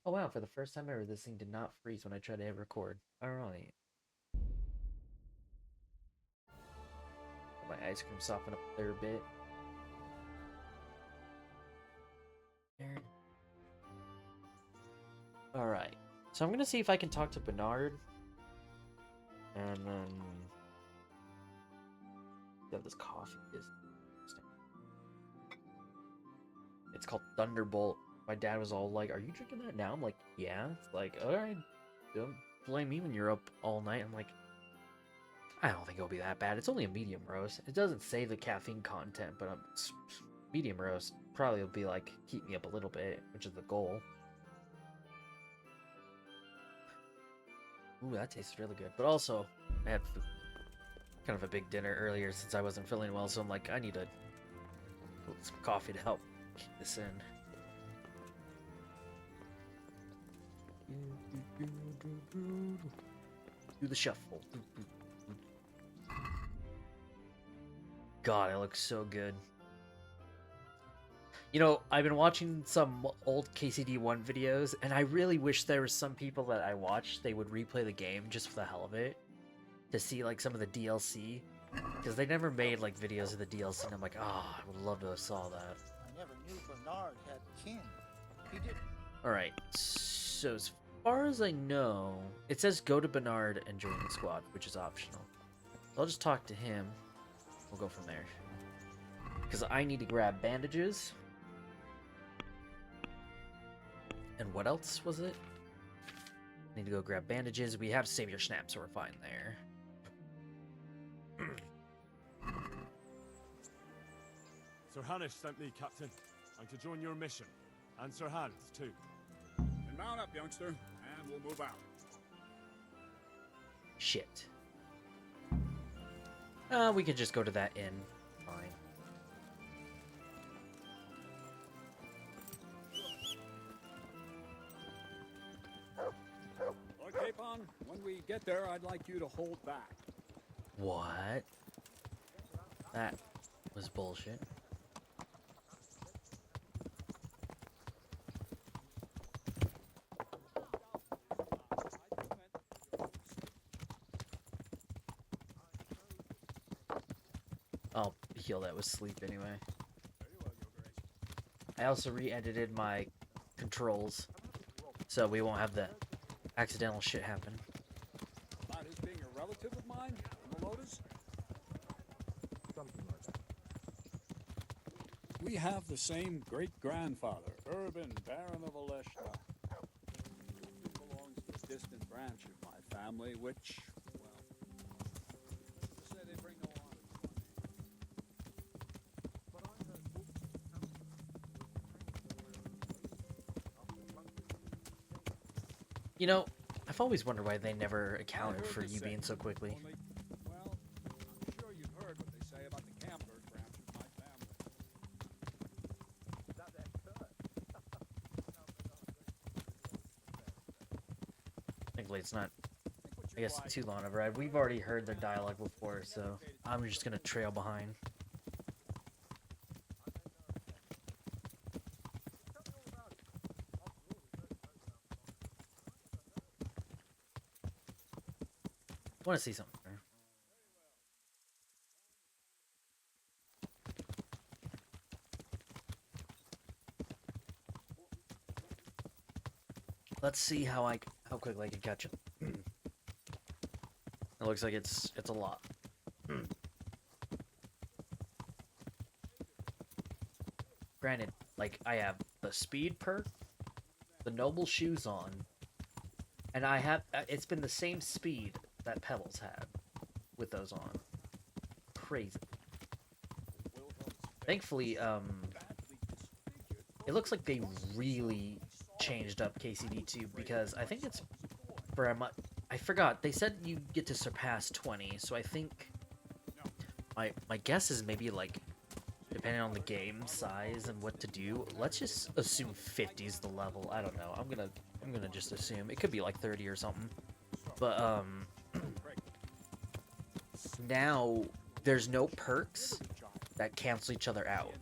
Oh wow, for the first time ever, this thing did not freeze when I tried to hit record. Alright. My ice cream soften up there a bit. Alright. So I'm gonna see if I can talk to Bernard. And then yeah, this coffee is interesting. It's called Thunderbolt. My dad was all like, "Are you drinking that now?" I'm like, "Yeah." It's like, "Alright, don't blame me when you're up all night." I'm like, I don't think it'll be that bad. It's only a medium roast. It doesn't say the caffeine content, but medium roast probably will be like keep me up a little bit, which is the goal. Ooh, that tastes really good. But also, I had kind of a big dinner earlier since I wasn't feeling well, so I'm like, I need some coffee to help kick this in. Do the shuffle. God, it looks so good. You know, I've been watching some old KCD1 videos, and I really wish there were some people that I watched, they would replay the game just for the hell of it, to see, like, some of the DLC, because they never made, like, videos of the DLC, and I'm like, oh, I would love to have saw that. I never knew Bernard had kin. He did. Alright, so as far as I know, it says go to Bernard and join the squad, which is optional. So I'll just talk to him. We'll go from there. Because I need to grab bandages. And what else was it? Need to go grab bandages. We have Savior Snap, so we're fine there. Sir Hannish sent me, Captain. I'm to join your mission. And Sir Hans, too. Then mount up, youngster, and we'll move out. Shit. We could just go to that inn. Fine. Lord Capon, when we get there, I'd like you to hold back. What? That was bullshit. I'll heal that with sleep anyway. I also re-edited my controls, so we won't have the accidental shit happen. About his being a relative of mine, the Lotus? We have the same great-grandfather, Urban, Baron of Aleshna. He belongs to a distant branch of my family, which, well, to say they bring no honor to my name. You know, I've always wondered why they never accounted I for heard the you being same, so quickly. only, well, I'm sure you've heard what they say about the Camberg branch of my family. Thankfully, it's not, I guess, too long of a ride. We've already heard their dialogue before, so I'm just gonna trail behind. Want to see something. Let's see how quickly I can catch him. It looks like it's a lot. Granted, like I have the speed perk, the noble shoes on, and I have it's been the same speed that Pebbles had with those on. Crazy. Thankfully, it looks like they really changed up KCD2 because I think it's for a much. I forgot they said you get to surpass 20, so I think my guess is maybe like depending on the game size and what to do. Let's just assume 50 is the level. I don't know. I'm gonna just assume it could be like 30 or something. But now there's no perks that cancel each other out,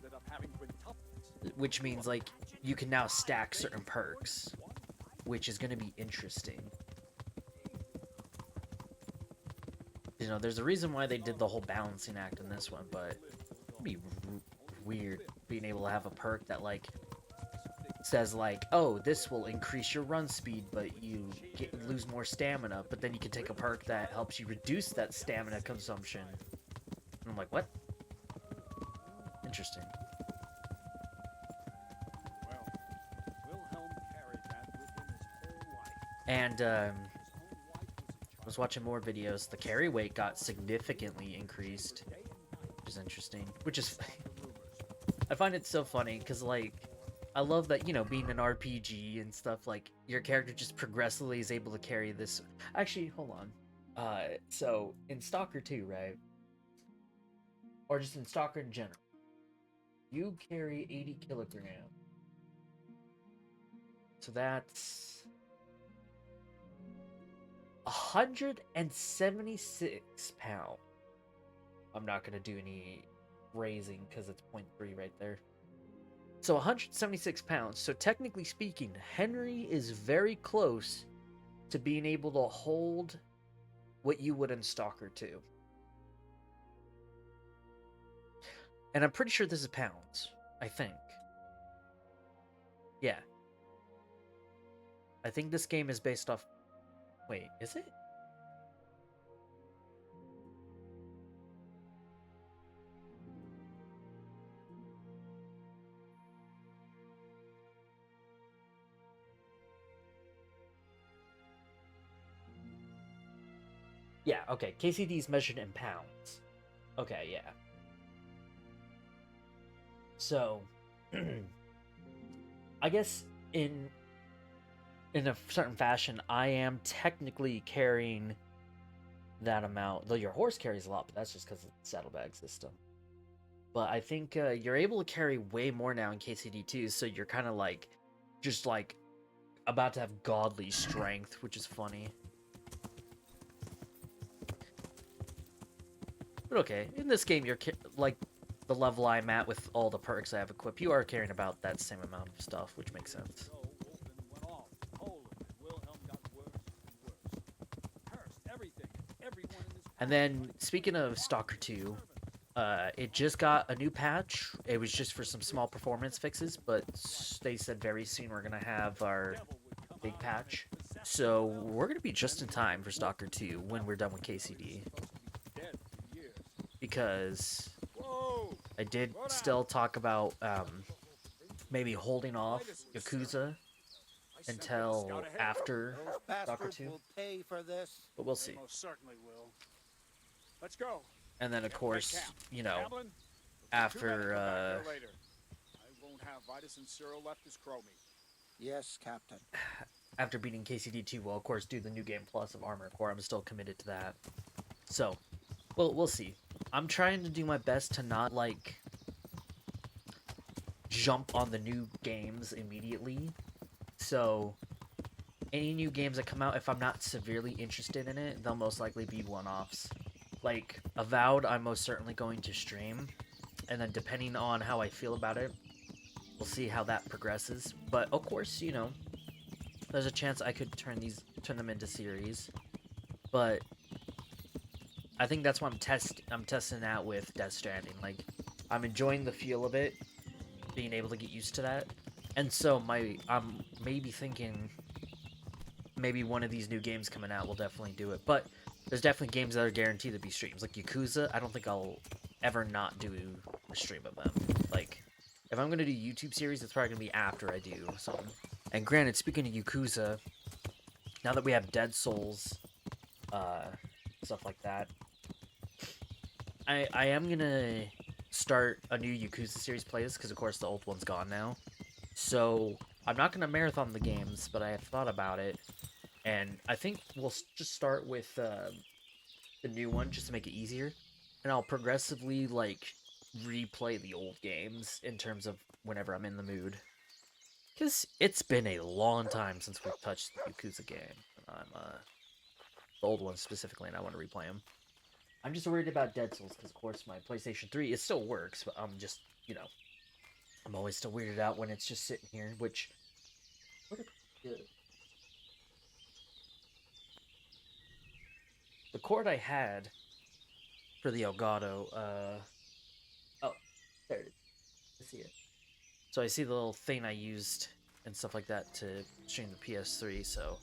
which means like you can now stack certain perks. which is going to be interesting. You know, there's a reason why they did the whole balancing act in this one, but it'd be weird being able to have a perk that, like, says, like, oh, this will increase your run speed, but you lose more stamina, but then you can take a perk that helps you reduce that stamina consumption. And I'm like, what? Interesting. And, I was watching more videos. The carry weight got significantly increased, which is interesting. Which is, I find it so funny because, like, I love that, you know, being an RPG and stuff, like, your character just progressively is able to carry this. Actually, hold on. So in Stalker 2, right? Or just in Stalker in general, you carry 80 kilograms. So that's 176 pounds. I'm not going to do any raising because it's 0.3 right there. So 176 pounds. So technically speaking, Henry is very close to being able to hold what you would in Stalker 2. And I'm pretty sure this is pounds. I think. Yeah. I think this game is based off... Wait, is it? Yeah, okay. KCD is measured in pounds. Okay, yeah. So, I guess in a certain fashion, I am technically carrying that amount. Though your horse carries a lot, but that's just because of the saddlebag system. But I think you're able to carry way more now in KCD too, so you're kind of like, just like, about to have godly strength, which is funny. But okay, in this game, you're like the level I'm at with all the perks I have equipped. You are carrying about that same amount of stuff, which makes sense. And then, speaking of Stalker 2, it just got a new patch. It was just for some small performance fixes, but they said very soon we're going to have our big patch. So we're going to be just in time for Stalker 2 when we're done with KCD. Because I did still talk about maybe holding off Yakuza until after Stalker 2. Will pay for this. But we'll see. Most certainly will. Let's go. And then, of course, you know, after I won't have Vitus and Cyril left as crow meat. Yes, Captain. after beating KCD2, we'll of course do the new game plus of Armored Core. I'm still committed to that. So, we'll see. I'm trying to do my best to not, like, jump on the new games immediately. So, any new games that come out, if I'm not severely interested in it, they'll most likely be one-offs. Like, Avowed, I'm most certainly going to stream. And then depending on how I feel about it, we'll see how that progresses. But, of course, you know, there's a chance I could turn them into series. But I think that's what I'm testing out with Death Stranding. Like, I'm enjoying the feel of it, being able to get used to that. And so I'm maybe thinking maybe one of these new games coming out will definitely do it. But there's definitely games that are guaranteed to be streams. Like Yakuza, I don't think I'll ever not do a stream of them. Like, if I'm going to do YouTube series, it's probably going to be after I do something. And granted, speaking of Yakuza, now that we have Dead Souls, stuff like that, I am going to start a new Yakuza series playlist, because of course the old one's gone now. So, I'm not going to marathon the games, but I have thought about it. And I think we'll just start with the new one, just to make it easier. And I'll progressively, like, replay the old games in terms of whenever I'm in the mood. Because it's been a long time since we've touched the Yakuza game. I'm, the old ones specifically, and I want to replay them. I'm just worried about Dead Souls, because, of course, my PlayStation 3, it still works, but I'm just, you know, I'm always still weirded out when it's just sitting here, which... What a good... the cord I had for the Elgato, oh, there it is. I see it. So I see the little thing I used and stuff like that to stream the PS3, so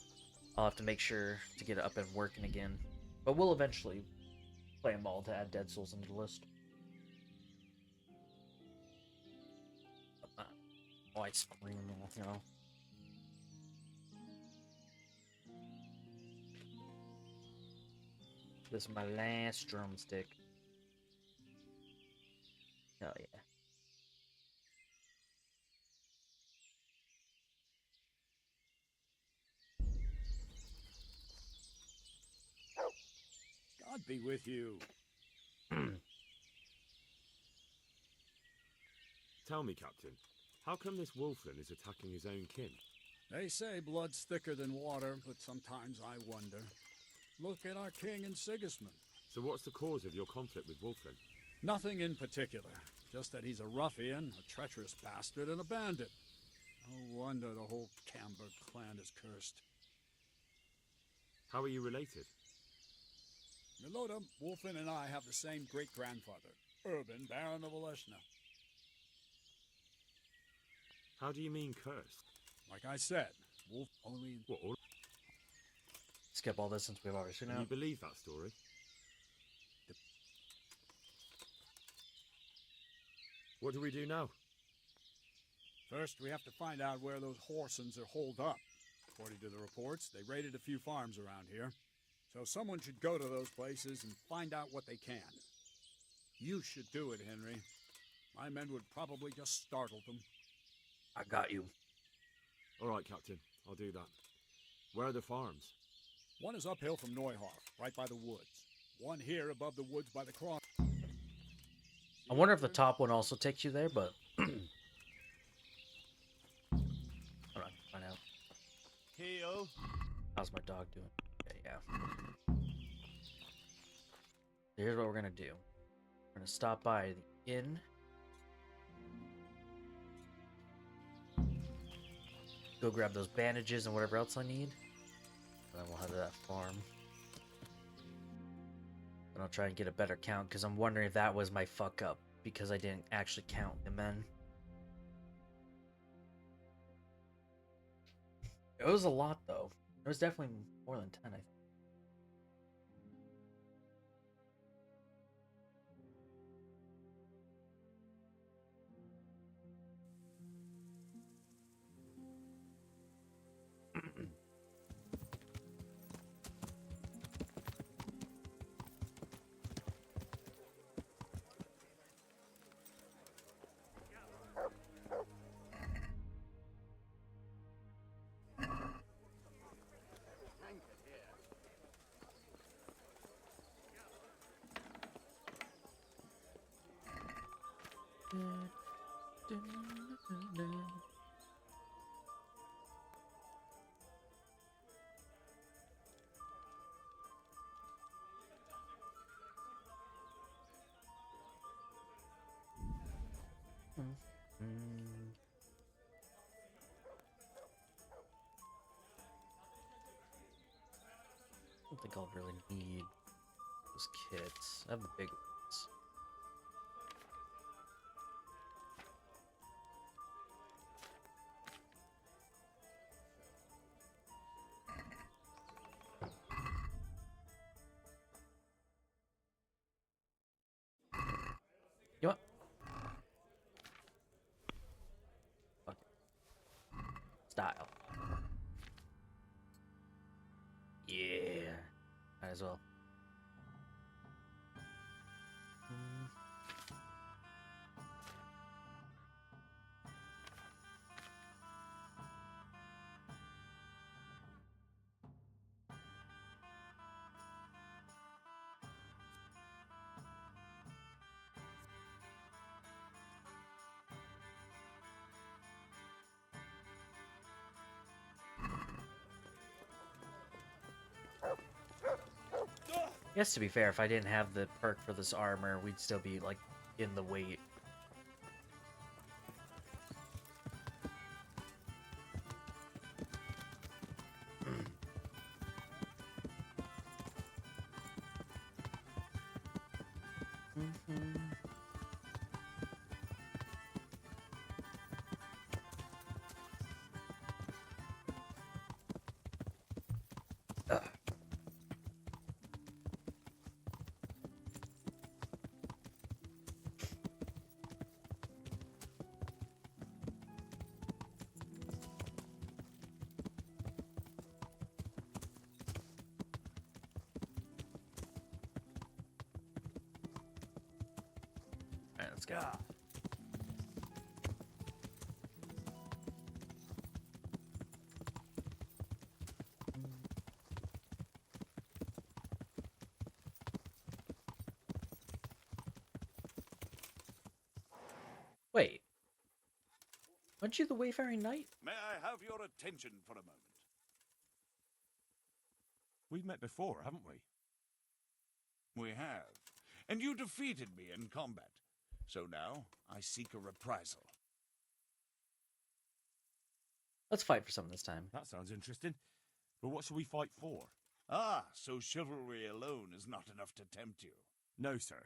I'll have to make sure to get it up and working again. But we'll eventually play them all to add Dead Souls into the list. Oh, I scream, you know. This is my last drumstick. Oh yeah. God be with you. Tell me, Captain, how come this wolfling is attacking his own kin? They say blood's thicker than water, but sometimes I wonder. Look at our king and Sigismund. So what's the cause of your conflict with wolfling? Nothing in particular, just that he's a ruffian, a treacherous bastard, and a bandit. No wonder the whole Camber clan is cursed. How are you related? Milota, Wolfen, and I have the same great-grandfather, Urban, Baron of Oleshna. How do you mean cursed? Like I said, Wolf only... What, all? Skip all this since we've already seen Can you it. believe that story? What do we do now? First, we have to find out where those Horsons are holed up. According to the reports, they raided a few farms around here. So someone should go to those places and find out what they can. You should do it, Henry. My men would probably just startle them. I got you. All right, Captain. I'll do that. Where are the farms? One is uphill from Neuhoff, right by the woods. One here above the woods by the cross. I wonder if the top one also takes you there, but... Hold on, find out. Heyo. How's my dog doing? Okay, yeah. Here's what we're gonna do. We're gonna stop by the inn. Go grab those bandages and whatever else I need. And then we'll head to that farm. And I'll try and get a better count, because I'm wondering if that was my fuck up, because I didn't actually count the men. It was a lot, though. It was definitely more than 10, I think. I don't think I'll really need those kits. I have the big ones. You know what? Fuck it. Style. Yeah. Might as well. I guess to be fair, if I didn't have the perk for this armor, we'd still be like in the wait. let's go. Wait. Aren't you the Wayfaring Knight? May I have your attention for a moment? We've met before, haven't we? We have. And you defeated me in combat. So now, I seek a reprisal. Let's fight for some this time. That sounds interesting. But what shall we fight for? Ah, so chivalry alone is not enough to tempt you. No, sir.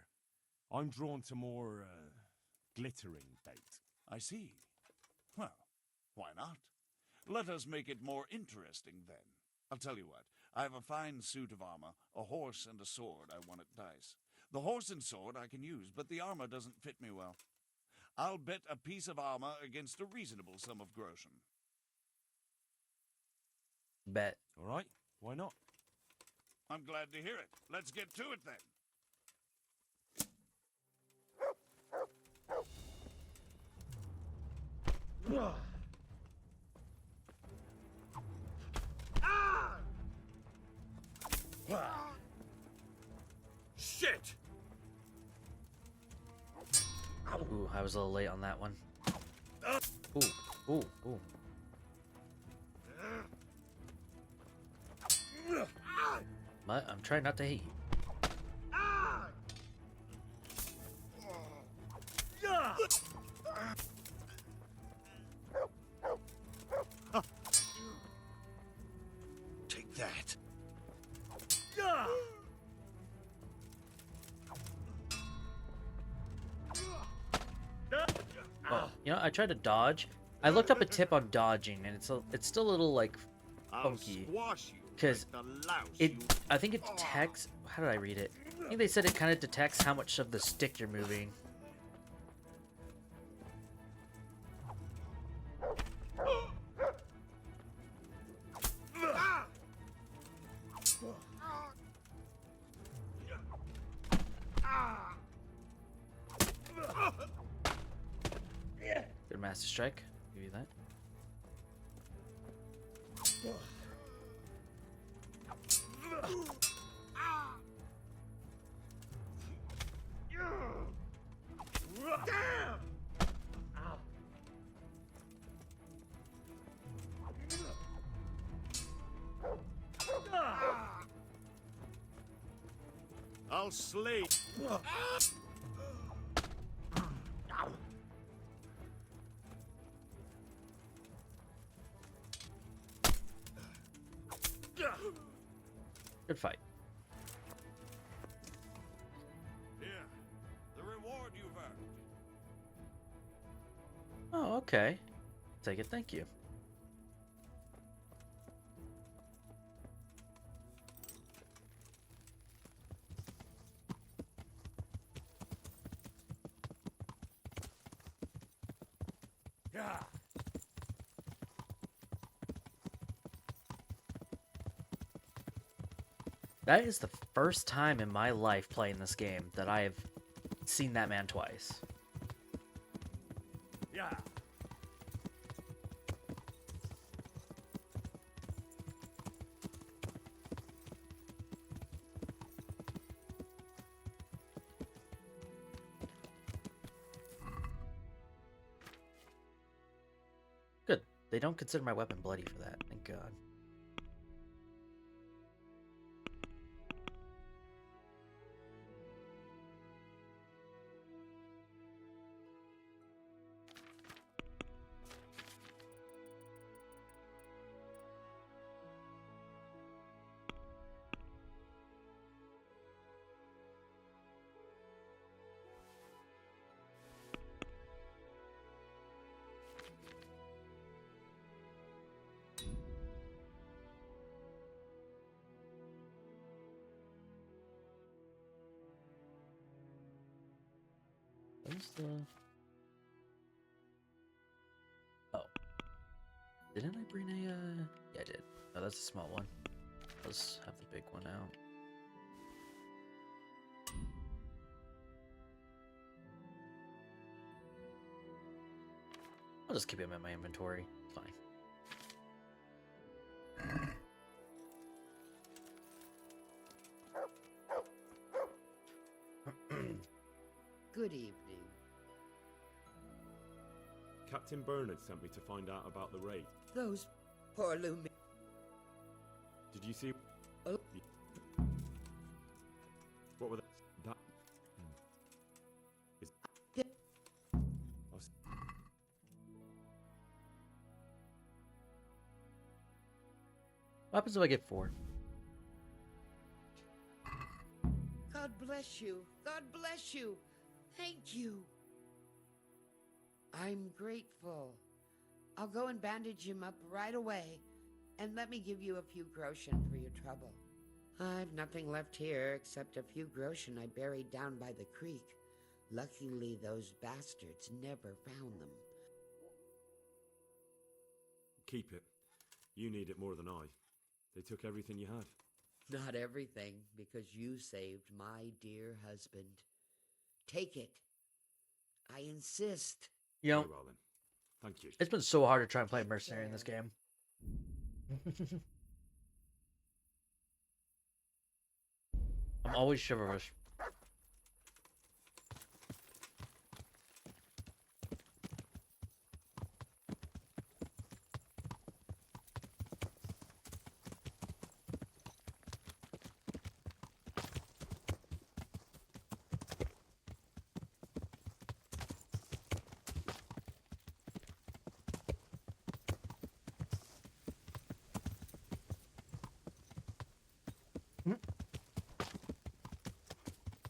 I'm drawn to more, glittering bait. I see. Well, why not? Let us make it more interesting then. I'll tell you what. I have a fine suit of armor, a horse, and a sword I won at dice. The horse and sword I can use, but the armor doesn't fit me well. I'll bet a piece of armor against a reasonable sum of groschen. Bet. All right, why not? I'm glad to hear it. Let's get to it then. Shit! Ooh, I was a little late on that one. Ooh, ooh, ooh. But I'm trying not to hate you. Take that. Oh, you know, I tried to dodge. I looked up a tip on dodging, and it's still a little like funky. Because I think it detects. How did I read it? I think they said it kind of detects how much of the stick you're moving. Good Master Strike. Give you that. I'll slay. Good fight. Here, the reward you've earned. Oh, okay. Take it. Thank you. Yeah. That is the first time in my life playing this game that I have seen that man twice. Yeah. Good. They don't consider my weapon bloody for that. Thank God. Where's the... Oh. Didn't I bring a, Yeah, I did. Oh, that's a small one. Let's have the big one out. I'll just keep him in my inventory. It's fine. Good evening. Captain Bernard sent me to find out about the raid. Those poor Lumi. Did you see? Oh. What were they? That. Is. Yeah. I'll s- What happens if I get 4? God bless you. God bless you. Thank you. I'm grateful. I'll go and bandage him up right away. And let me give you a few groschen for your trouble. I've nothing left here except a few groschen I buried down by the creek. Luckily, those bastards never found them. Keep it. You need it more than I. They took everything you had. Not everything, because you saved my dear husband. Take it. I insist. You know, Very well then. Thank you. it's been so hard to try and play mercenary in this game. I'm always chivalrous.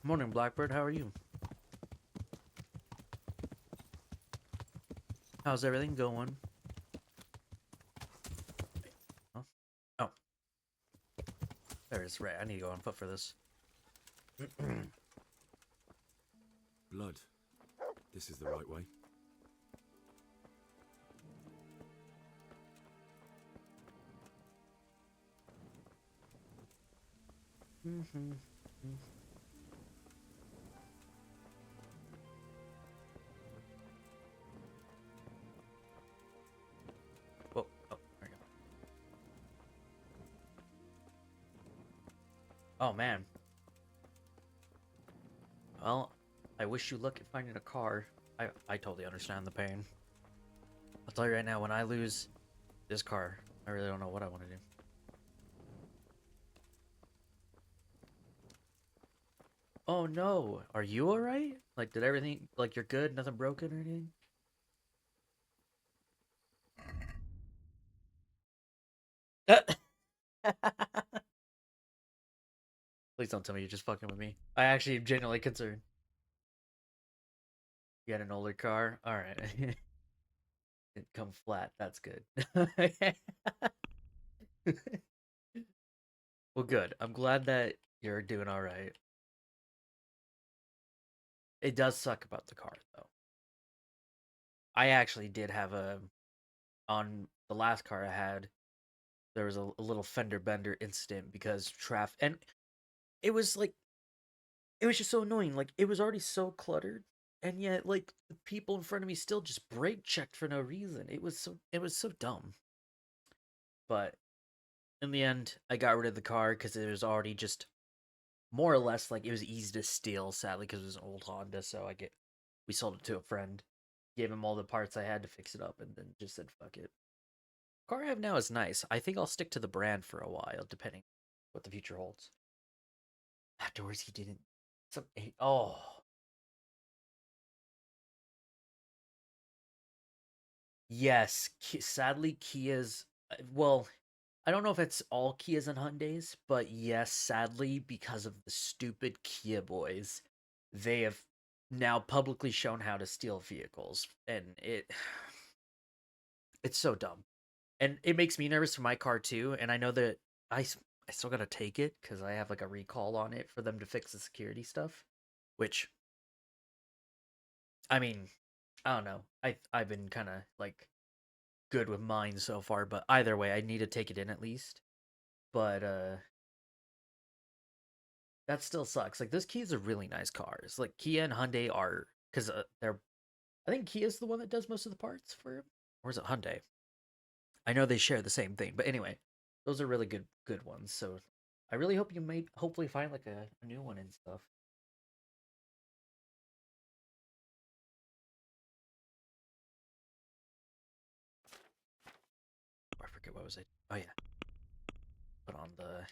Morning, Blackbird. How are you? How's everything going? Huh? Oh. There it is. Right. I need to go on foot for this. Blood. This is the right way. Whoa. Oh, there we go. Oh, man. Well, I wish you luck at finding a car. I totally understand the pain. I'll tell you right now, when I lose this car, I really don't know what I want to do. Oh no, are you alright? Like, did everything, like, you're good? Nothing broken or anything? Please don't tell me you're just fucking with me. I actually am genuinely concerned. You had an older car? Alright. It come flat. That's good. Well, good. I'm glad that you're doing alright. It does suck about the car, though. I actually did have on the last car I had, there was a little fender bender incident because traffic, and it was like, it was just so annoying. Like, it was already so cluttered, and yet, like, the people in front of me still just brake checked for no reason. It was so dumb. But in the end, I got rid of the car because it was already just more or less like it was easy to steal. Sadly, because it was an old Honda, so we sold it to a friend, gave him all the parts I had to fix it up, and then just said fuck it. Car I have now is nice. I think I'll stick to the brand for a while, depending what the future holds. Afterwards, he didn't. Oh. Yes, sadly, Kia's. Well, I don't know if it's all Kias and Hyundais, but yes, sadly, because of the stupid Kia boys, they have now publicly shown how to steal vehicles, and it's so dumb, and it makes me nervous for my car too. And I know that I still gotta take it because I have like a recall on it for them to fix the security stuff, which I mean, I don't know. I've been kind of like good with mine so far, but either way, I need to take it in at least. But that still sucks. Like, those Kias are really nice cars. Like, Kia and Hyundai are, because they're I think Kia's the one that does most of the parts for him. Or is it Hyundai? I know they share the same thing, but anyway, those are really good ones. So I really hope you may hopefully find like a new one and stuff. Oh, I forget what was I. Oh yeah, put on the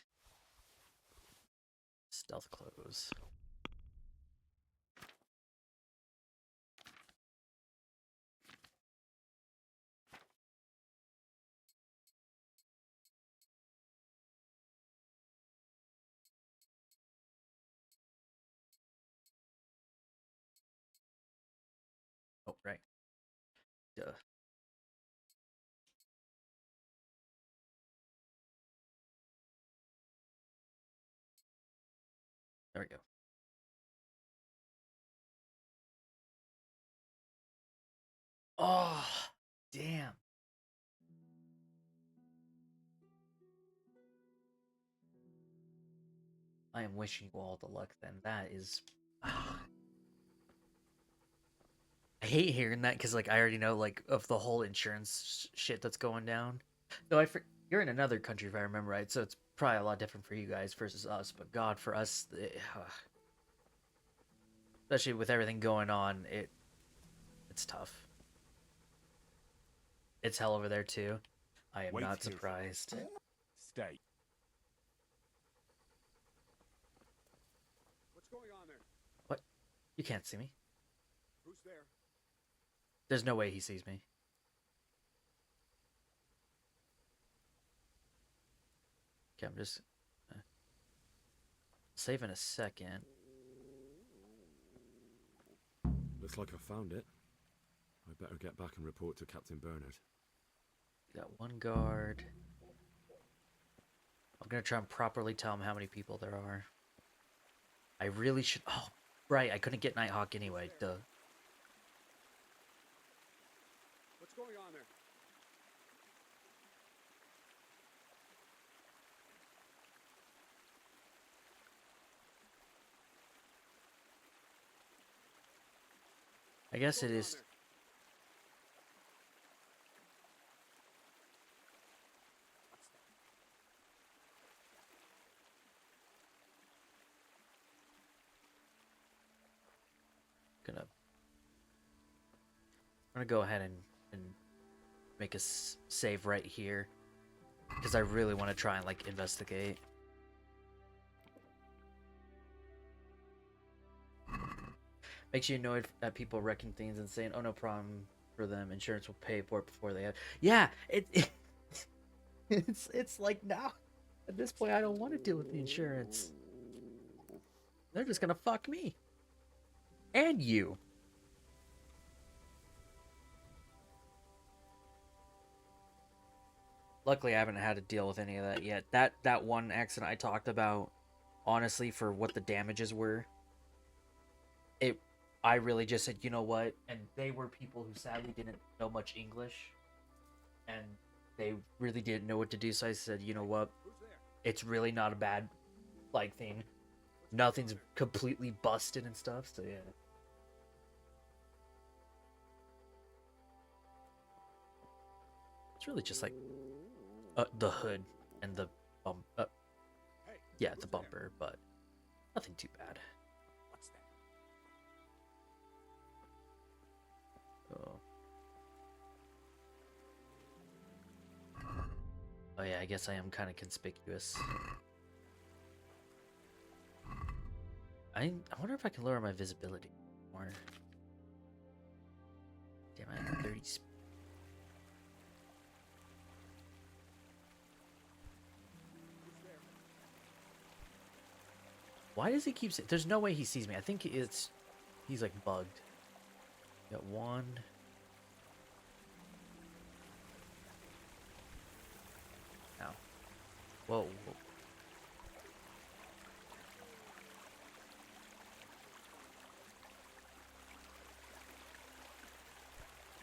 stealth clothes. Oh right, duh. There we go. Oh, damn. I am wishing you all the luck then. That is. I hate hearing that because, like, I already know, like, of the whole insurance shit that's going down. Though you're in another country, if I remember right, so it's probably a lot different for you guys versus us. But God, for us, especially with everything going on, it's tough. It's hell over there too. I am Wait not here. surprised. Stay. What's going on there? What? You can't see me. Who's there? There's no way he sees me. Okay, I'm just save in a second. Looks like I found it. I better get back and report to Captain Bernard. Got one guard. I'm gonna try and properly tell him how many people there are. I really should. Oh, right. I couldn't get Nighthawk anyway. Duh. What's going on there? I guess it is. I'm gonna go ahead and make a save right here because I really want to try and like investigate. Makes you annoyed at people wrecking things and saying, "Oh, no problem for them. Insurance will pay for it before they have." Yeah, it's like now at this point I don't want to deal with the insurance. They're just gonna fuck me and you. Luckily, I haven't had to deal with any of that yet. That one accident I talked about, honestly, for what the damages were, I really just said, you know what? And they were people who sadly didn't know much English, and they really didn't know what to do. So I said, you know what? It's really not a bad like thing. Nothing's completely busted and stuff. So yeah. It's really just like the hood and the bump. Yeah, the bumper, but nothing too bad. What's that? Oh. Oh yeah, I guess I am kind of conspicuous. I wonder if I can lower my visibility more. Damn, I have 30 speed. Why does he keep saying... There's no way he sees me. I think he's like bugged. Got one. Ow. Whoa, whoa.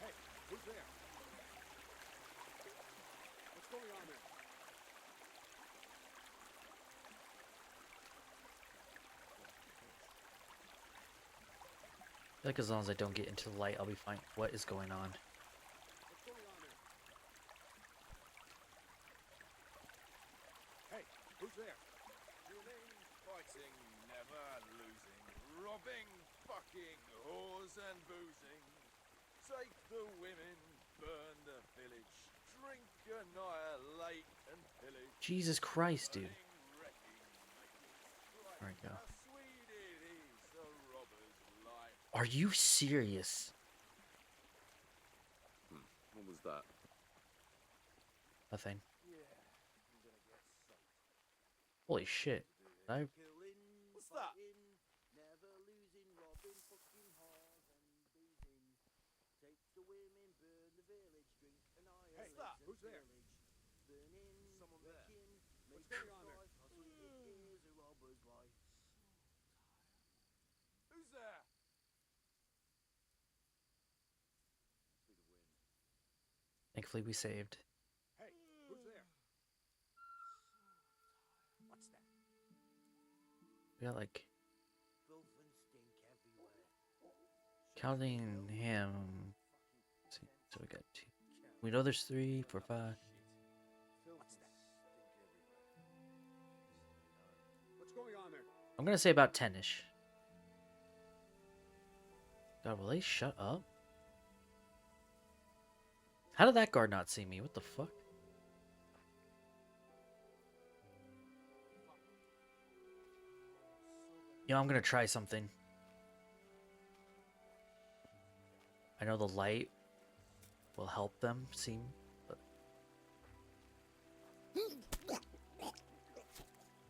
Hey, who's there? What's going on there? Like as long as I don't get into the light, I'll be fine. What is going on? What's going on there? Hey, who's there? Drilling, fighting, never losing, robbing, fucking, whores and boozing. Take the women, burn the village, drink, annihilate and pillage. Jesus Christ, dude. Burning, wrecking, making strife. There we go. How sweet it is, a robber's life. Are you serious? What was that? Nothing. Yeah, I'm gonna get soaked. Holy shit. I What's that? Never losing, robbing, fucking whores and boozing. Take the women, burn the village, drink, annihilate What's that? and Who's there? pillage. Burning, Someone there. wrecking, What's making going on there? strife. How sweet it is, a robber's life. Who's there? See the wind. thankfully we saved. Hey, who's there? What's that? We got like Filth and stink everywhere. counting him. Let's see, so we got 2. We know there's 3, 4, 5. Filth What's and that? stink everywhere. What's going on there? I'm gonna say about 10-ish. God, will they shut up? How did that guard not see me? What the fuck? You know, I'm gonna try something. I know the light will help them see me, but...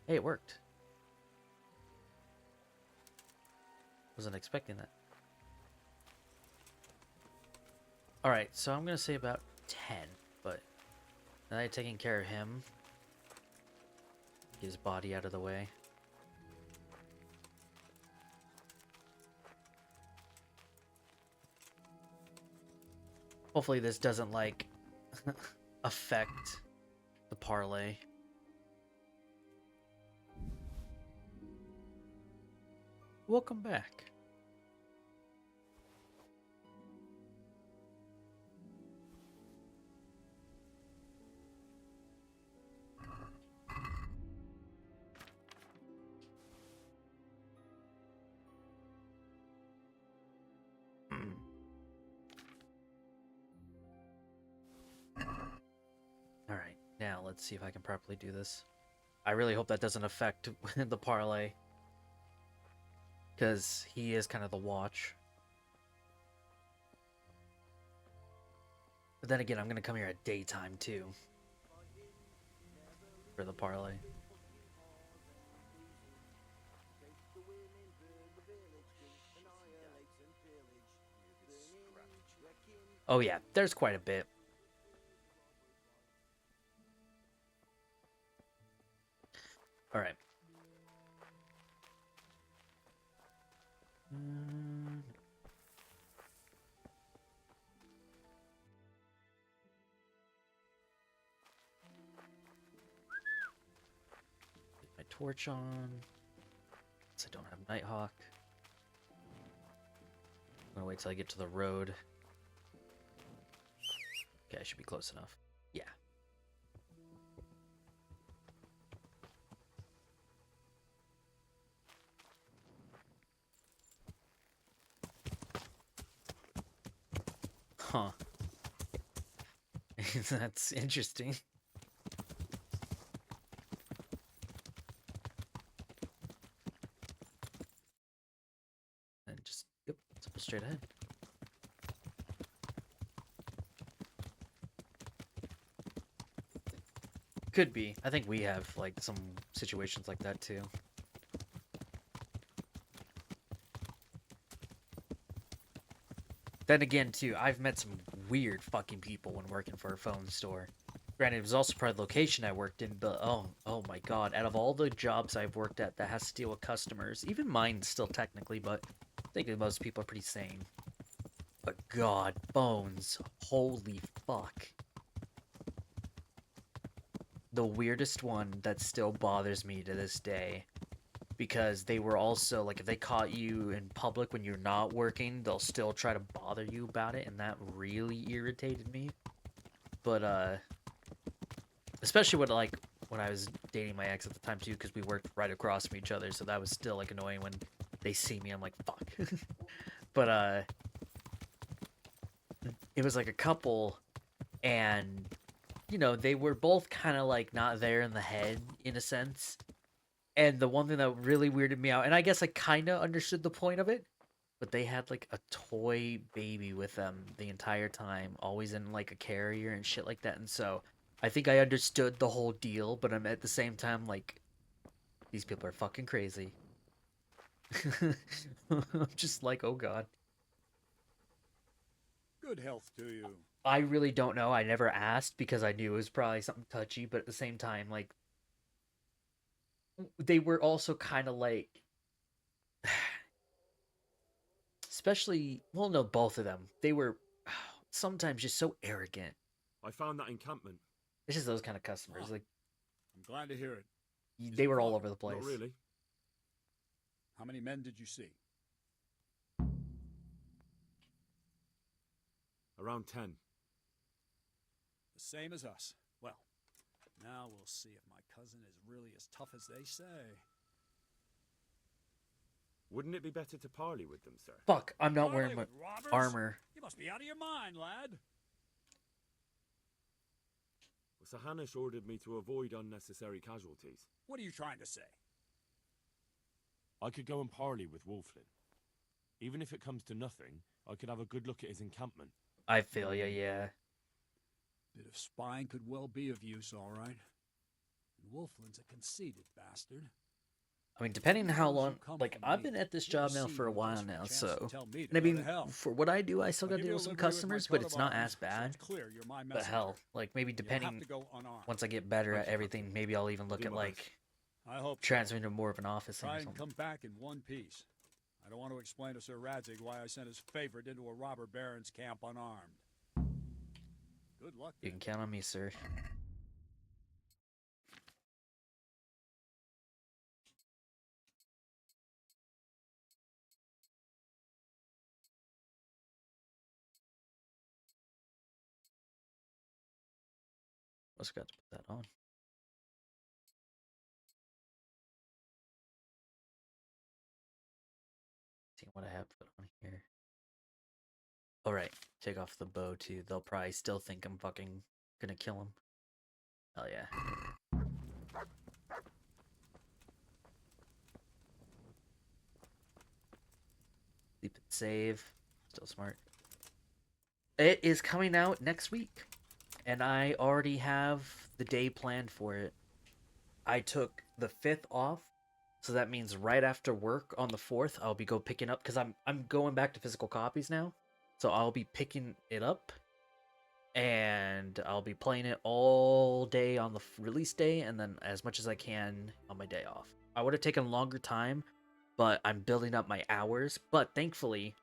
Hey, it worked. Wasn't expecting that. Alright, so I'm gonna say about 10, but now that I've taken care of him, get his body out of the way. Hopefully this doesn't, like, affect the parlay. Welcome back. Alright, now let's see if I can properly do this. I really hope that doesn't affect the parlay. Because he is kind of the watch. But then again, I'm going to come here at daytime too. For the parlay. Take the women, burn the village, drink, annihilate and pillage. Burning, wrecking, Oh yeah, there's quite a bit. Alright. Get my torch on. So I don't have Nighthawk. I'm gonna wait till I get to the road. Okay, I should be close enough. Yeah. Huh. That's interesting. And just, yep, straight ahead. Could be. I think we have, like, some situations like that, too. Then again, too, I've met some weird fucking people when working for a phone store. Granted, it was also part of the location I worked in, but oh my god, out of all the jobs I've worked at that has to deal with customers, even mine still technically, but I think that most people are pretty sane. But god, phones, holy fuck. The weirdest one that still bothers me to this day because they were also like, if they caught you in public when you're not working, they'll still try to bother you about it, and that really irritated me. But especially when I was dating my ex at the time too, because we worked right across from each other, so that was still like annoying when they see me. I'm like, fuck. But it was like a couple, and they were both kind of like not there in the head in a sense. And the one thing that really weirded me out, and I guess I kind of understood the point of it, but they had like a toy baby with them the entire time, always in like a carrier and shit like that. And so I think I understood the whole deal, but I'm at the same time like, these people are fucking crazy. I'm just like, oh god. Good health to you. I really don't know. I never asked because I knew it was probably something touchy, but at the same time, like, they were also kind of like, especially, well, no, both of them. They were sometimes just so arrogant. I found that encampment. It's just those kind of customers. Oh, Like, I'm glad to hear it. they it were all fun? over the place. Not really. How many men did you see? Around 10. The same as us. Well, now we'll see if my cousin is really as tough as they say. Wouldn't it be better to parley with them, sir? Fuck, I'm not Parley wearing my with robbers? armor. You must be out of your mind, lad. Well, Sir Hanish ordered me to avoid unnecessary casualties. What are you trying to say? I could go and parley with Wolflin. Even if it comes to nothing, I could have a good look at his encampment. I feel ya, yeah. Bit of spying could well be of use, all right. And Wolflin's a conceited bastard. I mean, depending on how long, like, I've been at this job now for a while now, so, and I mean, for what I do, I still gotta deal with some customers, but it's not as bad. But hell, like, maybe depending, once I get better at everything, maybe I'll even look at, like, I hope transferring to more of an office thing try or and something. come back in one piece. I don't want to explain to Sir Radzig why I sent his favorite into a robber baron's camp unarmed. Good luck. You can count on me, sir. Must got to put that on. See what I have put on here. Alright, take off the bow too. They'll probably still think I'm fucking gonna kill him. Hell yeah. Sleep and save. Still smart. It is coming out next week. And I already have the day planned for it. I took the 5th off. So that means right after work on the 4th, I'll be picking up, because I'm going back to physical copies now. So I'll be picking it up, and I'll be playing it all day on the release day, and then as much as I can on my day off. I would have taken a longer time, but I'm building up my hours. But thankfully,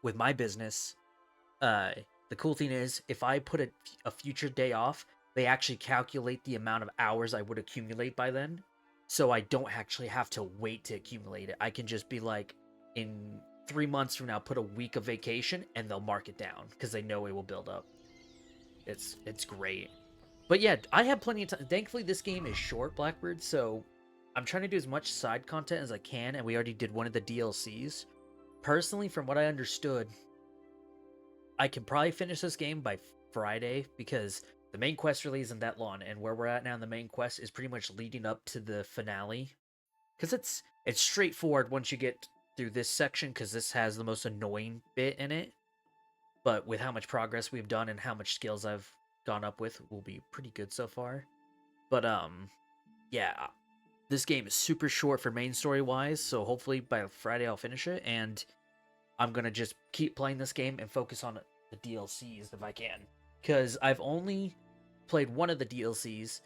with my business, the cool thing is, if I put a future day off, they actually calculate the amount of hours I would accumulate by then. So I don't actually have to wait to accumulate it. I can just be like, in 3 months from now, put a week of vacation, and they'll mark it down because they know it will build up. It's great. But yeah, I have plenty of time. Thankfully, this game is short, Blackbird, so I'm trying to do as much side content as I can, and we already did one of the DLCs. Personally, from what I understood, I can probably finish this game by Friday, because the main quest really isn't that long, and where we're at now in the main quest is pretty much leading up to the finale. Because it's straightforward once you get through this section, because this has the most annoying bit in it. But with how much progress we've done and how much skills I've gone up with, will be pretty good so far. But yeah, this game is super short for main story wise, so hopefully by Friday I'll finish it, and I'm gonna just keep playing this game and focus on the DLCs if I can. Because I've only played one of the DLCs,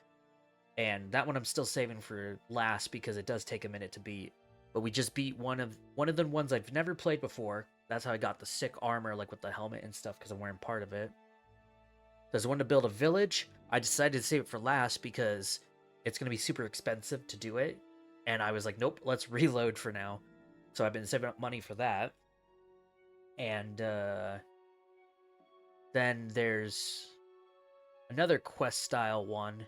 and that one I'm still saving for last because it does take a minute to beat. But we just beat one of the ones I've never played before. That's how I got the sick armor, like with the helmet and stuff, because I'm wearing part of it. There's one to build a village. I decided to save it for last because it's going to be super expensive to do it. And I was like, nope, let's reload for now. So I've been saving up money for that. And then there's another quest style one.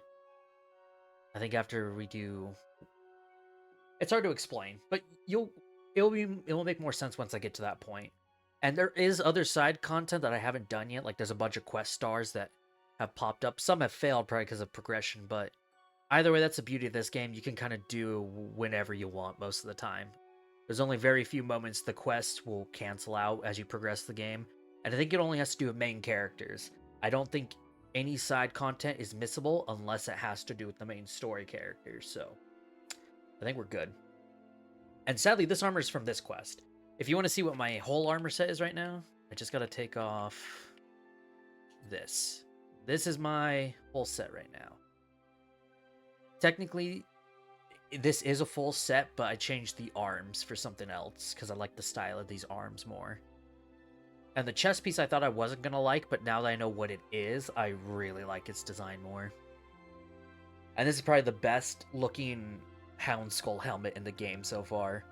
I think after we do, it's hard to explain, but it'll make more sense once I get to that point. And there is other side content that I haven't done yet. Like there's a bunch of quest stars that have popped up. Some have failed probably because of progression, but either way, that's the beauty of this game. You can kind of do whenever you want most of the time. There's only very few moments the quest will cancel out as you progress the game, and I think it only has to do with main characters. I don't think any side content is missable unless it has to do with the main story characters, so I think we're good. And sadly, this armor is from this quest. If you want to see what my whole armor set is right now, I just gotta take off this. This is my whole set right now. Technically, this is a full set, but I changed the arms for something else because I like the style of these arms more. And the chest piece I thought I wasn't going to like, but now that I know what it is, I really like its design more. And this is probably the best looking Hound Skull helmet in the game so far.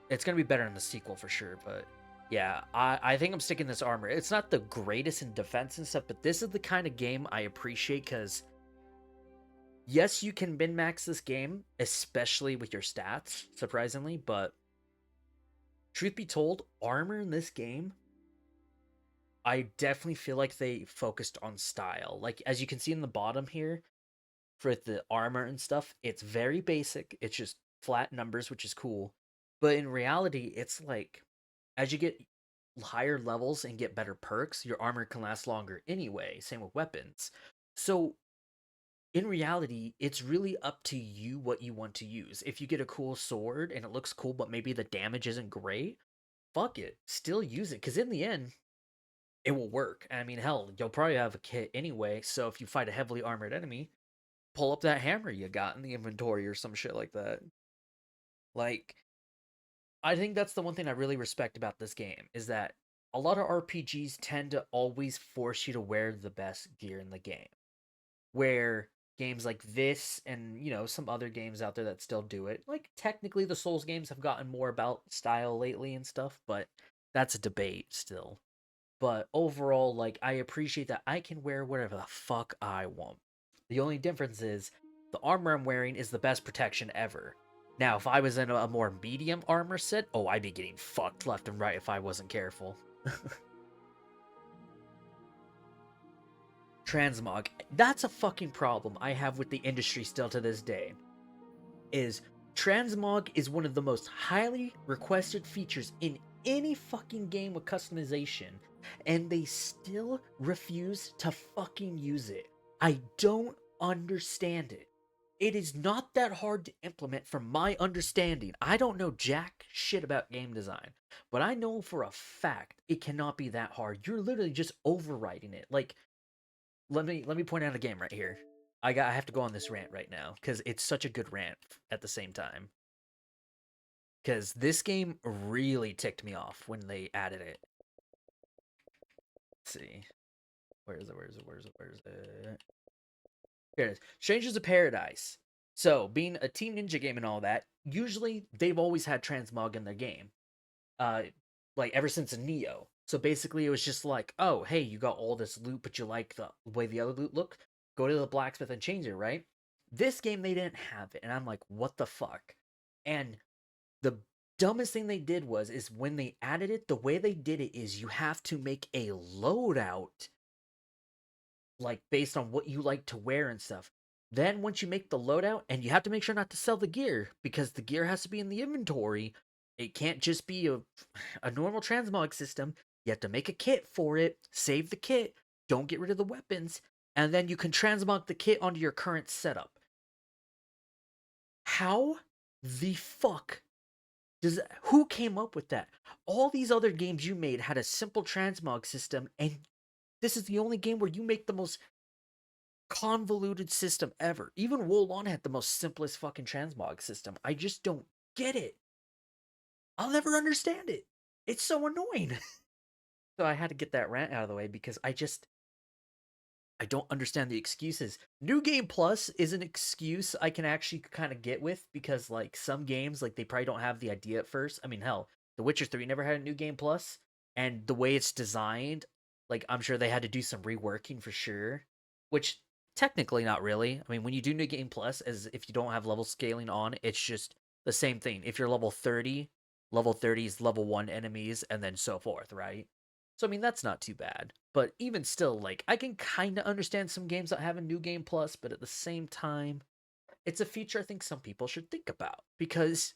It's going to be better in the sequel for sure, but yeah, I think I'm sticking this armor. It's not the greatest in defense and stuff, but this is the kind of game I appreciate because yes, you can min-max this game, especially with your stats, surprisingly, but truth be told, armor in this game, I definitely feel like they focused on style. Like, as you can see in the bottom here, for the armor and stuff, it's very basic. It's just flat numbers, which is cool. But in reality, it's like, as you get higher levels and get better perks, your armor can last longer anyway. Same with weapons. So in reality, it's really up to you what you want to use. If you get a cool sword and it looks cool, but maybe the damage isn't great, fuck it. Still use it. Because in the end, it will work. I mean, hell, you'll probably have a kit anyway. So if you fight a heavily armored enemy, pull up that hammer you got in the inventory or some shit like that. Like, I think that's the one thing I really respect about this game is that a lot of RPGs tend to always force you to wear the best gear in the game. Where games like this and some other games out there that still do it, like technically the Souls games have gotten more about style lately and stuff, but that's a debate still. But overall, like, I appreciate that I can wear whatever the fuck I want. The only difference is the armor I'm wearing is the best protection ever. Now if I was in a more medium armor set, oh, I'd be getting fucked left and right if I wasn't careful. Transmog. That's a fucking problem I have with the industry still to this day. Is transmog is one of the most highly requested features in any fucking game with customization, and they still refuse to fucking use it. I don't understand it. It is not that hard to implement from my understanding. I don't know jack shit about game design, but I know for a fact it cannot be that hard. You're literally just overwriting it. Like, let me point out a game right here. I have to go on this rant right now because it's such a good rant at the same time. Because this game really ticked me off when they added it. Let's see, where is it? Here it is. Strangers of Paradise. So, being a Team Ninja game and all that, usually they've always had transmog in their game. Like ever since Neo. So basically, it was just like, oh, hey, you got all this loot, but you like the way the other loot look. Go to the blacksmith and change it, right? This game they didn't have it, and I'm like, what the fuck? And the dumbest thing they did is when they added it, the way they did it is you have to make a loadout, like based on what you like to wear and stuff. Then once you make the loadout, and you have to make sure not to sell the gear because the gear has to be in the inventory. It can't just be a normal transmog system. You have to make a kit for it, save the kit, don't get rid of the weapons, and then you can transmog the kit onto your current setup. How the fuck who came up with that? All these other games you made had a simple transmog system, and this is the only game where you make the most convoluted system ever. Even Wolon had the most simplest fucking transmog system. I just don't get it. I'll never understand it. It's so annoying. So I had to get that rant out of the way because I don't understand the excuses. New Game Plus is an excuse I can actually kind of get with because like some games like they probably don't have the idea at first. I mean, hell, The Witcher 3 never had a New Game Plus, and the way it's designed, like I'm sure they had to do some reworking for sure, which technically not really. I mean, when you do New Game Plus as if you don't have level scaling on, it's just the same thing. If you're level 30 is level 1 enemies and then so forth, right? So I mean that's not too bad. But even still, like I can kind of understand some games that have a New Game Plus, but at the same time, it's a feature I think some people should think about because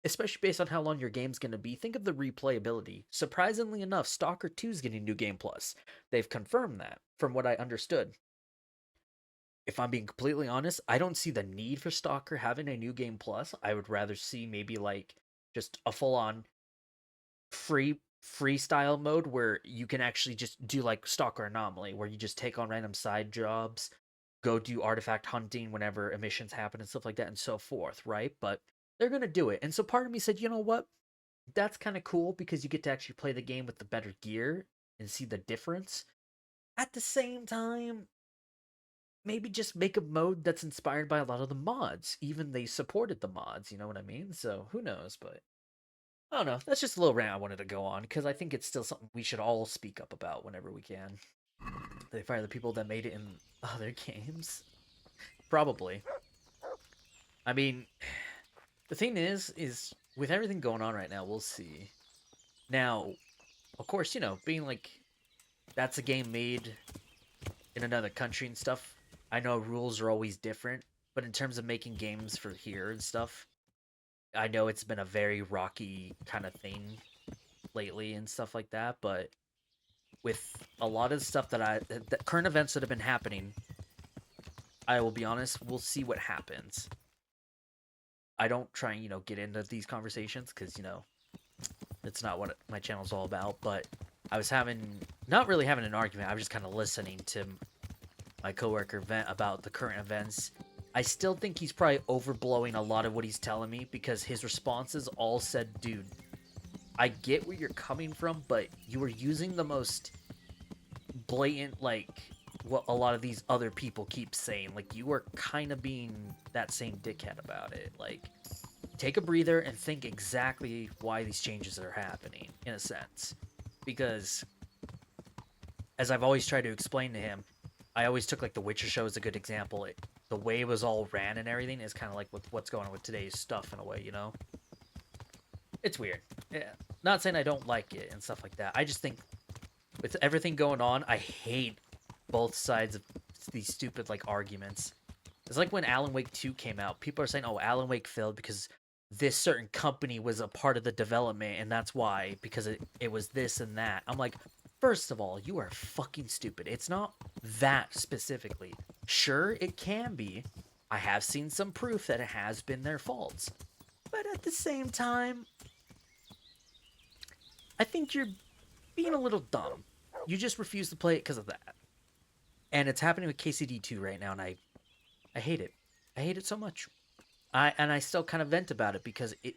especially based on how long your game's going to be, think of the replayability. Surprisingly enough, Stalker 2 is getting New Game Plus. They've confirmed that from what I understood. If I'm being completely honest, I don't see the need for Stalker having a New Game Plus. I would rather see maybe like just a full on freestyle mode where you can actually just do like Stalker Anomaly, where you just take on random side jobs, go do artifact hunting whenever emissions happen and stuff like that and so forth, right? But they're gonna do it. And so part of me said, you know what? That's kind of cool because you get to actually play the game with the better gear and see the difference. At the same time, maybe just make a mode that's inspired by a lot of the mods. Even they supported the mods, you know what I mean? So who knows, but I don't know. That's just a little rant I wanted to go on because I think it's still something we should all speak up about whenever we can. They fire the people that made it in other games. Probably. I mean, the thing is with everything going on right now, we'll see. Now, of course, you know, being like that's a game made in another country and stuff. I know rules are always different, but in terms of making games for here and stuff, I know it's been a very rocky kind of thing lately and stuff like that, but with a lot of stuff the current events that have been happening, I will be honest, we'll see what happens. I don't try and, you know, get into these conversations because, you know, it's not what my channel's all about, but I was not really having an argument, I was just kind of listening to my coworker vent about the current events. I still think he's probably overblowing a lot of what he's telling me because his responses all said, dude, I get where you're coming from, but you were using the most blatant, like, what a lot of these other people keep saying. Like, you were kind of being that same dickhead about it. Like, take a breather and think exactly why these changes are happening, in a sense. Because, as I've always tried to explain to him, I always took, like, The Witcher show as a good example. The way it was all ran and everything is kind of like with what's going on with today's stuff, in a way, you know? It's weird. Yeah. Not saying I don't like it and stuff like that. I just think with everything going on, I hate both sides of these stupid like arguments. It's like when Alan Wake 2 came out. People are saying, "Oh, Alan Wake failed because this certain company was a part of the development and that's why because it was this and that." I'm like, "First of all, you are fucking stupid. It's not that specifically. Sure, it can be. I have seen some proof that it has been their faults. But at the same time, I think you're being a little dumb. You just refuse to play it because of that. And it's happening with KCD2 right now, and I hate it. I hate it so much. I still kind of vent about it because it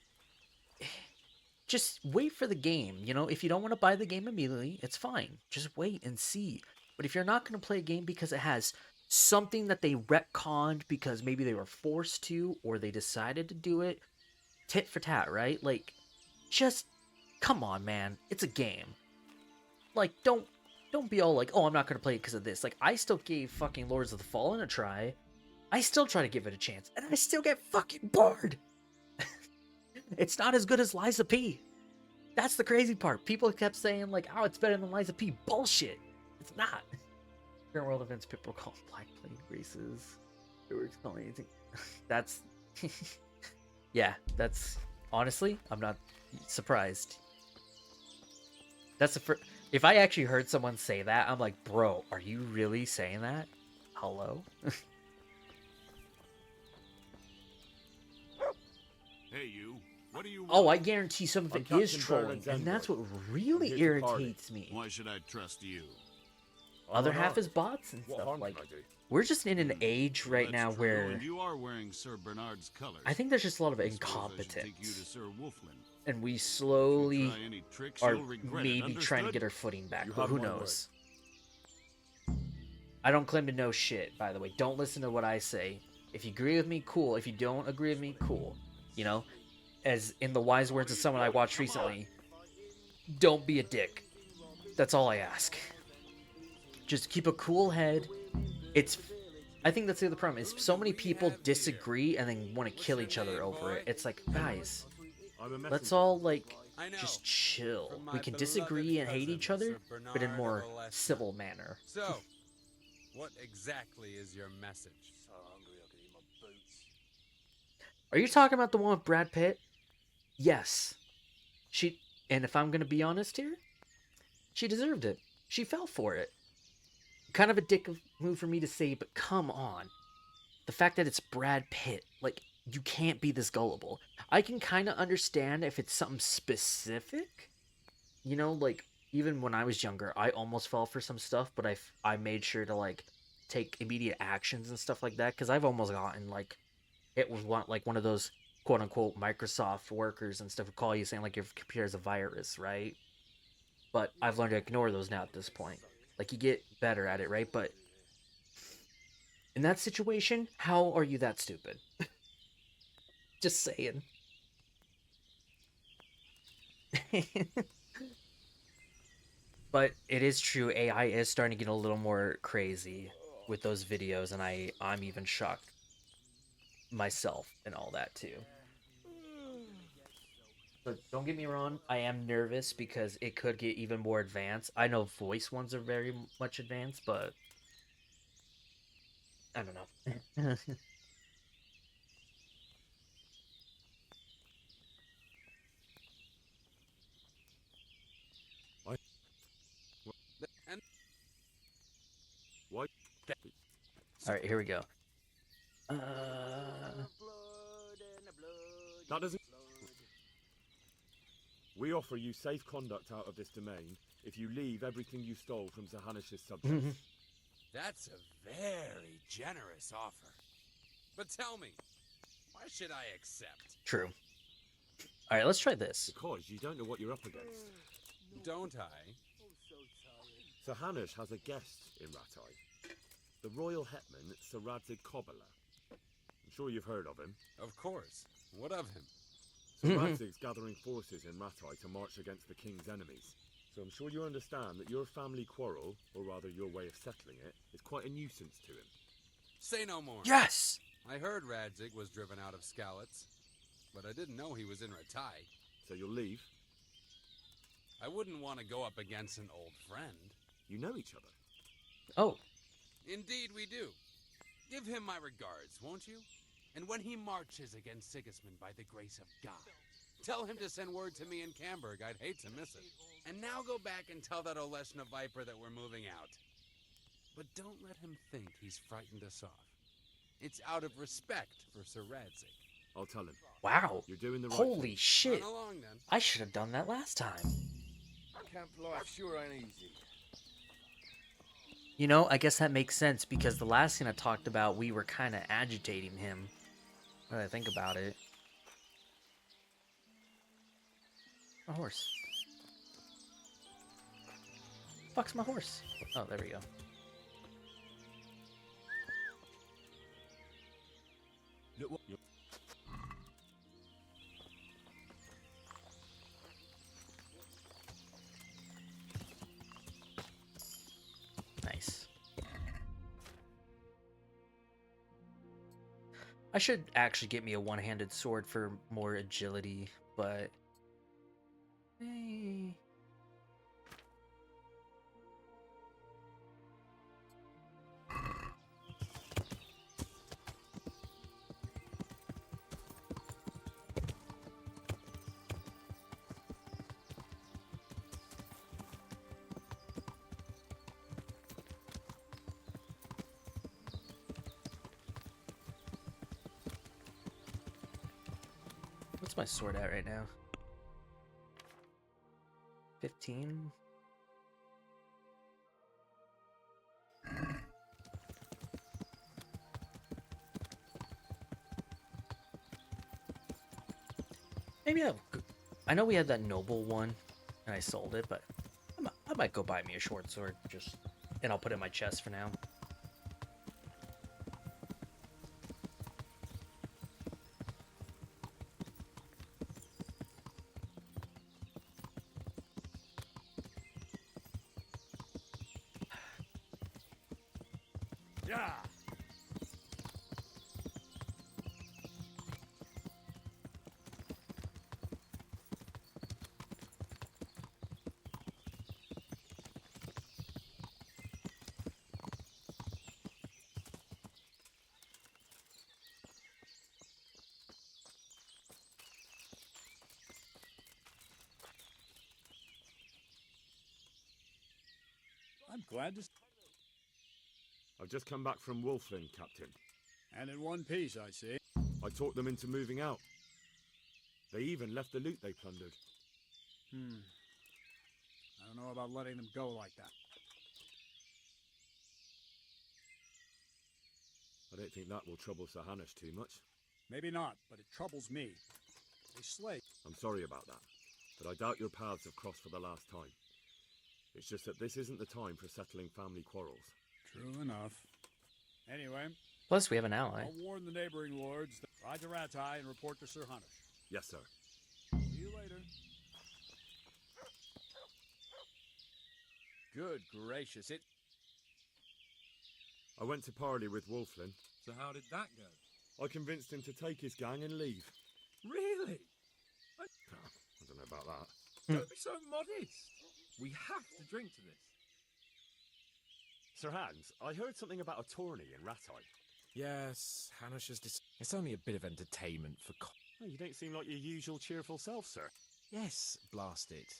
just wait for the game. You know, if you don't want to buy the game immediately, it's fine. Just wait and see. But if you're not going to play a game because it has something that they retconned because maybe they were forced to or they decided to do it, tit for tat, right? Like, just come on, man. It's a game. Like, don't be all like, oh, I'm not going to play it because of this. Like, I still gave fucking Lords of the Fallen a try. I still try to give it a chance, and I still get fucking bored. It's not as good as Liza P. That's the crazy part. People kept saying, like, oh, it's better than Liza P. Bullshit. It's not. Current world events, people call Black Plague races. Words call anything. That's... yeah, that's... Honestly, I'm not surprised. That's the first... If I actually heard someone say that, I'm like, bro, are you really saying that? Hello? Hey, you. What do you want? Oh, I guarantee some of I'm it is Captain trolling, Bernard's and envoy. that's what I'm really here to party. irritates me. Why should I trust you? Other I'm half unarmed. is bots and What stuff. harm Like, can I do? we're just in an age Well, right that's now true, where and you are wearing Sir Bernard's colors. I think there's just a lot of I suppose I should take you to incompetence, Sir Wolfland. and we If you slowly try any tricks, are you'll regret maybe it, trying to understood? get our footing back. You But have who my word. knows? I don't claim to know shit, by the way. Don't listen to what I say. If you agree with me, cool. If you don't agree with me, cool. You know, as in the wise words of someone I watched recently, don't be a dick. That's all I ask. Just keep a cool head. It's I think that's the other problem is so many people disagree and then want to kill each other over it. It's like, guys, I'm a let's messenger. all like I know. just chill. From We my can beloved disagree and hate cousin, each other, Sir but in Bernard more of Aleshna. civil manner. So, what exactly is your message? So hungry I could eat my boots. Are you talking about the one with Brad Pitt? Yes. And if I'm gonna be honest here, she deserved it. She fell for it. Kind of a dick move for me to say, but come on. The fact that it's Brad Pitt, like, you can't be this gullible. I can kind of understand if it's something specific. You know, like, even when I was younger, I almost fell for some stuff, but I made sure to, like, take immediate actions and stuff like that, because I've almost gotten, like, it was one of those quote-unquote Microsoft workers and stuff who call you saying, like, your computer is a virus, right? But I've learned to ignore those now at this point. Like, you get better at it, right? But in that situation, how are you that stupid? Just saying. But it is true, AI is starting to get a little more crazy with those videos, and I'm even shocked myself and all that too. So don't get me wrong, I am nervous because it could get even more advanced. I know voice ones are very much advanced, but I don't know. And Why? All right, here we go. The blood and the blood That doesn't. blood. We offer you safe conduct out of this domain if you leave everything you stole from Zahanish's subjects. that's a very generous offer. But tell me, why should I accept? True. All right, let's try this. Because you don't know what you're up against. Don't I? I'm so tired. Sahanish has a guest in Ratai. The royal hetman, Sir Radzig Kobyla. I'm sure you've heard of him. Of course. What of him? Sir Radzig's gathering forces in Ratai to march against the king's enemies. So I'm sure you understand that your family quarrel, or rather your way of settling it, is quite a nuisance to him. Say no more. Yes! I heard Radzig was driven out of Skalitz, but I didn't know he was in Ratai. So you'll leave? I wouldn't want to go up against an old friend. You know each other. Oh, Indeed we do. Give him my regards, won't you? And when he marches against Sigismund by the grace of God, tell him to send word to me in Camberg. I'd hate to miss it. And now go back and tell that Oleshna Viper that we're moving out. But don't let him think he's frightened us off. It's out of respect for Sir Radzig. I'll tell him. wow. You're doing the right Holy thing. shit. Run along then. I should have done that last time. Camp life sure ain't easy. You know, I guess that makes sense because the last thing I talked about, we were kind of agitating him. Now that I think about it. My horse. Fuck's my horse? Oh, there we go. Look what Nice. I should actually get me a one-handed sword for more agility, but... eh. What's my sword at right now? 15? Maybe I know we had that noble one, and I sold it, but I might go buy me a short sword, and I'll put it in my chest for now. Yeah. I'm glad to. I've just come back from Wolflin, Captain. And in one piece, I see. I talked them into moving out. They even left the loot they plundered. I don't know about letting them go like that. I don't think that will trouble Sir Hanush too much. Maybe not, but it troubles me. They slay. I'm sorry about that, but I doubt your paths have crossed for the last time. It's just that this isn't the time for settling family quarrels. True enough. Anyway, Plus, we have an ally. I'll warn the neighboring lords that ride to Ratai and report to Sir Hanush. Yes, sir. See you later. Good gracious, it... I went to parley with Wolflin. So how did that go? I convinced him to take his gang and leave. Really? I don't know about that. Don't be so modest. We have to drink to this. Sir Hans, I heard something about a tourney in Ratai. Yes, Hanush has It's only a bit of entertainment for Oh, you don't seem like your usual cheerful self, sir. Yes, blast it.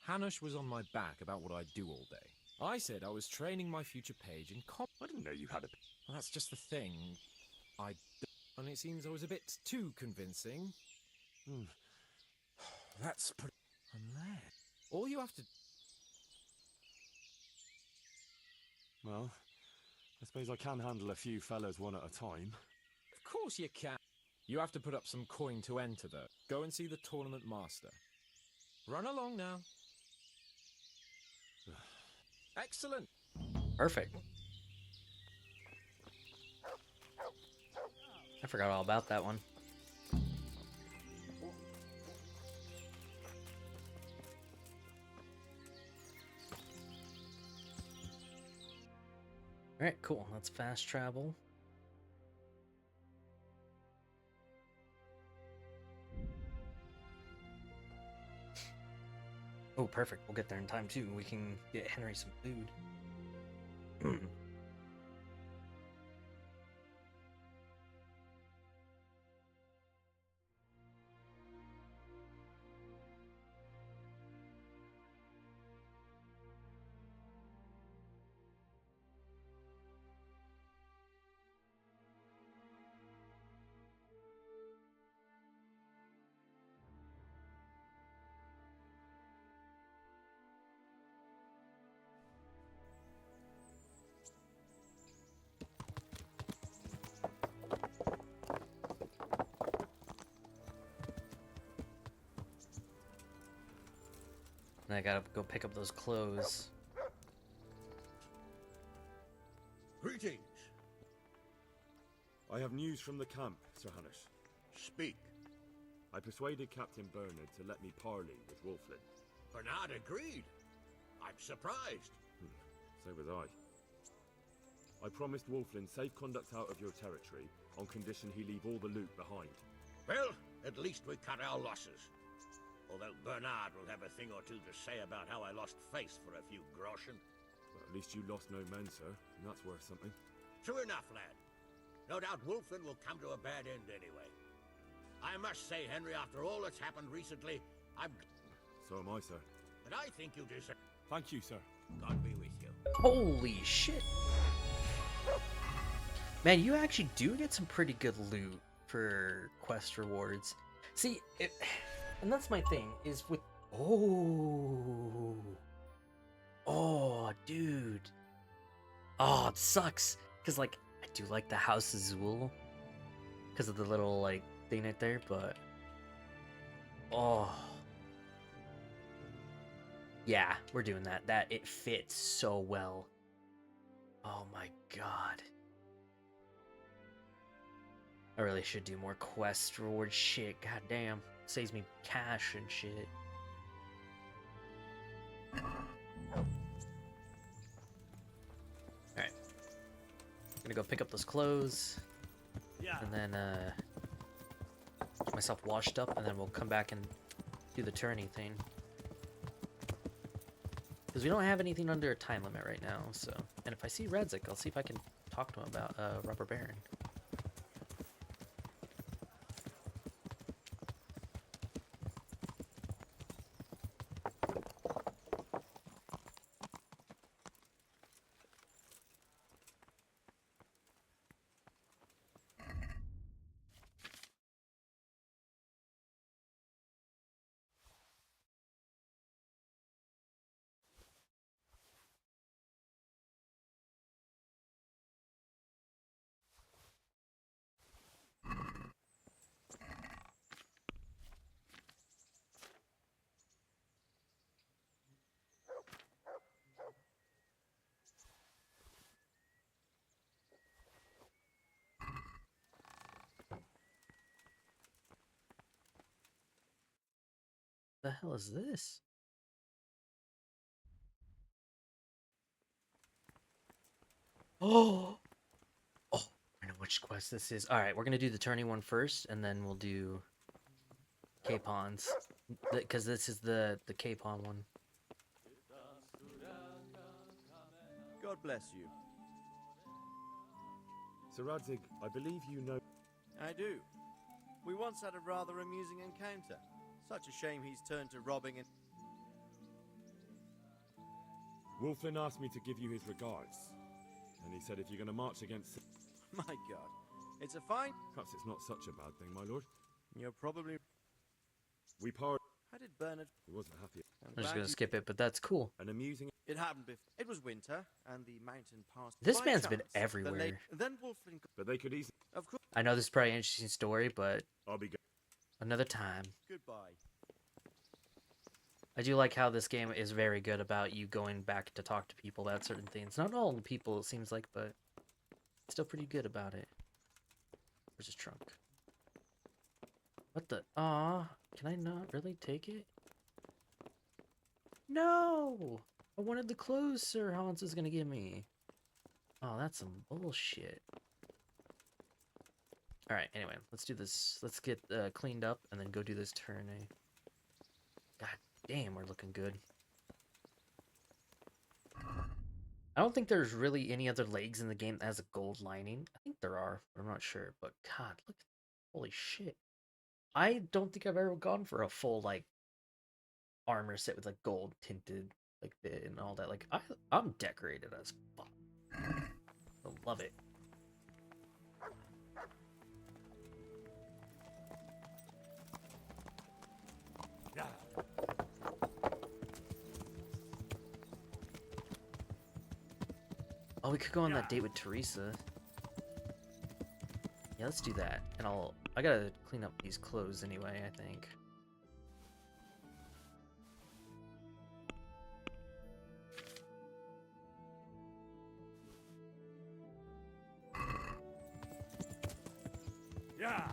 Hanush was on my back about what I'd do all day. I said I was training my future page in I didn't know you had a... Well, that's just the thing. And it seems I was a bit too convincing. That's pretty... Unless... All you have to... Well, I suppose I can handle a few fellas one at a time. Of course you can. You have to put up some coin to enter, though. Go and see the tournament master. Run along now. Excellent. Perfect. I forgot all about that one. Alright, cool. Let's fast travel. Oh, perfect. We'll get there in time too. We can get Henry some food. And I gotta go pick up those clothes. Greetings. I have news from the camp, Sir Hanush. Speak. I persuaded Captain Bernard to let me parley with Wolflin. Bernard agreed. I'm surprised. So was I. I promised Wolflin safe conduct out of your territory on condition he leave all the loot behind. Well, at least we cut our losses. Although Bernard will have a thing or two to say about how I lost face for a few groschen. Well, at least you lost no men, sir, and that's worth something. True enough, lad. No doubt Wolflin will come to a bad end anyway. I must say, Henry, after all that's happened recently, So am I, sir. and I think you deserve... Thank you, sir. God be with you. Holy shit. Man, you actually do get some pretty good loot for quest rewards. See, and that's my thing, is with... Oh, dude. Oh, it sucks. Because, like, I do like the House of Zool. Because of the little, like, thing right there, but... Oh. Yeah, we're doing that. It fits so well. Oh my god. I really should do more quest reward shit. God damn. Saves me cash and shit. Alright. go pick up those clothes, Yeah. and then get myself washed up, and then we'll come back and do the tourney thing. Because we don't have anything under a time limit right now, so... And if I see Redzik, I'll see if I can talk to him about Rubber Baron. The hell is this? Oh! Oh, I know which quest this is. Alright, we're gonna do the tourney one first, and then we'll do Capons. Because this is the Capon one. God bless you. Sir Radzig, I believe you know... I do. We once had a rather amusing encounter. Such a shame he's turned to robbing and... Wolflin asked me to give you his regards. And he said if you're going to march against... My God. It's a fine... Perhaps it's not such a bad thing, my lord. You're probably... We parted... How did Bernard... He wasn't happy. I'm just gonna skip it, but that's cool. An amusing... It happened before. It was winter, and the mountain passed... This by man's been chance. everywhere. Then Wolflin... But they could easily... Of course. I know this is probably an interesting story, but I'll be... another time. Goodbye. I do like how this game is very good about you going back to talk to people about certain things. Not all the people, it seems like, but still pretty good about it. Where's his trunk? What the? Aw, can I not really take it? No! I wanted the clothes Sir Hans is gonna give me. Oh, that's some bullshit. Alright, anyway, let's do this. Let's get cleaned up and then go do this tourney. God damn, we're looking good. I don't think there's really any other legs in the game that has a gold lining. I think there are, but I'm not sure. But God, look, holy shit. I don't think I've ever gone for a full, like, armor set with, like, gold tinted, like, bit and all that. Like, I'm decorated as fuck. I love it. Oh, we could go on that date with Teresa. Yeah, let's do that. And I gotta clean up these clothes anyway, I think. Yeah!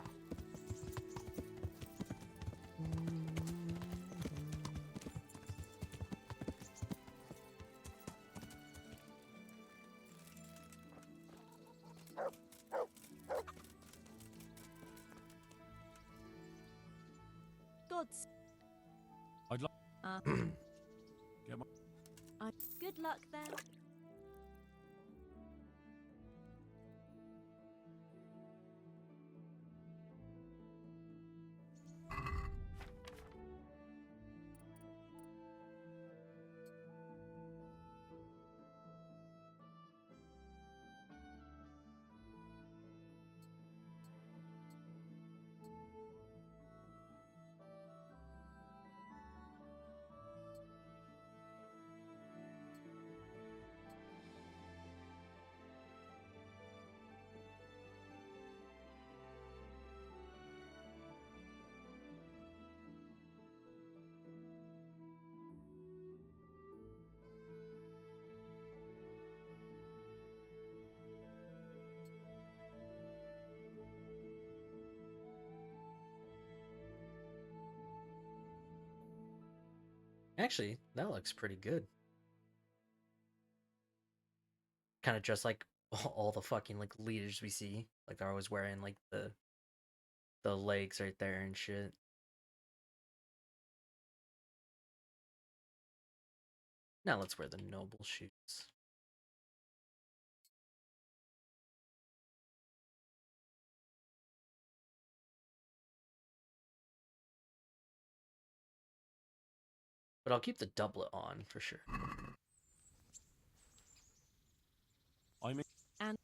Gods. I'd like... Get my... Good luck then. Actually, that looks pretty good. Kind of just like all the fucking like leaders we see. Like they're always wearing like the legs right there and shit. Now let's wear the noble shoes. But I'll keep the doublet on for sure. I'm in. And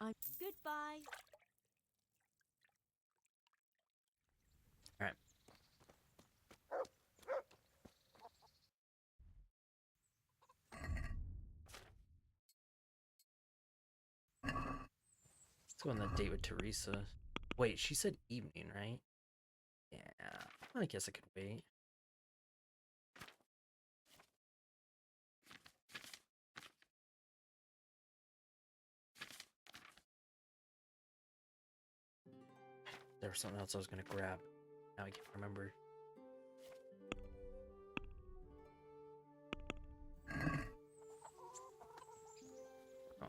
I'm goodbye. All right. Let's go on that date with Teresa. Wait, she said evening, right? Yeah, I guess I could wait. There was something else I was gonna grab. Now I can't remember. Oh.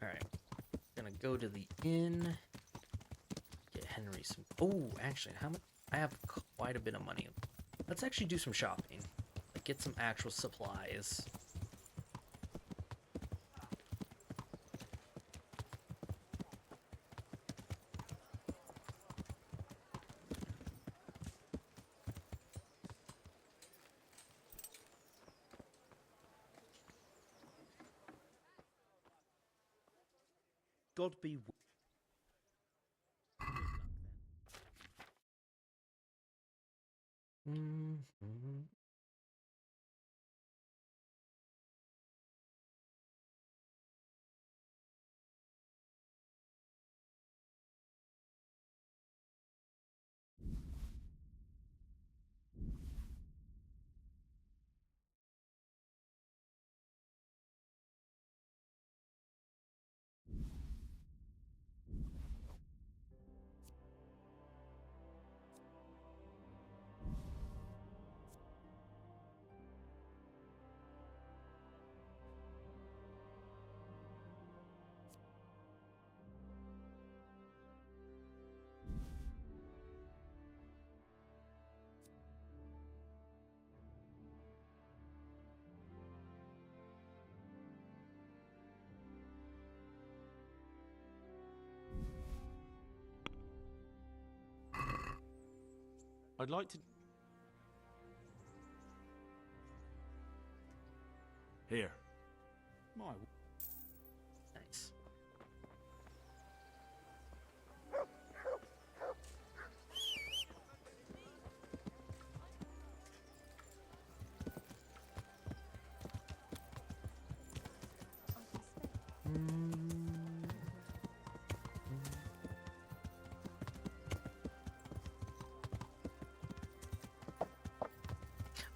Alright. Gonna go to the inn. Get Henry some. Oh, actually, how much? I have quite a bit of money. Let's actually do some shopping. Like, get some actual supplies. God be with Mm-hmm. I'd like to. Here. My Nice.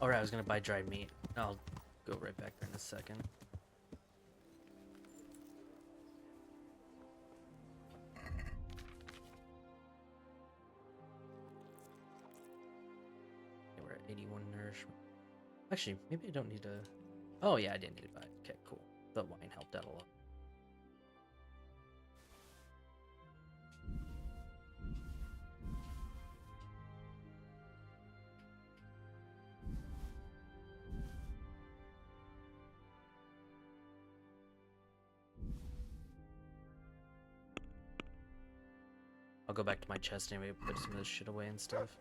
Alright, I was gonna buy dried meat. I'll go right back there in a second. Okay, we're at 81 nourishment. Actually, maybe I don't need to. Oh, yeah, I didn't need to buy it. Okay, cool. The wine helped out a lot. I'll go back to my chest anyway, put some of this shit away and stuff.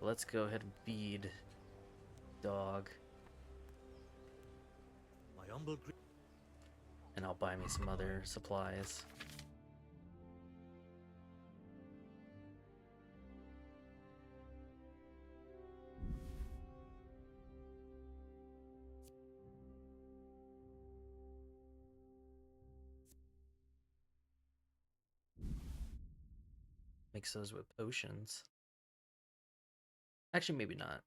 Let's go ahead and feed dog. My humble And I'll buy me some other supplies. Mix those with potions. Actually, maybe not.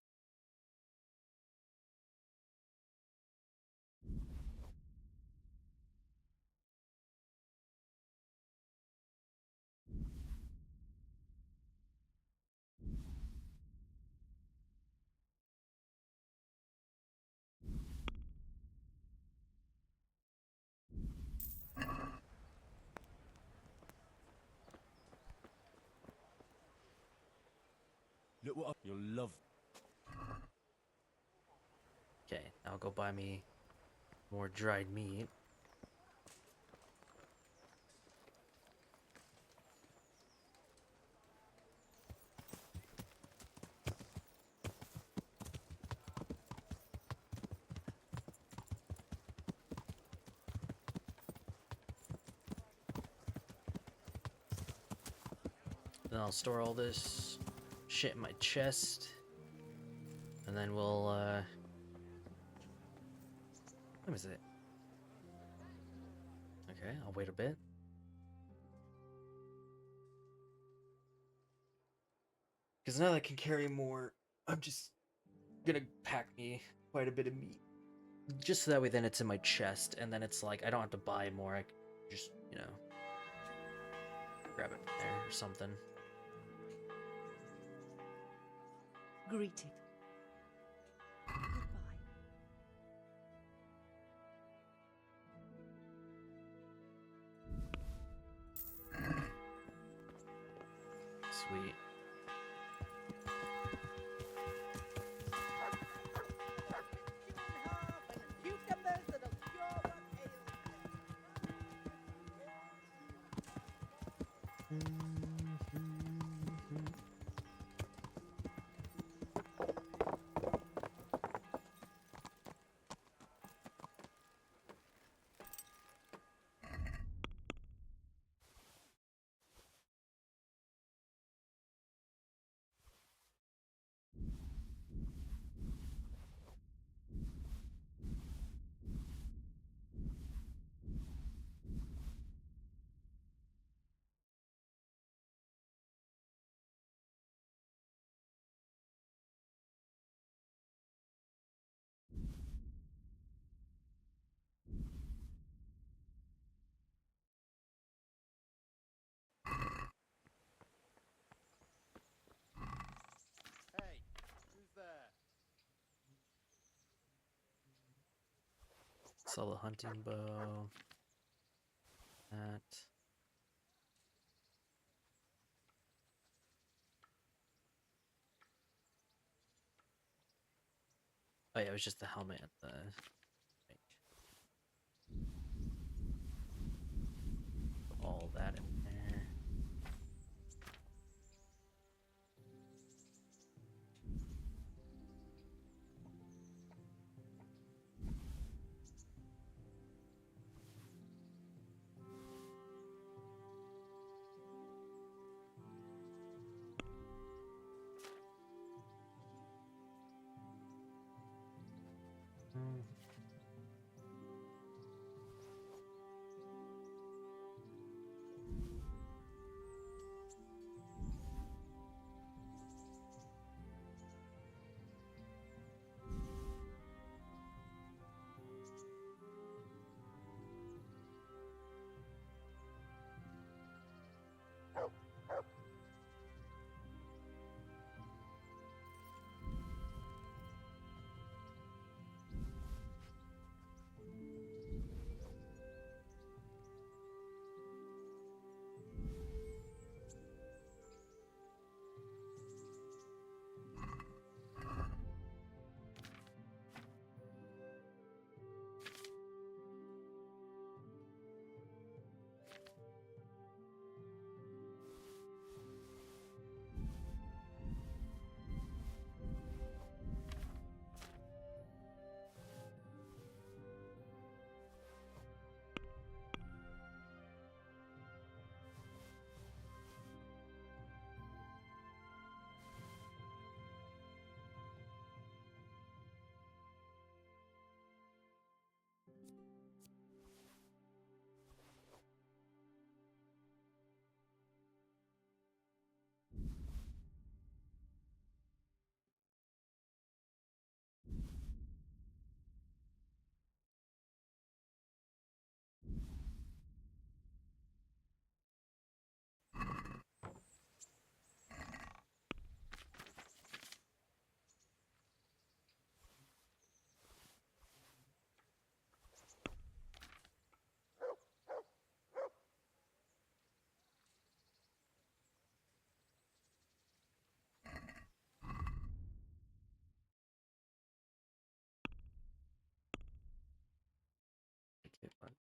Look what you'll love. Okay, I'll go buy me more dried meat. Then I'll store all this shit in my chest. And then we'll, what is it? Okay, I'll wait a bit. Because now that I can carry more, I'm just gonna pack me quite a bit of meat. Just so that way then it's in my chest, and then it's like, I don't have to buy more, I can just, you know, grab it from there or something. Greeted. Goodbye. Sweet. Hey, who's there? Sell the hunting bow. That. Oh yeah, it was just the helmet and the... Put all that in there.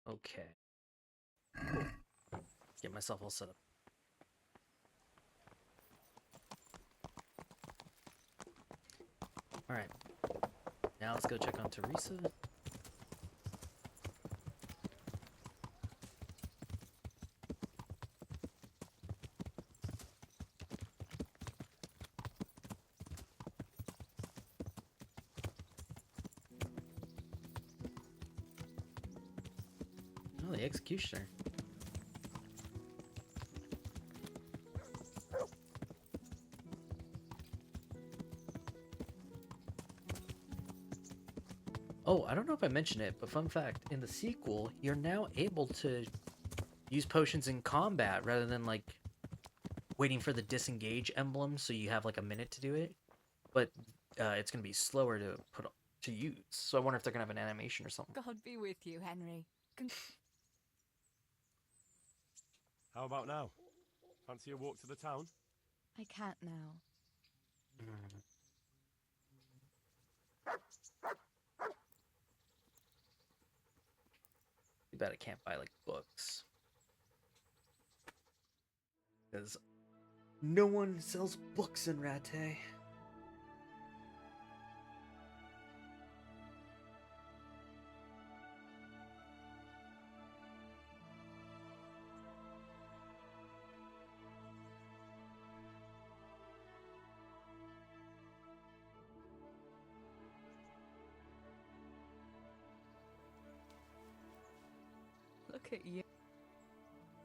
Okay. Get myself all set up. Alright. Now let's go check on Teresa. Oh, the executioner. Oh, I don't know if I mentioned it, but fun fact, in the sequel, you're now able to use potions in combat rather than like waiting for the disengage emblem so you have like a minute to do it. But it's gonna be slower to to use. So I wonder if they're gonna have an animation or something. God be with you, Henry. How about now? Fancy a walk to the town? I can't now. Too bad I can't buy like books. Because no one sells books in Rattay. Look at you.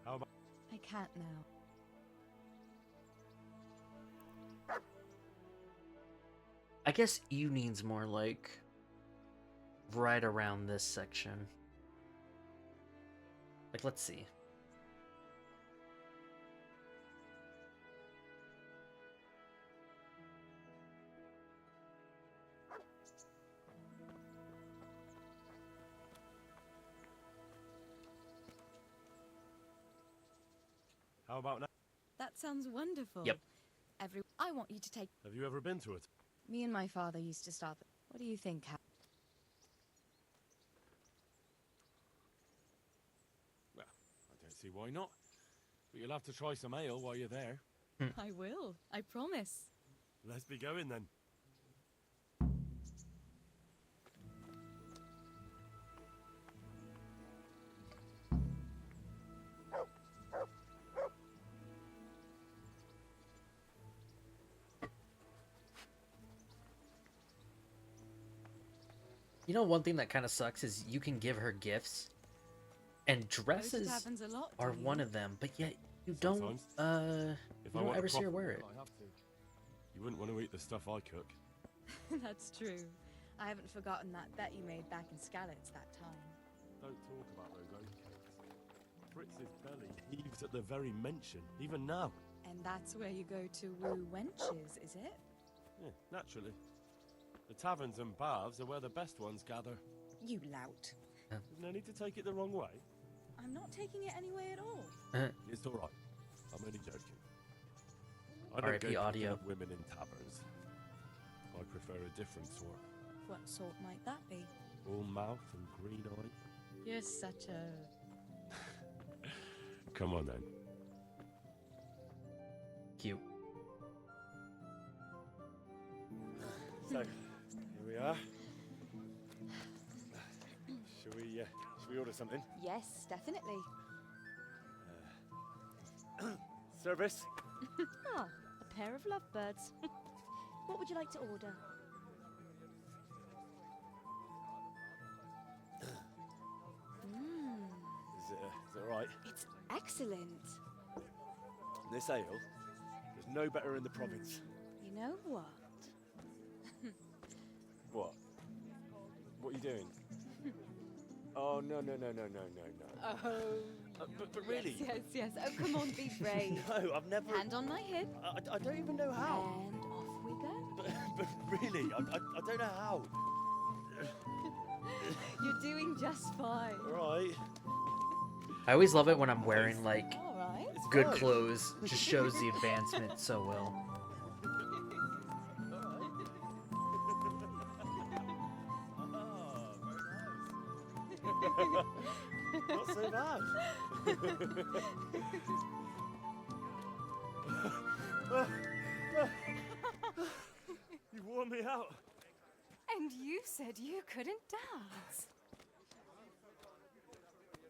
How about... I can't now. I guess evening's more like right around this section. Like, let's see. How about now? That sounds wonderful. Yep. I want you to take... Have you ever been to it? Me and my father used to start... What do you think, Well, I don't see why not. But you'll have to try some ale while you're there. I will. I promise. Let's be going then. You know, one thing that kind of sucks is you can give her gifts, and dresses happens a lot, are do you? one of them, but yet you don't, Sometimes. you don't ever see her wear it. I have to. You wouldn't want to eat the stuff I cook. That's true. I haven't forgotten that bet you made back in Skalitz that time. Don't talk about those oat cakes. Fritz's belly heaves at the very mention, even now. And that's where you go to woo wenches, is it? Yeah, naturally. The taverns and baths are where the best ones gather. You lout. There's no need to take it the wrong way. I'm not taking it any way at all. It's all right. I'm only joking. I don't R.I.P. go picking audio. up women in taverns. I prefer a different sort. What sort might that be? All mouth and green eye. You're such a... Come on then. Cute. So, here we are. Shall we order something? Yes, definitely. Service? Ah, a pair of lovebirds. What would you like to order? Is it all right? It's excellent. This ale, there's no better in the province. You know what? What? What are you doing? Oh, no. Oh, But really? Yes. Oh, come on, be brave. No, I've never... Hand on my hip. I don't even know how. And off we go. But really, I don't know how. you're doing just fine. All right. I always love it when I'm wearing like All right. It's good fine. clothes. Just shows the advancement so well. Oh, very nice. Not so bad. You wore me out. And you said you couldn't dance.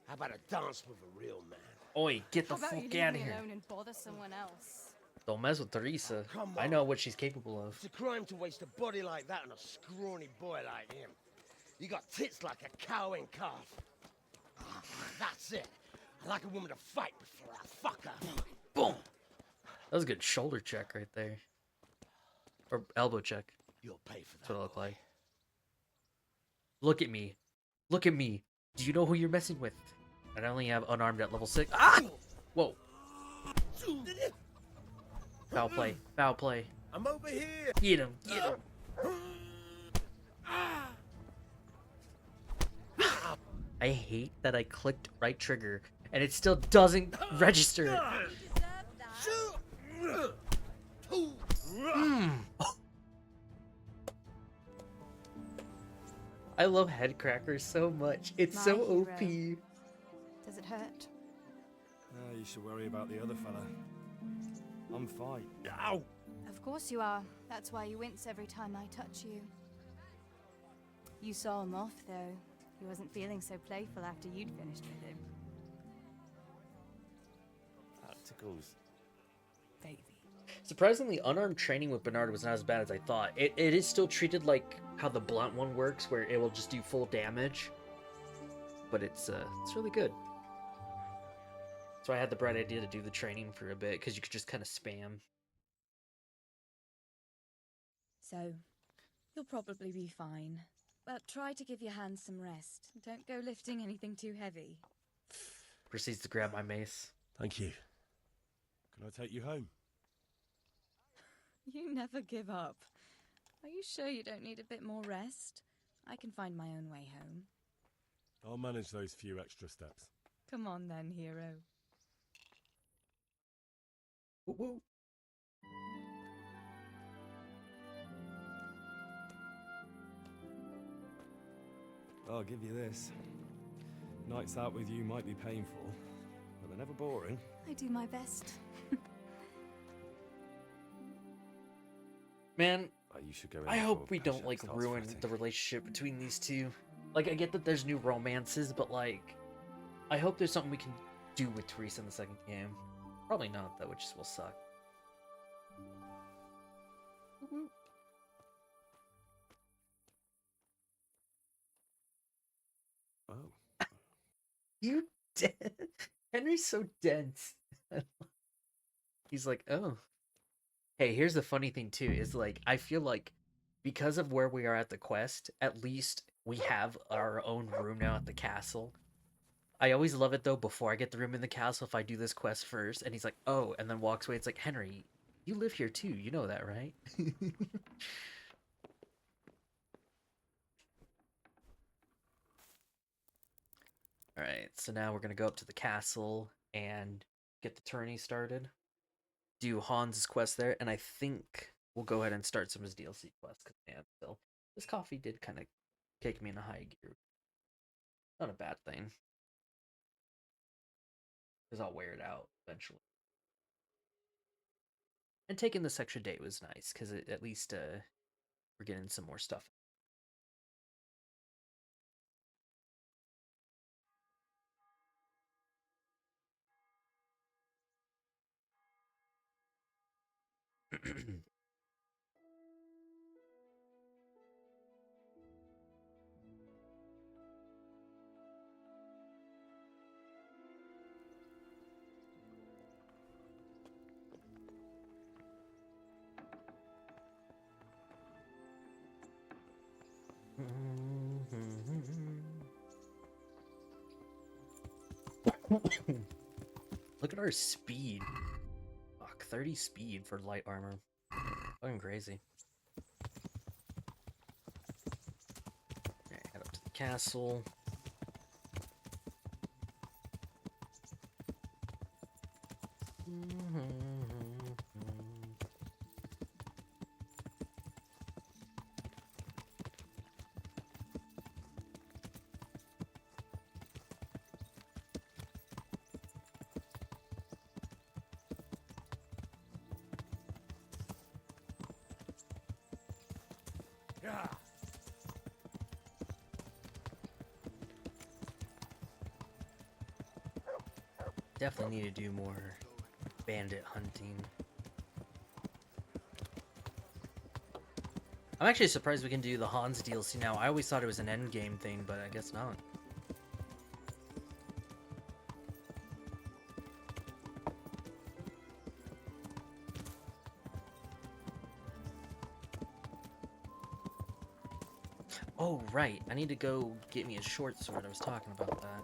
How about a dance with a real man? Oi, get the How about you fuck leave out me of here. alone and bother someone else? Don't mess with Teresa. Come I on. know what she's capable of. It's a crime to waste a body like that on a scrawny boy like him. You got tits like a cow in calf. That's it. I like a woman to fight before I fuck her. Boom! That was a good shoulder check right there. Or elbow check. You'll pay for that. That's what it looked like. Look at me. Look at me. Do you know who you're messing with? I only have unarmed at level 6. Ah! Whoa. Foul play. Foul play. I'm over here. Get him. Get him. I hate that I clicked right trigger and it still doesn't register. I love head crackers so much. It's My so hero. OP. Does it hurt? Ah, you should worry about the other fella. I'm fine. Ow! Of course you are. That's why you wince every time I touch you. You saw him off, though. He wasn't feeling so playful after you'd finished with him. That tickles. Baby. Surprisingly, unarmed training with Bernard was not as bad as I thought. It is still treated like how the blunt one works, where it will just do full damage. But it's really good. So I had the bright idea to do the training for a bit, because you could just kind of spam. So, you'll probably be fine. But try to give your hands some rest. Don't go lifting anything too heavy. Proceeds to grab my mace. Thank you. Can I take you home? You never give up. Are you sure you don't need a bit more rest? I can find my own way home. I'll manage those few extra steps. Come on then, hero. Woo woo. I'll give you this. Nights out with you might be painful, but they're never boring. I do my best. Man, You should go in I before hope we Pasha don't, like, starts ruin fretting. the relationship between these two. Like, I get that there's new romances, but, like, I hope there's something we can do with Teresa in the second game. Probably not, though, which will suck. Oh. You Henry's so dense. He's like, oh. Hey, here's the funny thing too, is like I feel like because of where we are at the quest, at least we have our own room now at the castle. I always love it though, before I get the room in the castle, if I do this quest first, and he's like, oh, and then walks away, it's like, Henry, you live here too, you know that, right? Alright, so now we're gonna go up to the castle and get the tourney started. Do Hans's quest there, and I think we'll go ahead and start some of his DLC quests, because man, still, this coffee did kind of kick me in a high gear. Not a bad thing. Because I'll wear it out eventually. And taking this extra day was nice, because at least we're getting some more stuff. Look at our speed. Fuck, 30 speed for light armor. Fucking crazy. Alright, head up to the castle. Definitely need to do more bandit hunting. I'm actually surprised we can do the Hans DLC now. I always thought it was an endgame thing, but I guess not. Oh, right. I need to go get me a short sword. I was talking about that.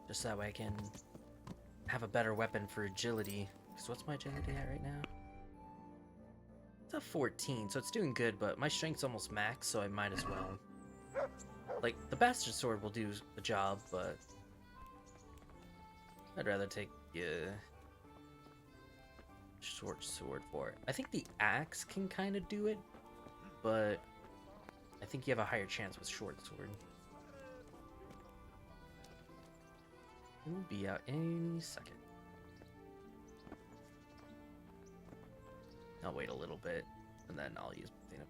Just that way I can have a better weapon for agility. Because what's my agility at right now? It's a 14, so it's doing good, but my strength's almost max, so I might as well. Like, the bastard sword will do the job, but I'd rather take short sword for it. I think the axe can kind of do it, but I think you have a higher chance with short sword. We'll be out any second. I'll wait a little bit, and then I'll use my thing.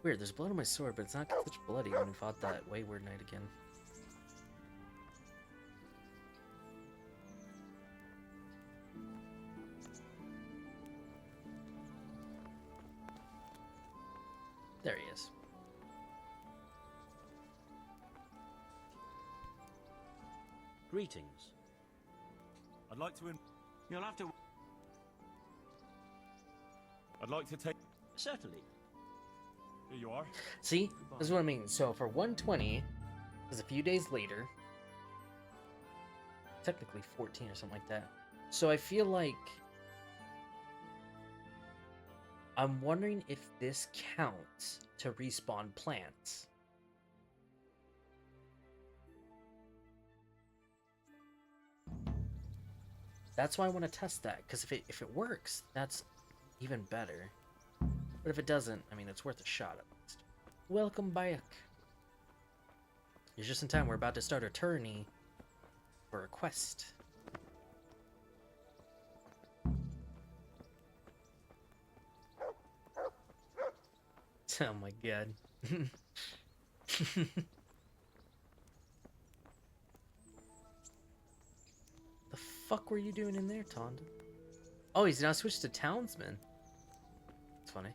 Weird, there's blood on my sword, but it's not such bloody when we fought that wayward knight again. There he is. Greetings. I'd like to You'll have to... I'd like to take... Certainly. Here you are. See? This is what I mean. So for 120, is a few days later. Technically 14 or something like that. So I feel like... I'm wondering if this counts to respawn plants. That's why I want to test that, because if it works, that's even better. But if it doesn't, I mean, it's worth a shot at least. Welcome back. You're just in time. We're about to start a tourney for a quest. Oh my god. The fuck were you doing in there, Tonda? Oh, he's now switched to townsman. It's funny.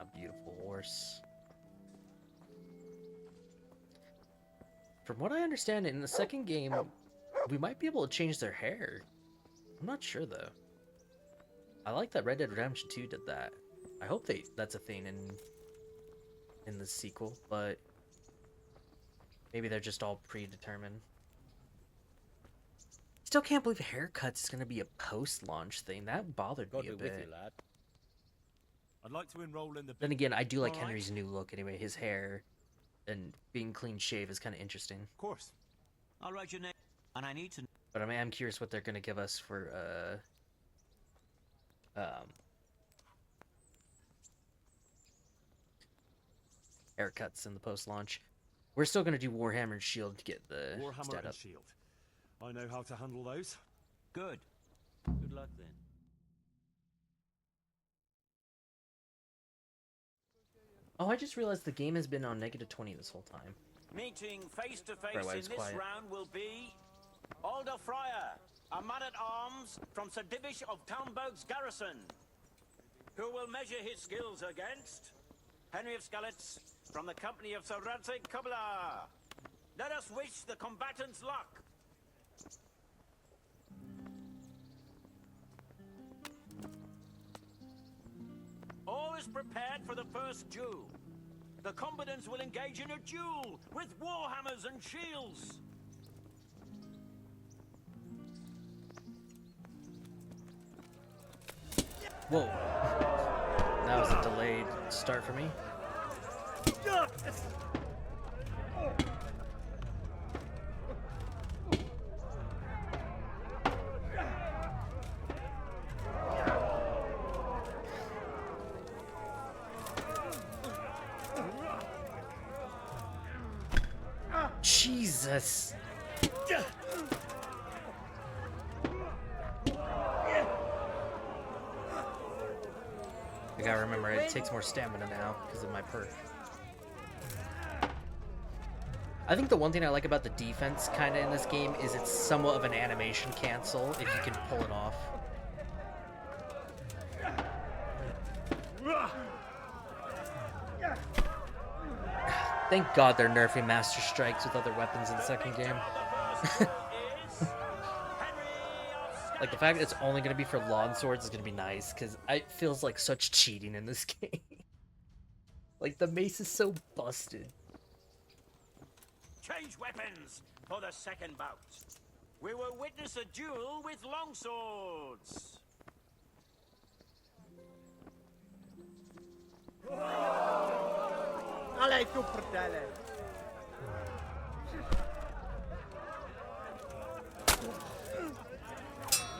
A beautiful horse. From what I understand, in the second game, we might be able to change their hair. I'm not sure though. I like that Red Dead Redemption 2 did that. I hope that's a thing in the sequel, but maybe they're just all predetermined. Still can't believe haircuts is gonna be a post-launch thing. That bothered me a bit. With you, lad. I'd like to enroll in the... Then again, I do like Henry's new look anyway. His hair and being clean shave is kind of interesting. Of course. I'll write your name, and I need to... But I mean, I'm curious what they're gonna give us for haircuts in the post-launch. We're still gonna do Warhammer and Shield to get the Warhammer stat and up. Shield. I know how to handle those. Good. Good luck then. Oh, I just realized the game has been on -20 this whole time. Meeting face to face Right, why in it's this quiet. round will be Alder Fryer, a man-at-arms from Sir Divish of Townburg's garrison, who will measure his skills against Henry of Skalitz from the company of Sir Radzig Kubla. Let us wish the combatants luck. All is prepared for the first duel. The combatants will engage in a duel with warhammers and shields. Whoa. That was a delayed start for me. Jesus. I gotta remember, it takes more stamina now because of my perk. I think the one thing I like about the defense kind of in this game is it's somewhat of an animation cancel if you can pull it off. Thank God they're nerfing Master Strikes with other weapons in the second game. Like, the fact that it's only going to be for lawn swords is going to be nice, because it feels like such cheating in this game. Like, the mace is so busted. Change weapons for the second bout. We will witness a duel with longswords. Allez, tu fratello.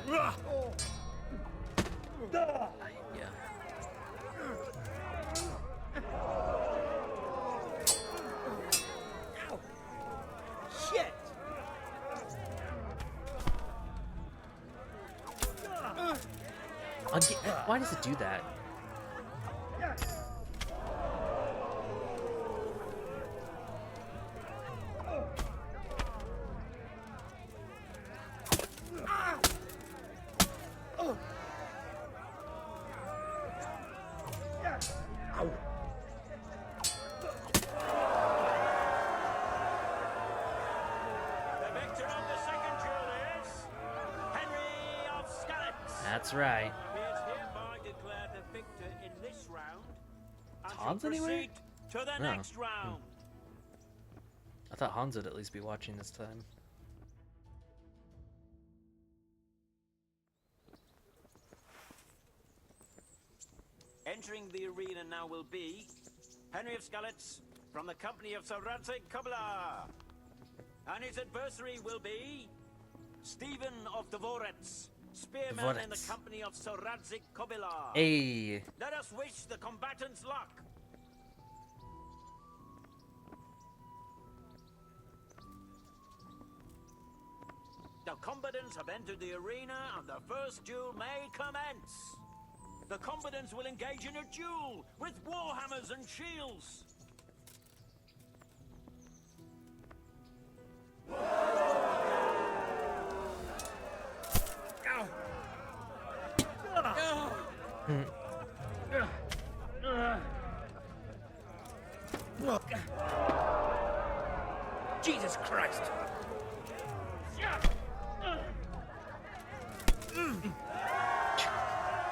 Yeah. Shit! Why does it do that? That's right. He is hereby declared the victor in this round. And Hans shall anywhere? proceed to the No. next round. I thought Hans would at least be watching this time. Entering the arena now will be Henry of Skalitz from the company of Sir Radzik Kobla. And his adversary will be Stephen of Dvorets, spearman in the Dvorets. company of Sir Radzik Kobla. Hey. Let us wish the combatants luck. The combatants have entered the arena and the first duel may commence. The combatants will engage in a duel with warhammers and shields. Jesus Christ!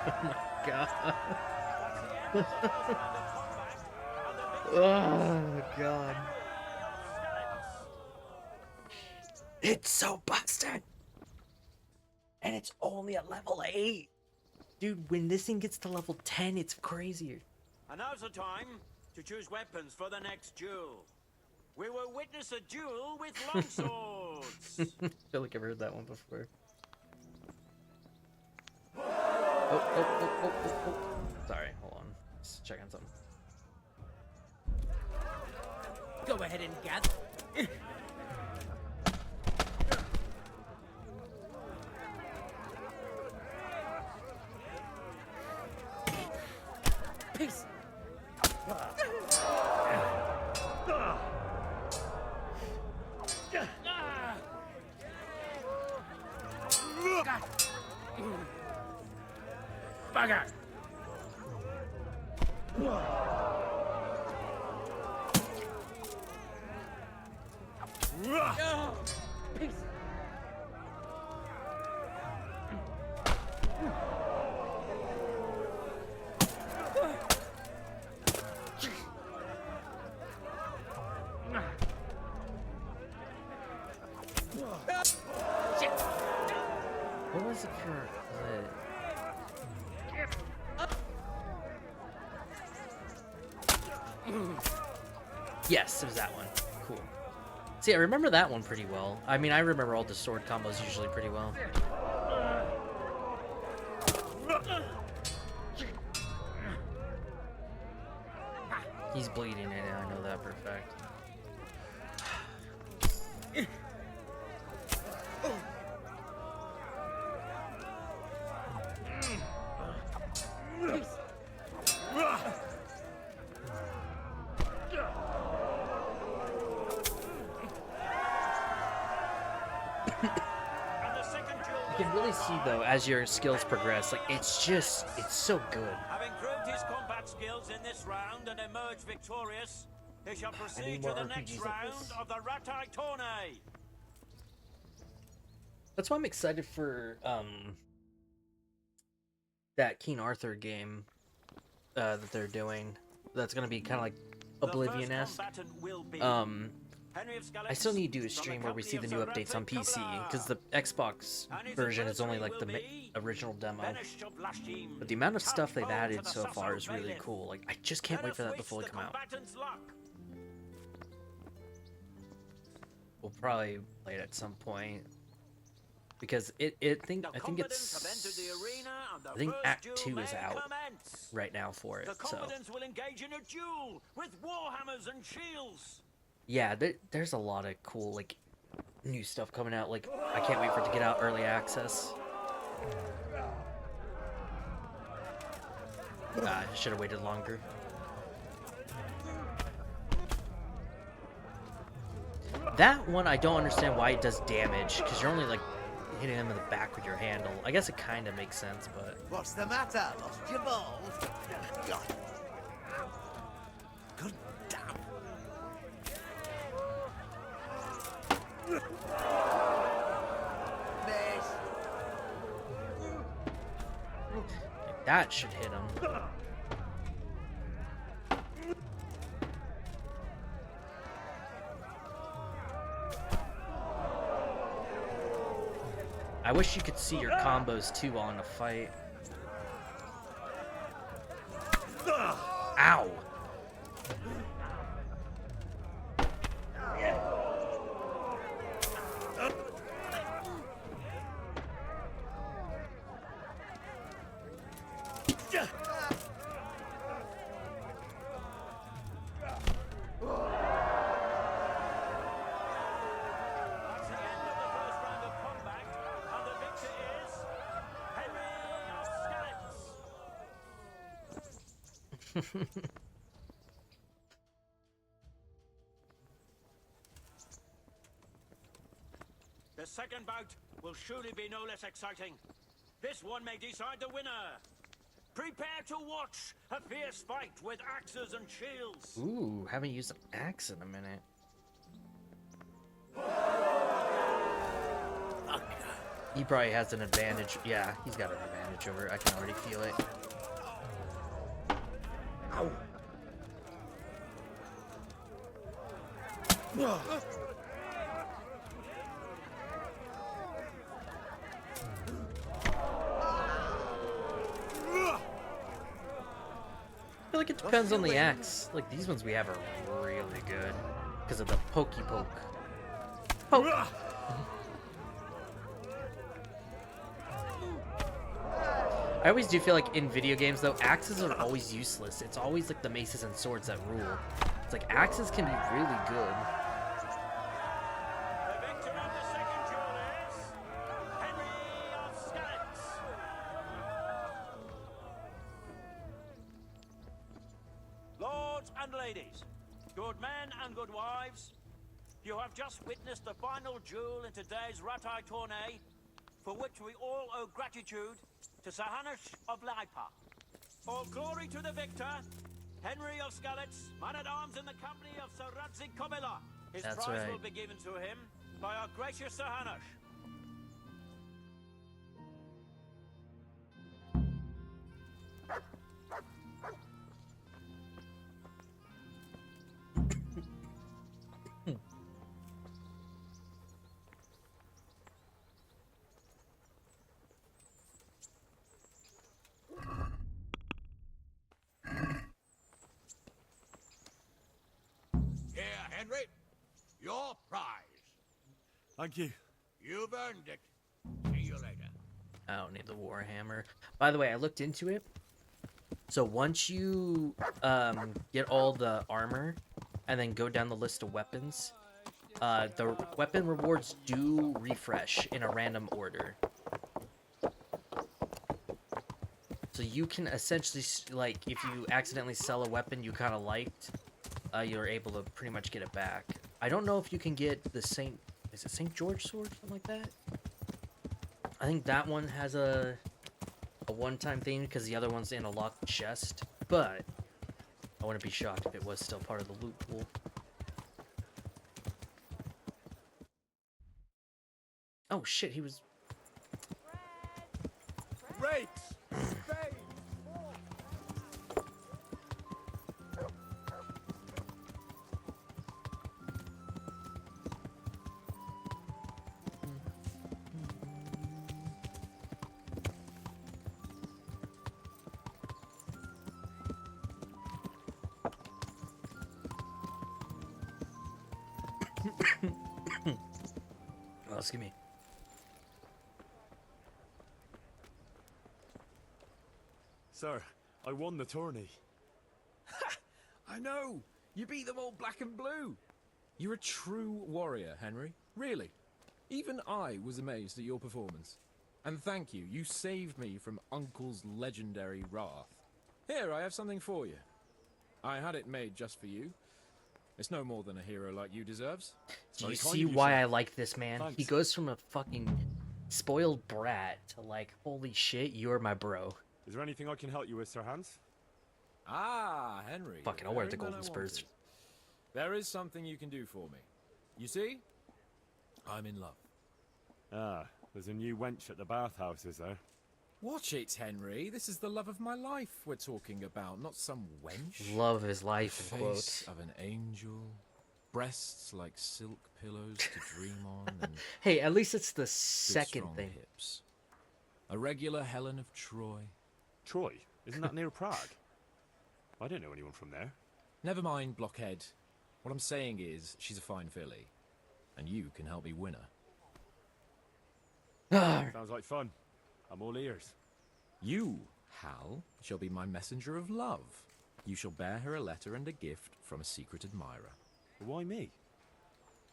Oh my God. Oh God. It's so busted. And it's only at level 8. Dude, when this thing gets to level 10, it's crazier. And now's the time to choose weapons for the next duel. We will witness a duel with longswords. I feel like I've heard that one before. Oh. Sorry, hold on. Let's check on something. Go ahead and gather. Peace. Bugger. Peace. What was it for? Yes, it was that one. Cool. See, I remember that one pretty well. I mean, I remember all the sword combos usually pretty well. He's bleeding in it, I know that for a fact. can really see though as your skills progress, like it's so good. Having proved his combat skills in this round and emerged victorious, he shall proceed to more the next RPGs like round this. of the Ratai Tourney. That's why I'm excited for that King Arthur game that they're doing. That's gonna be kind of like Oblivion-esque. I still need to do a stream where we see the new updates on PC, because the Xbox version is only like the original demo. But the amount of stuff they've added so far is really cool. Like, I just can't wait for that to fully come out. We'll probably play it at some point. Because I think Act 2 is out right now for it, so. Will engage in a duel with warhammers and shields. Yeah, there's a lot of cool, like, new stuff coming out. Like, I can't wait for it to get out early access. I should have waited longer. That one, I don't understand why it does damage, because you're only, like, hitting him in the back with your handle. I guess it kind of makes sense, but... What's the matter? Lost your balls? God. Good damn. That should hit him. I wish you could see your combos too while in a fight. Ow! The second bout will surely be no less exciting. This one may decide the winner. Prepare to watch a fierce fight with axes and shields. Ooh, haven't used an axe in a minute. He probably has an advantage. Yeah, he's got an advantage over it. I can already feel it. Ow. I feel like it depends on the axe. Like, these ones we have are really good because of the pokey poke. Poke! I always do feel like in video games, though, axes are always useless. It's always like the maces and swords that rule. It's like axes can be really good. The victor of the second duel is Henry of Skalitz. Lords and ladies, good men and good wives, you have just witnessed the final duel in today's Ratai Tourney, for which we all owe gratitude to Sir Hanush of Laipa. All glory to the victor, Henry of Skalitz, man-at-arms in the company of Sir Radzik Kobila. His That's prize right. will be given to him by our gracious Sir Hanush. Here, Henry, your prize. Thank you. You've earned it. See you later. I don't need the Warhammer. By the way, I looked into it. So once you get all the armor and then go down the list of weapons, the weapon rewards do refresh in a random order. So you can essentially, like, if you accidentally sell a weapon you kind of liked, you're able to pretty much get it back. I don't know if you can get the is it St. George sword, something like that? I think that one has a one-time thing because the other one's in a locked chest, but I wouldn't be shocked if it was still part of the loot pool. Oh shit, he was... Rakes! Spade! Oh, excuse me. Sir, I won the tourney. I know! You beat them all black and blue! You're a true warrior, Henry. Really. Even I was amazed at your performance. And thank you, you saved me from Uncle's legendary wrath. Here, I have something for you. I had it made just for you. It's no more than a hero like you deserves. Do you see why I like this man? He goes from a fucking spoiled brat to like, holy shit, you're my bro. Is there anything I can help you with, Sir Hans? Ah, Henry. Fucking, I'll wear the golden spurs. There is something you can do for me. You see? I'm in love. Ah, there's a new wench at the bathhouse, is there? Watch it, Henry. This is the love of my life we're talking about, not some wench. Love of his life, in Face quotes. of an angel, breasts like silk pillows to dream on, and hey, at least it's the good, second strong thing. hips. A regular Helen of Troy. Troy? Isn't that near Prague? I don't know anyone from there. Never mind, blockhead. What I'm saying is, she's a fine filly, and you can help me win her. Sounds like fun. I'm all ears. You, Hal, shall be my messenger of love. You shall bear her a letter and a gift from a secret admirer. Why me?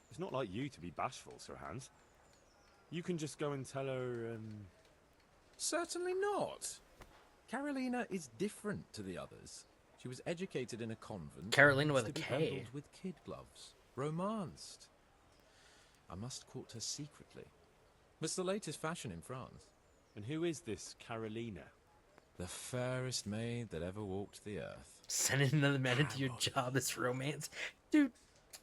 It's not like you to be bashful, Sir Hans. You can just go and tell her, Certainly not. Carolina is different to the others. She was educated in a convent. Carolina with to a be K. handled with kid gloves. Romanced. I must court her secretly. It's the latest fashion in France. And who is this Carolina? The fairest maid that ever walked the earth. Sending another man into your job is romance. Dude,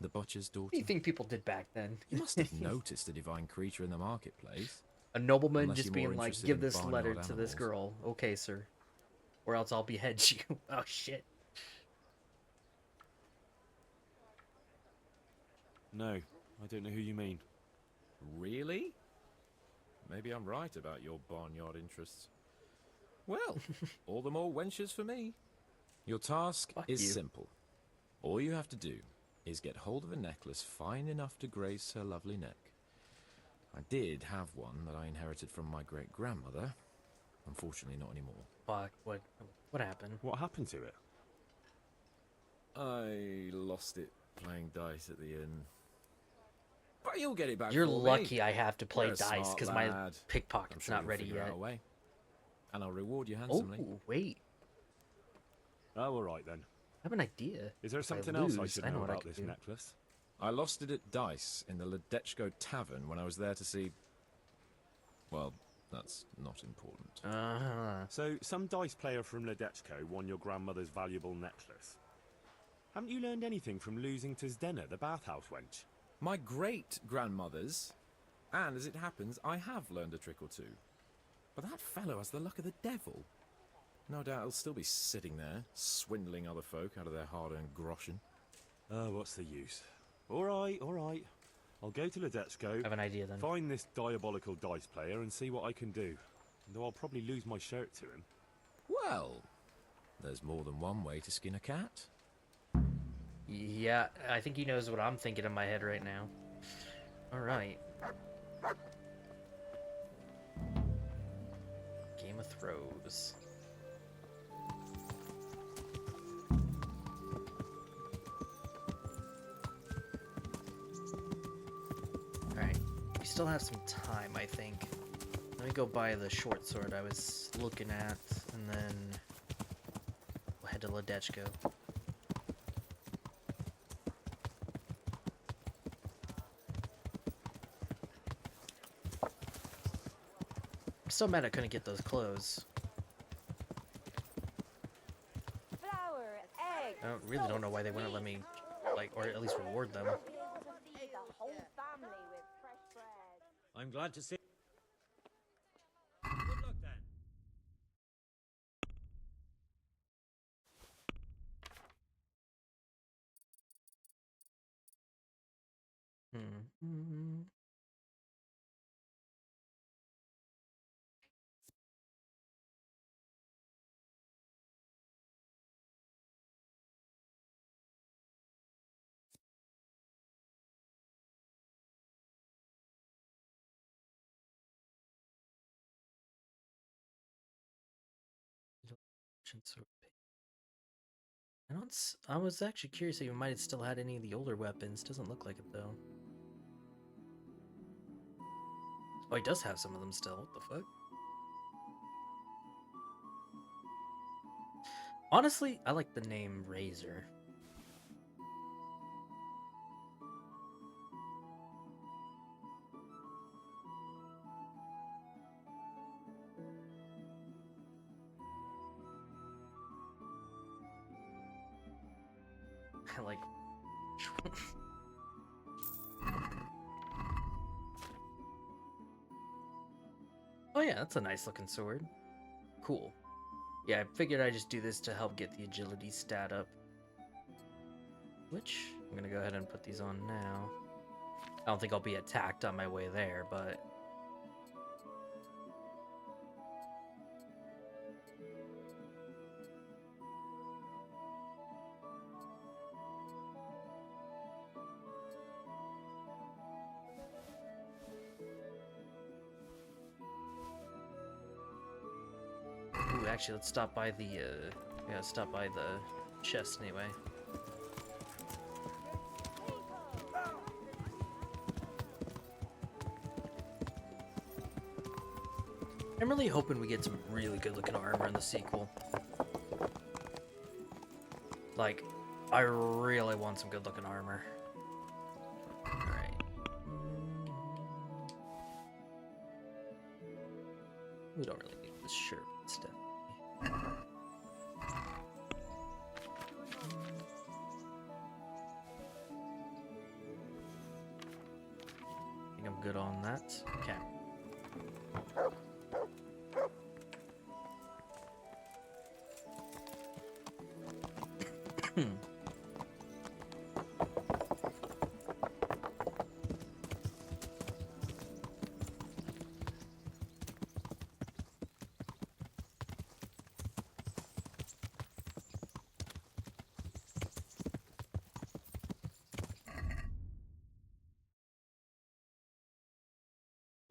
The butcher's daughter. what do you think people did back then? You must have noticed a divine creature in the marketplace. A nobleman Unless just you're more being like, interested give in this letter barnyard to this animals. girl. Okay, sir. Or else I'll behead you. Oh, shit. No, I don't know who you mean. Really? Maybe I'm right about your barnyard interests. Well, all the more wenches for me. Your task is you. simple. All you have to do is get hold of a necklace fine enough to grace her lovely neck. I did have one that I inherited from my great-grandmother. Unfortunately, not anymore. Fuck, what happened? What happened to it? I lost it playing dice at the inn. But you'll get it back You're for me. lucky I have to play You're a dice smart because my lad. I'm pickpocket's sure not you'll ready figure out yet. a way. And I'll reward you Oh, handsomely. wait. Oh, all right then. I have an idea. Is there If I something else I lose, should I know know what I about can this do. necklace? I lost it at dice in the Ledechko Tavern when I was there to see... Well, that's not important. Uh-huh. So, some dice player from Ledechko won your grandmother's valuable necklace. Haven't you learned anything from losing to Zdena, the bathhouse wench? My great-grandmother's, and as it happens, I have learned a trick or two. But that fellow has the luck of the devil. No doubt he'll still be sitting there, swindling other folk out of their hard-earned groschen. Oh, what's the use? All right, all right. I'll go to Ledechko, I have an idea then. find this diabolical dice player and see what I can do. Though I'll probably lose my shirt to him. Well, there's more than one way to skin a cat. Yeah, I think he knows what I'm thinking in my head right now. Alright. Game of Throws. Alright, we still have some time, I think. Let me go buy the short sword I was looking at, and then we'll head to Ledechko. so mad I couldn't get those clothes. Flour, egg. I really don't know why they wouldn't let me, like, or at least reward them. I'm glad to see. Good luck then. Hmm. I was actually curious if you might have still had any of the older weapons. Doesn't look like it though. Oh, he does have some of them still. What the fuck? Honestly, I like the name Razor. I like. Oh yeah, that's a nice looking sword. Cool. Yeah, I figured I'd just do this to help get the agility stat up. Which, I'm gonna go ahead and put these on now. I don't think I'll be attacked on my way there, but... Ooh, actually, let's stop by the, yeah, stop by the chest anyway. I'm really hoping we get some really good looking armor in the sequel. Like, I really want some good looking armor. Alright. We don't really need this shirt stuff. I think I'm good on that. Okay.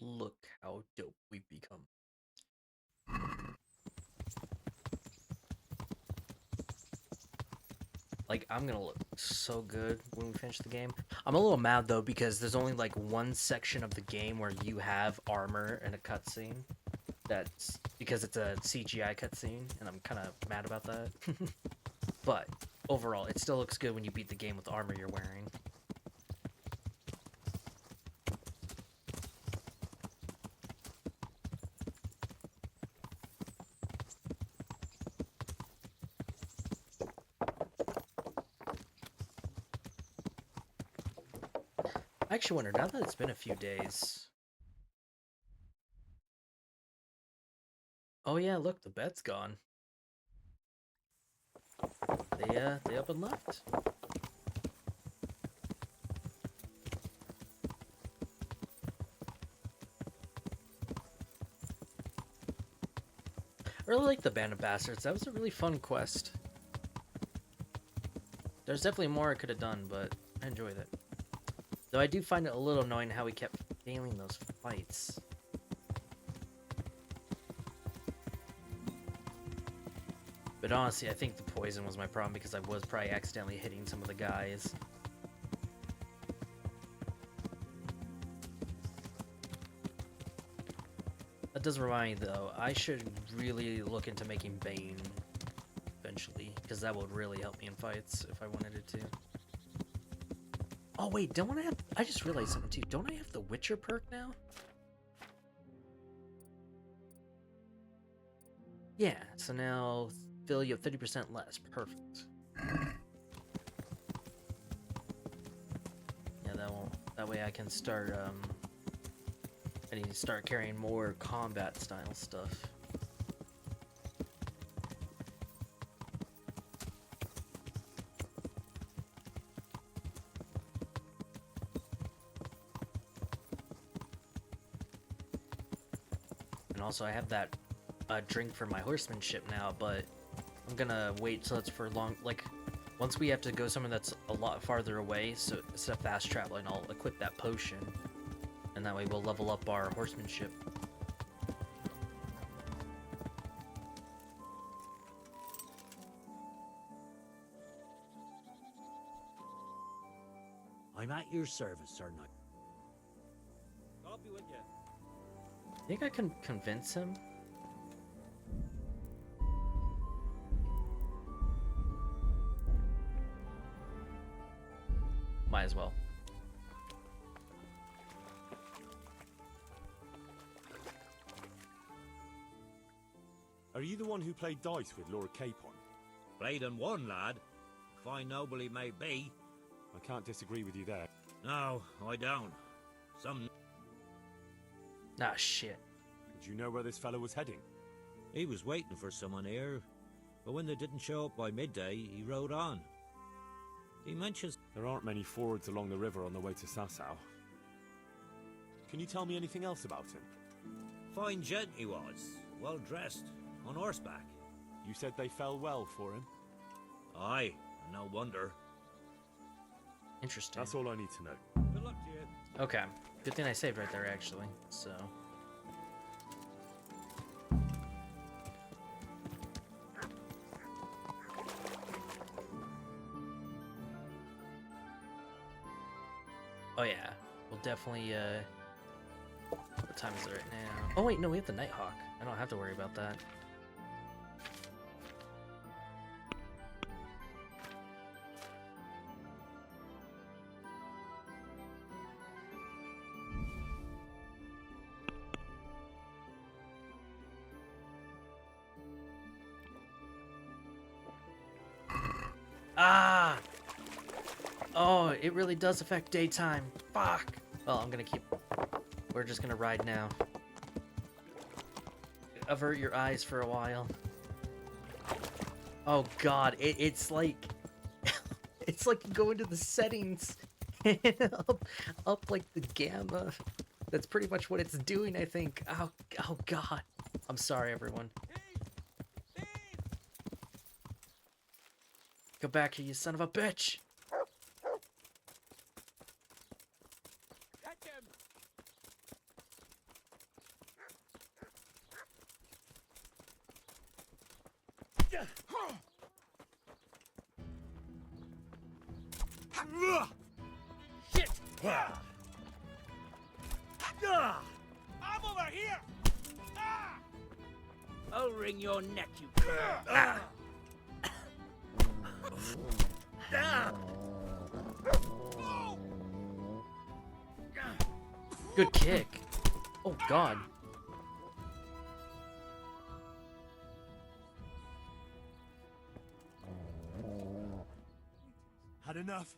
Look how dope we've become. Like, I'm gonna look so good when we finish the game. I'm a little mad though because there's only like one section of the game where you have armor in a cutscene. That's because it's a CGI cutscene, and I'm kind of mad about that. But overall, it still looks good when you beat the game with the armor you're wearing. I actually wonder, now that it's been a few days... Oh yeah, look, the bed's gone. They up and left. I really like the Band of Bastards. That was a really fun quest. There's definitely more I could have done, but I enjoyed it. Though I do find it a little annoying how we kept failing those fights. But honestly, I think the poison was my problem because I was probably accidentally hitting some of the guys. That does remind me though, I should really look into making Bane eventually, because that would really help me in fights if I wanted it to. Oh wait, don't I have... I just realized something too. Don't I have the Witcher perk now? Yeah, so now fill you up 30% less. Perfect. Yeah, that way I can start, I need to start carrying more combat style stuff. And also I have that drink for my horsemanship now, but I'm gonna wait till it's for long, like, once we have to go somewhere that's a lot farther away, so instead of fast traveling, I'll equip that potion, and that way we'll level up our horsemanship. I'm at your service, Sir Knight. I'll be with you. Think I can convince him? Might as well. Are you the one who played dice with Lord Capon? Played and won, lad. Fine noble he may be. I can't disagree with you there. No, I don't. Some... Ah, shit. Did you know where this fellow was heading? He was waiting for someone here, but when they didn't show up by midday, he rode on. He mentions... There aren't many fords along the river on the way to Sasau. Can you tell me anything else about him? Fine gent he was, well dressed, on horseback. You said they fell well for him? Aye, no wonder. Interesting. That's all I need to know. Good luck to you. Okay. Good thing I saved right there, actually. So... Oh yeah, we'll definitely, what time is it right now? Oh wait, no, we have the Nighthawk. I don't have to worry about that. Ah! Oh, it really does affect daytime. Fuck! Well, I'm gonna keep... We're just gonna ride now. Avert your eyes for a while. Oh god, it's like... it's like you go into the settings and up like the gamma. That's pretty much what it's doing, I think. Oh god. I'm sorry, everyone. Go back here, you son of a bitch! Shit! I'm over here! I'll wring your neck, you cur. Good kick. Oh god. Had enough.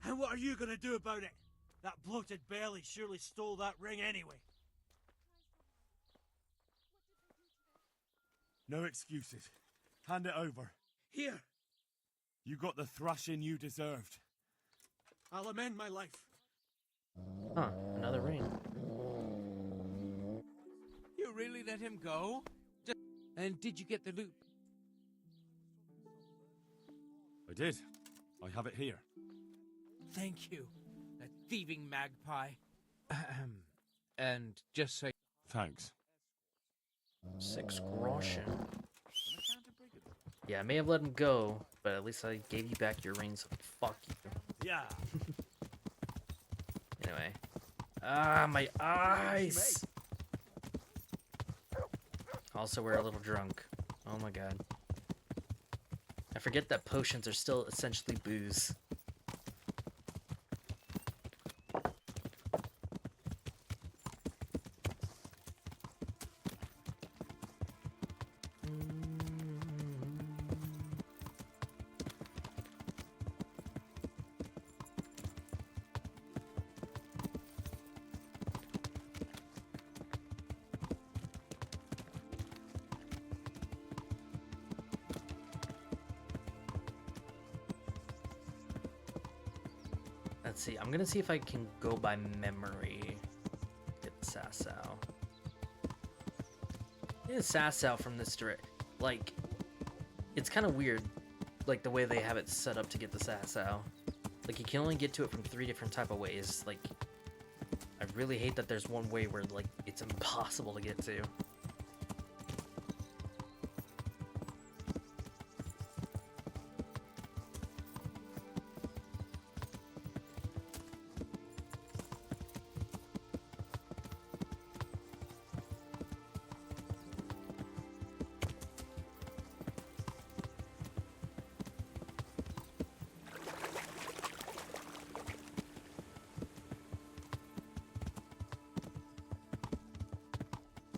And what are you gonna do about it? That bloated belly surely stole that ring anyway. No excuses. Hand it over. Here, You got the thrashing you deserved. I'll amend my life. Huh, another ring. You really let him go? And did you get the loot? I did. I have it here. Thank you, that thieving magpie. And just say... Thanks. 6 groschen. Yeah, I may have let him go, but at least I gave you back your ring, so fuck you. Yeah. Anyway. Ah, my eyes! Also, we're a little drunk. Oh my god. I forget that potions are still essentially booze. Let's see. I'm gonna see if I can go by memory. Get Sasau. Get Sasau from this direct. Like, it's kind of weird, like the way they have it set up to get the Sasau. Like, you can only get to it from 3 different type of ways. Like, I really hate that there's one way where like it's impossible to get to.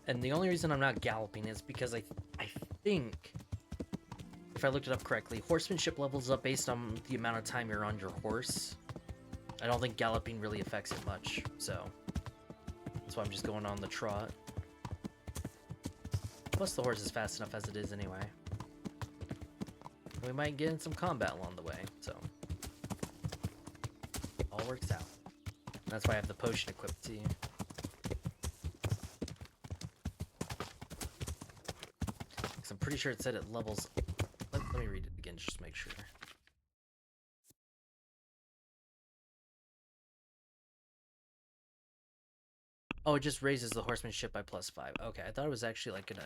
And the only reason I'm not galloping is because I think, if I looked it up correctly, horsemanship levels up based on the amount of time you're on your horse. I don't think galloping really affects it much, so that's why I'm just going on the trot. Plus the horse is fast enough as it is anyway. We might get in some combat along the way, so it all works out. That's why I have the potion equipped to you. I'm pretty sure it said it levels. Let me read it again just to make sure. Oh, it just raises the horsemanship by +5. Okay, I thought it was actually like gonna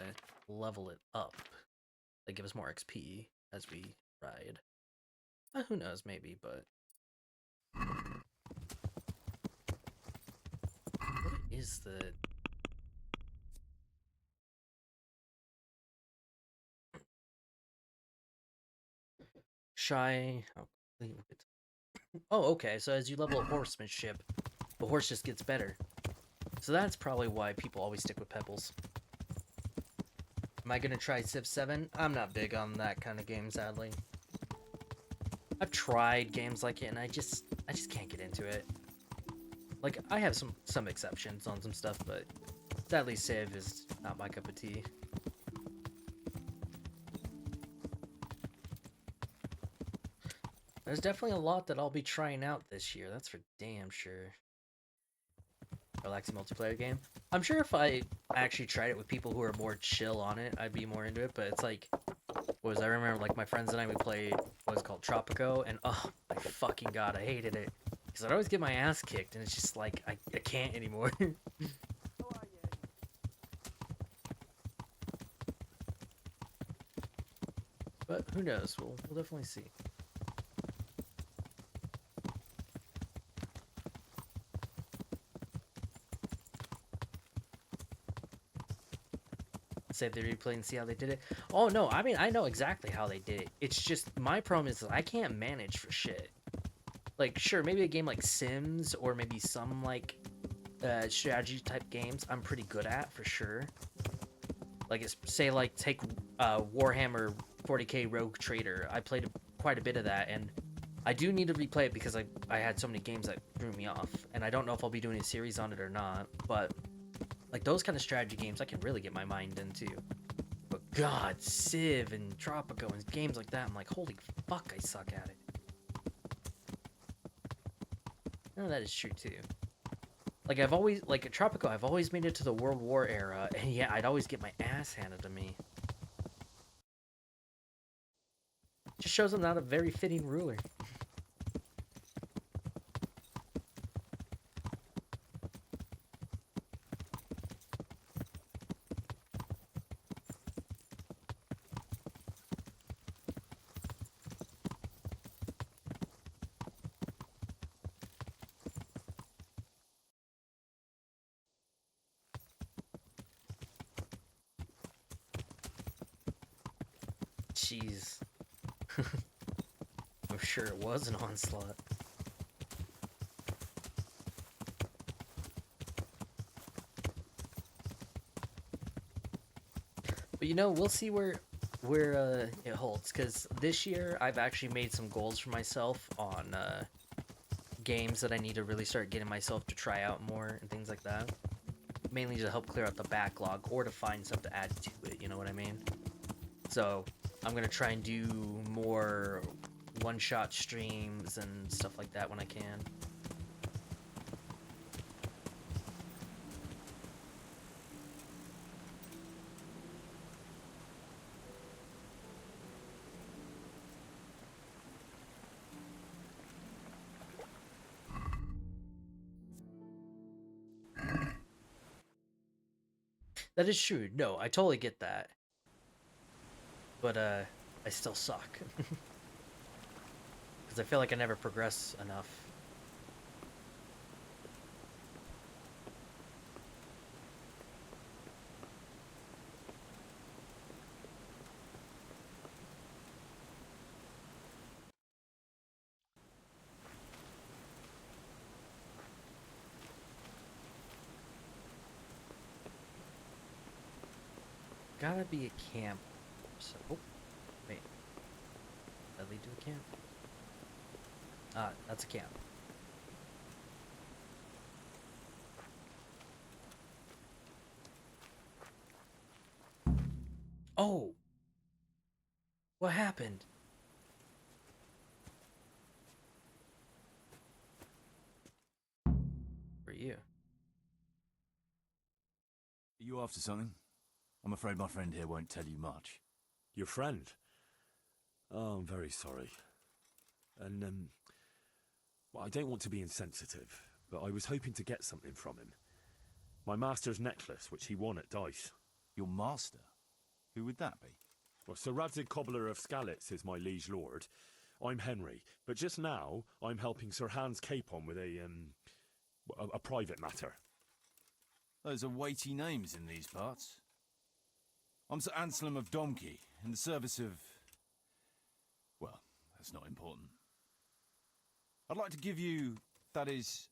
level it up, like give us more XP as we ride. Who knows, maybe, but what is the? Shy. Oh, okay. So as you level up horsemanship, the horse just gets better. So that's probably why people always stick with Pebbles. Am I gonna try Civ 7? I'm not big on that kind of game, sadly. I've tried games like it, and I just can't get into it. Like, I have some exceptions on some stuff, but sadly Civ is not my cup of tea. There's definitely a lot that I'll be trying out this year, that's for damn sure. Relaxing multiplayer game. I'm sure if I actually tried it with people who are more chill on it, I'd be more into it, but it's like, I remember like my friends and I, we played what's called Tropico, and oh my fucking god, I hated it. Because I'd always get my ass kicked, and it's just like, I can't anymore. But who knows, we'll definitely see. Save the replay and see how they did it. Oh no, I mean, I know exactly how they did it. It's just, my problem is that I can't manage for shit. Like, sure, maybe a game like Sims, or maybe some, like, strategy type games I'm pretty good at, for sure. Like, say, like, take Warhammer 40k Rogue Trader. I played quite a bit of that, and I do need to replay it because I had so many games that threw me off. And I don't know if I'll be doing a series on it or not, but like, those kind of strategy games I can really get my mind into. But god, Civ and Tropico and games like that, I'm like, holy fuck, I suck at it. No, that is true too. Like, I've always, like at Tropico, I've always made it to the World War era, and yeah, I'd always get my ass handed to me. Just shows I'm not a very fitting ruler. Jeez. I'm sure it was an onslaught. But we'll see where it holds. Because this year I've actually made some goals for myself on games that I need to really start getting myself to try out more and things like that. Mainly to help clear out the backlog or to find stuff to add to it. You know what I mean? So I'm gonna try and do more one-shot streams and stuff like that when I can. That is true. No, I totally get that. But I still suck. Because I feel like I never progress enough. Gotta be a camp. So, oh, wait. Did that lead to a camp? Ah, that's a camp. Oh! What happened? For you. Are you after something? I'm afraid my friend here won't tell you much. Your friend? Oh, I'm very sorry. And, well, I don't want to be insensitive, but I was hoping to get something from him. My master's necklace, which he won at dice. Your master? Who would that be? Well, Sir Radzig Cobbler of Skalitz is my liege lord. I'm Henry, but just now I'm helping Sir Hans Capon with a private matter. Those are weighty names in these parts. I'm Sir Anselm of Domkey, in the service of... well, that's not important. I'd like to give you... that is...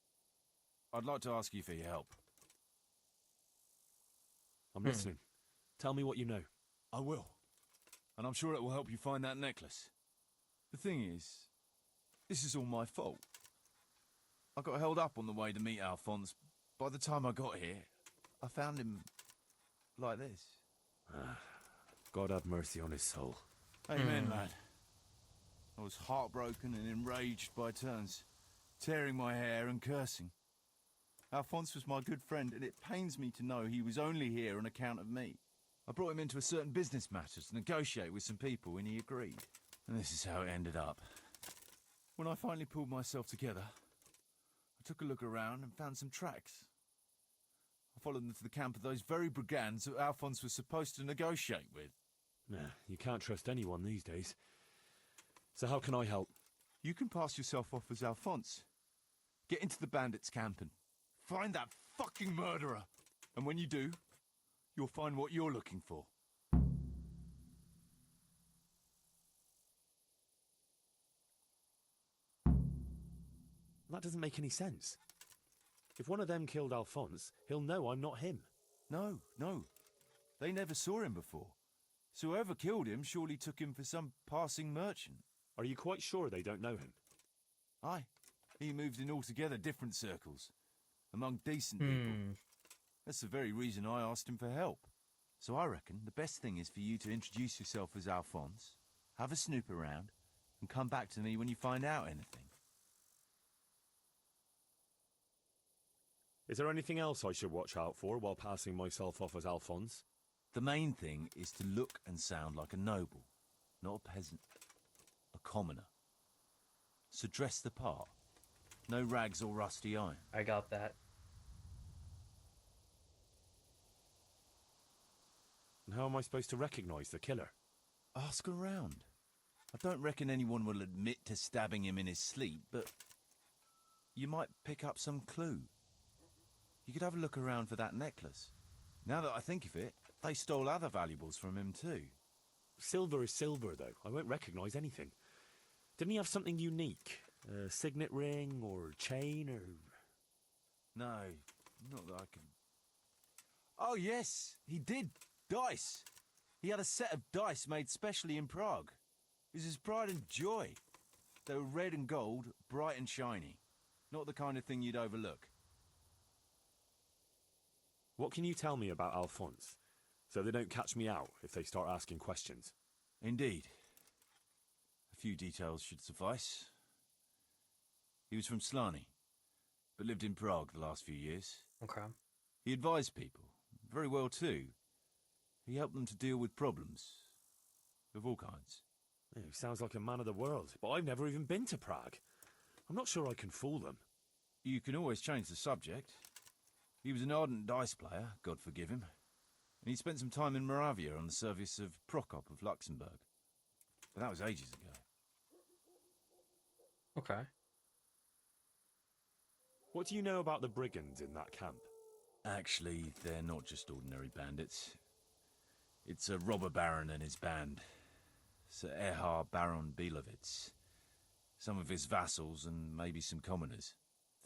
I'd like to ask you for your help. I'm listening. Tell me what you know. I will. And I'm sure it will help you find that necklace. The thing is, this is all my fault. I got held up on the way to meet Alphonse. By the time I got here, I found him like this. God have mercy on his soul. Amen, lad. I was heartbroken and enraged by turns, tearing my hair and cursing. Alphonse was my good friend, and it pains me to know he was only here on account of me. I brought him into a certain business matter to negotiate with some people, and he agreed. And this is how it ended up. When I finally pulled myself together, I took a look around and found some tracks. I followed them to the camp of those very brigands that Alphonse was supposed to negotiate with. Nah, you can't trust anyone these days. So how can I help? You can pass yourself off as Alphonse. Get into the bandits' camp and find that fucking murderer. And when you do, you'll find what you're looking for. That doesn't make any sense. If one of them killed Alphonse, he'll know I'm not him. No. They never saw him before. So whoever killed him surely took him for some passing merchant. Are you quite sure they don't know him? Aye. He moved in altogether different circles, among decent people. That's the very reason I asked him for help. So I reckon the best thing is for you to introduce yourself as Alphonse, have a snoop around, and come back to me when you find out anything. Is there anything else I should watch out for while passing myself off as Alphonse? The main thing is to look and sound like a noble, not a peasant, a commoner. So dress the part. No rags or rusty iron. I got that. And how am I supposed to recognise the killer? Ask around. I don't reckon anyone will admit to stabbing him in his sleep, but you might pick up some clue. You could have a look around for that necklace. Now that I think of it, they stole other valuables from him too. Silver is silver, though. I won't recognise anything. Didn't he have something unique? A signet ring or chain or... No, not that I can... Oh yes, he did. Dice. He had a set of dice made specially in Prague. It was his pride and joy. They were red and gold, bright and shiny. Not the kind of thing you'd overlook. What can you tell me about Alphonse, so they don't catch me out if they start asking questions? Indeed. A few details should suffice. He was from Slani, but lived in Prague the last few years. Okay. He advised people, very well too. He helped them to deal with problems, of all kinds. Yeah, he sounds like a man of the world, but I've never even been to Prague. I'm not sure I can fool them. You can always change the subject. He was an ardent dice player, God forgive him, and he spent some time in Moravia on the service of Prokop of Luxembourg. But that was ages ago. Okay. What do you know about the brigands in that camp? Actually, they're not just ordinary bandits. It's a robber baron and his band, Sir Erhard Baron Bielowitz. Some of his vassals and maybe some commoners.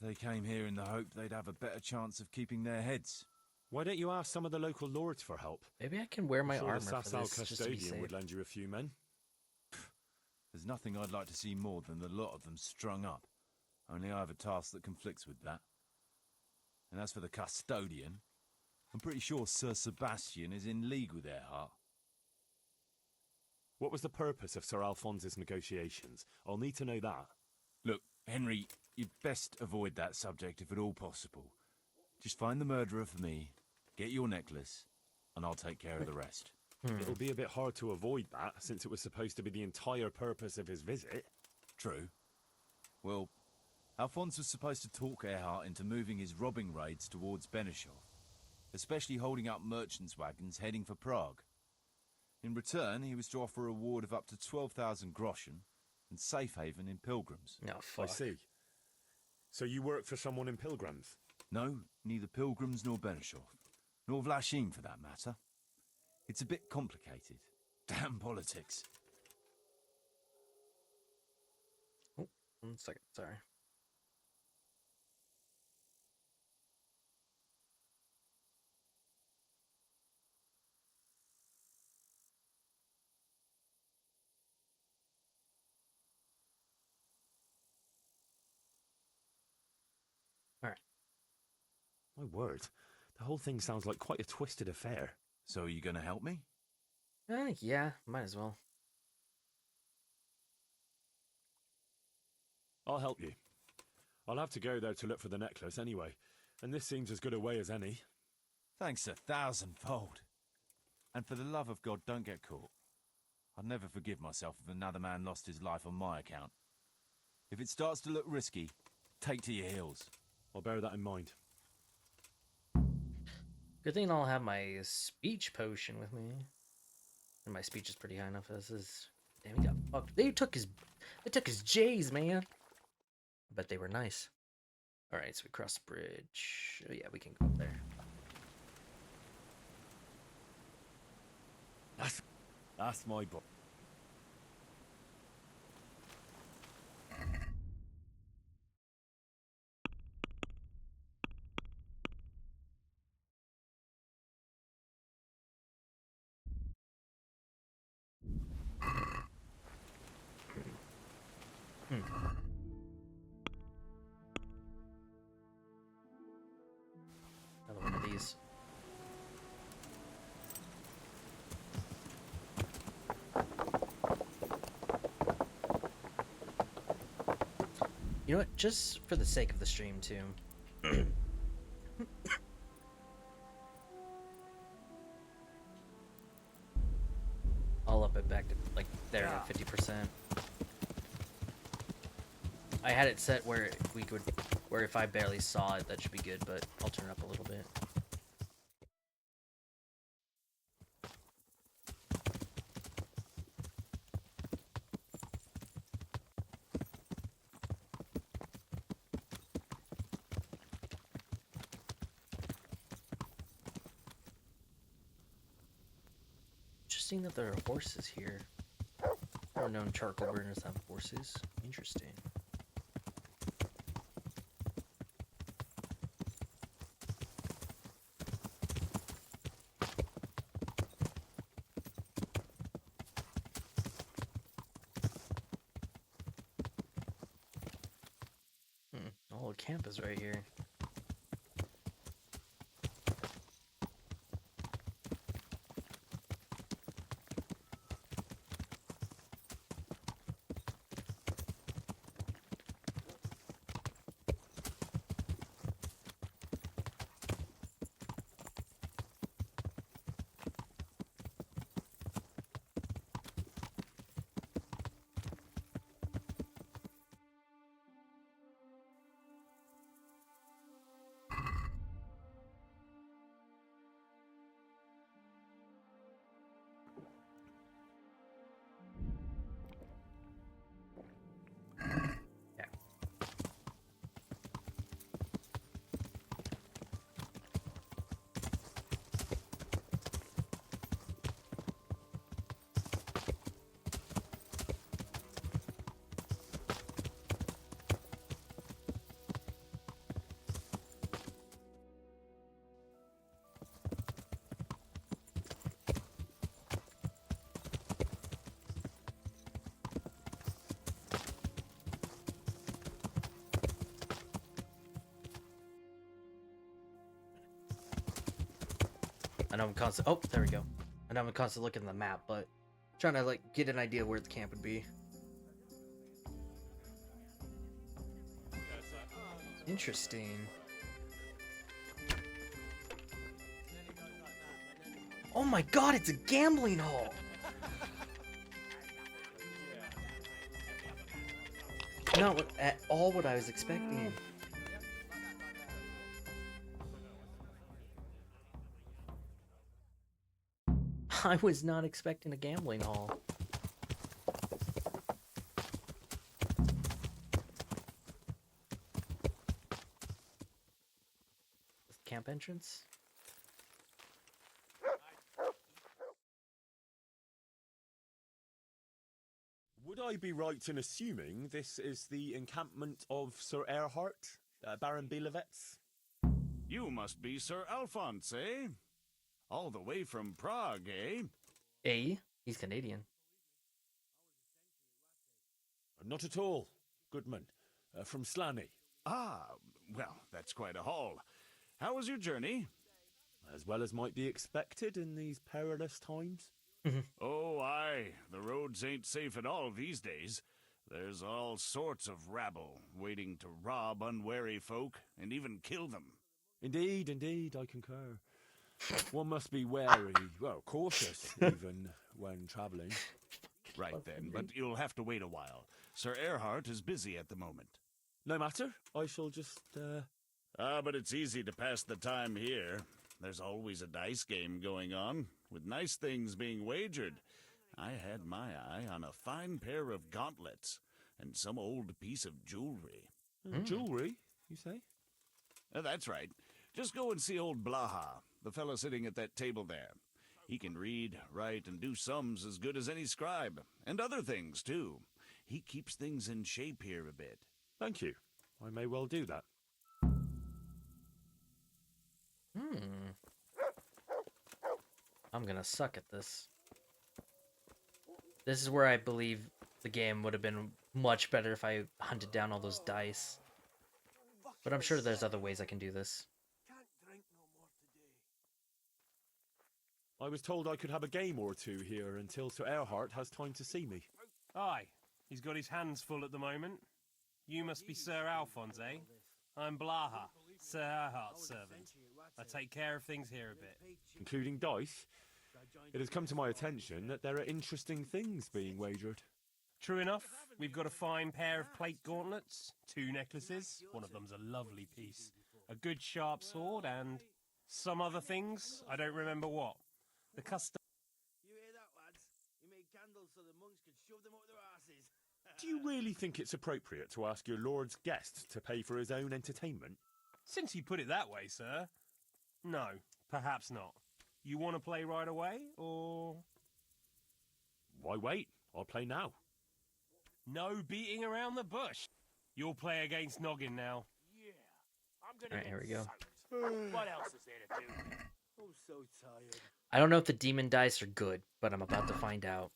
They came here in the hope they'd have a better chance of keeping their heads. Why don't you ask some of the local lords for help? Maybe I can wear my I'm sure armor the for Sasau this, just to be custodian safe. would lend you a few men. There's nothing I'd like to see more than the lot of them strung up. Only I have a task that conflicts with that. And as for the custodian, I'm pretty sure Sir Sebastian is in league with Erhard. What was the purpose of Sir Alphonse's negotiations? I'll need to know that. Look, Henry, you'd best avoid that subject if at all possible. Just find the murderer for me, get your necklace, and I'll take care of the rest. It'll be a bit hard to avoid that, since it was supposed to be the entire purpose of his visit. True. Well, Alphonse was supposed to talk Erhard into moving his robbing raids towards Benishov, especially holding up merchants' wagons heading for Prague. In return, he was to offer a reward of up to 12,000 groschen and safe haven in Pilgrims. No, I fuck. see. So you work for someone in Pilgrims? No, neither Pilgrims nor Benishov. Nor Vlachim, for that matter. It's a bit complicated. Damn politics. Oh, 1 second, sorry. Alright. My word, the whole thing sounds like quite a twisted affair. So are you going to help me? Yeah, might as well. I'll help you. I'll have to go there to look for the necklace anyway, and this seems as good a way as any. Thanks 1,000-fold. And for the love of God, don't get caught. I'd never forgive myself if another man lost his life on my account. If it starts to look risky, take to your heels. I'll bear that in mind. Good thing I'll have my speech potion with me. And my speech is pretty high enough as is. Damn, he got fucked. They took his J's, man. I bet they were nice. Alright, so we cross the bridge. Oh yeah, we can go up there. That's my book. Another one of these. You know what? Just for the sake of the stream, too. I'll up it back to, like, there at 50%. I had it set where we could, where if I barely saw it, that should be good, but I'll turn it up a little bit. Interesting that there are horses here. Never known charcoal burners have horses. Interesting. camp is right here. I know I'm constantly. Oh, there we go. I know I'm constantly looking at the map, but trying to like get an idea where the camp would be. Interesting. Oh my god, it's a gambling hall! Not what, at all what I was expecting. I was not expecting a gambling hall. Camp entrance? Would I be right in assuming this is the encampment of Sir Erhard, Baron Bielewitz? You must be Sir Alphonse, eh? All the way from Prague, eh? Eh? He's Canadian. Not at all, Goodman. From Slaney. Ah, well, that's quite a haul. How was your journey? As well as might be expected in these perilous times. Oh, aye. The roads ain't safe at all these days. There's all sorts of rabble waiting to rob unwary folk and even kill them. Indeed, indeed, I concur. One must be wary, well, cautious, even when travelling. Right then, but you'll have to wait a while. Sir Erhard is busy at the moment. No matter, I shall just, but it's easy to pass the time here. There's always a dice game going on, with nice things being wagered. I had my eye on a fine pair of gauntlets, and some old piece of jewelry. Jewelry, you say? That's right. Just go and see old Blaha, the fellow sitting at that table there. He can read, write, and do sums as good as any scribe, and other things, too. He keeps things in shape here a bit. Thank you. I may well do that. I'm gonna suck at this. This is where I believe the game would have been much better if I hunted down all those dice. But I'm sure there's other ways I can do this. I was told I could have a game or two here until Sir Erhard has time to see me. Aye, he's got his hands full at the moment. You must be Sir Alphonse, eh? I'm Blaha, Sir Erhard's servant. I take care of things here a bit. Including dice? It has come to my attention that there are interesting things being wagered. True enough, we've got a fine pair of plate gauntlets, 2 necklaces, one of them's a lovely piece, a good sharp sword, and some other things, I don't remember what. The custom... You hear that, lads? He made candles so the monks could shove them up their asses. Do you really think it's appropriate to ask your lord's guest to pay for his own entertainment? Since you put it that way, sir. No, perhaps not. You want to play right away, or...? Why wait? I'll play now. No beating around the bush. You'll play against Noggin now. Yeah, I'm gonna Alright, here we go. What else is there to do? I'm so tired. I don't know if the demon dice are good, but I'm about to find out.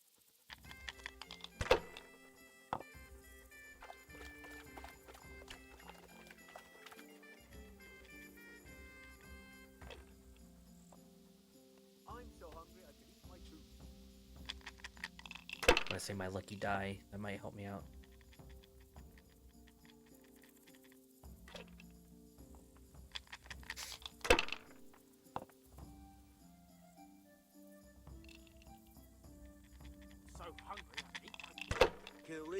when I say my lucky die. That might help me out.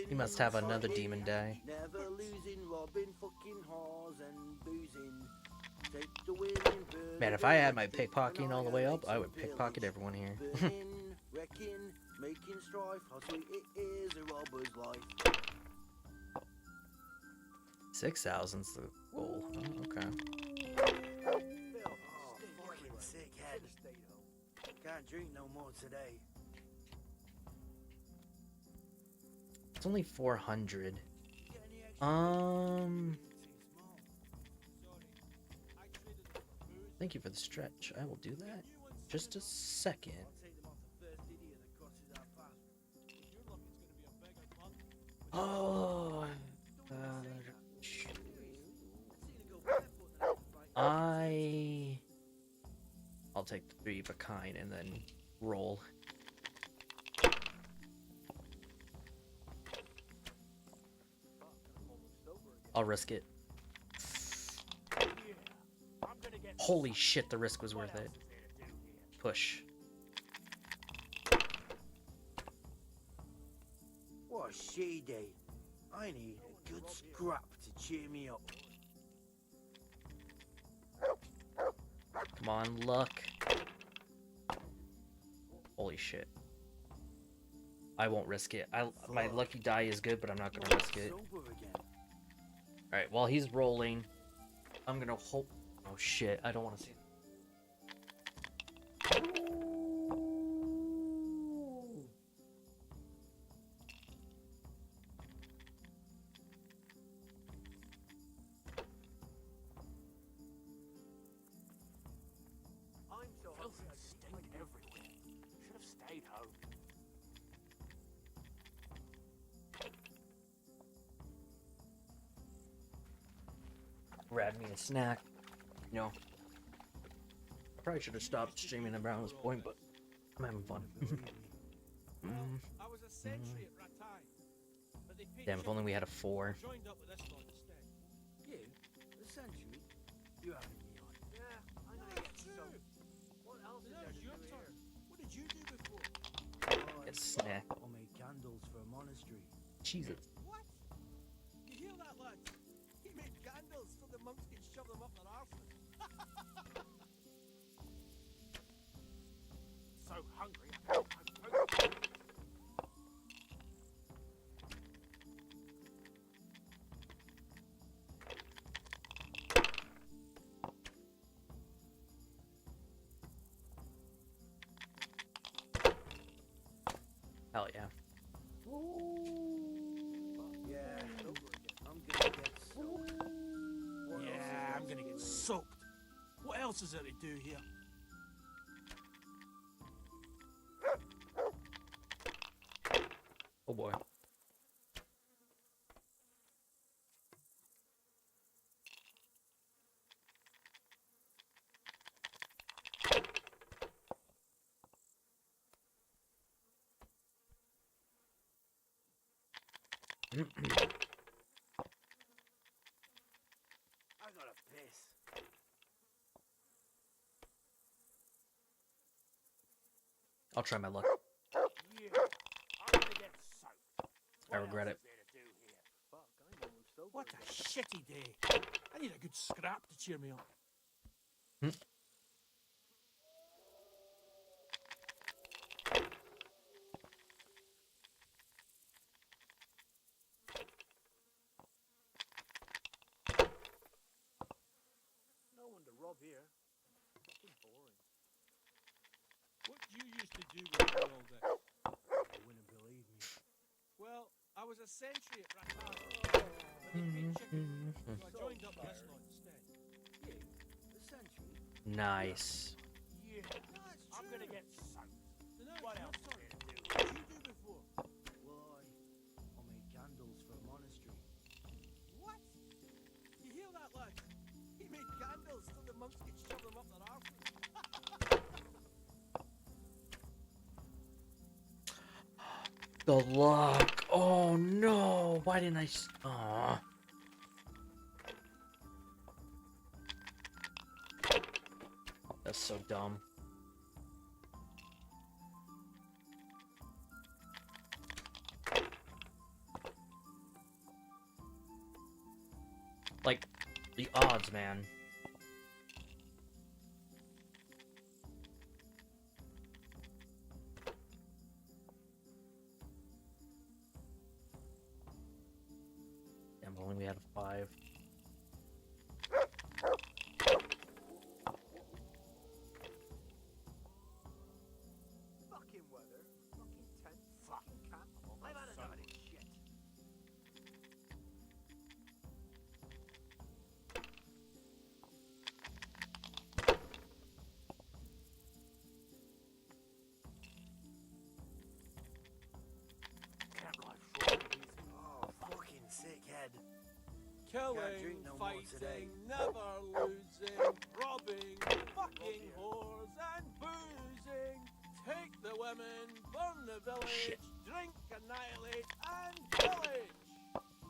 He must have another demon die. Never losing, robbing, fucking whores and boozing. Take the winning bird. Man, if I had my pickpocketing all the way up, I would pickpocket everyone here. Burning, wrecking, making strife. How sweet it is a robber's life. 6,000's the goal. Oh, okay. Oh, fucking sick head. Can't drink no more today. It's only 400. Thank you for the stretch. I will do that. Just a second. Oh. I'll take the 3 of a kind and then roll. I'll risk it. Holy shit, the risk was worth it. Push. What a shitty day. I need a good scrap to cheer me up. Come on, luck. Holy shit. I won't risk it. My lucky die is good, but I'm not gonna risk it. Alright, while he's rolling, I'm gonna hope. Oh shit, I don't want to see. I'm so filthy stink everywhere. Should have stayed home. Grab me a snack. You know, I probably should have stopped streaming around this point, but I'm having fun. I was a sentry at Ratine, but they picked Damn, if only we had a 4. joined up with this lot instead. You? The century? You having me on? Yeah, I know it's true. What else is Now there it's to your do turn. here? What did you do before? Get a snack. I'll make candles for a monastery. Jesus. What? You hear that, lad? He made candles so the monks could shove them up their arses. So hungry. I'm Hell yeah. Yeah, I'm gonna get soaked. Yeah, I'm gonna get soaked. What else is there to do here? Oh boy. I gotta piss. I'll try my luck. Yeah, I'm gonna get soaked. I regret it. What a shitty day. I need a good scrap to cheer me up. No one to rob here. It's boring. What you used to do with me all day? You wouldn't believe me. Well, I was a sentry at Ratine, but they paid chicken, so I joined up with this lot instead. You? The century? Nice. Yeah, I'm gonna get soaked. So now What it's else your is turn. there to do? What did you do before? Why? I'll make candles for a monastery. What? You hear that, lad? He made candles so the monks could shove them up their arses. The luck. Oh no. Why didn't I? Aw. That's so dumb. Like, the odds, man. Damn, only we had a 5. Fucking weather, fucking tent, fucking cat. I've had enough of this shit. Oh, fucking sick head. Killing, drink no more today. fighting, never losing, robbing, fucking whores and boozing. Take the women, burn the village, drink, annihilate, and pillage.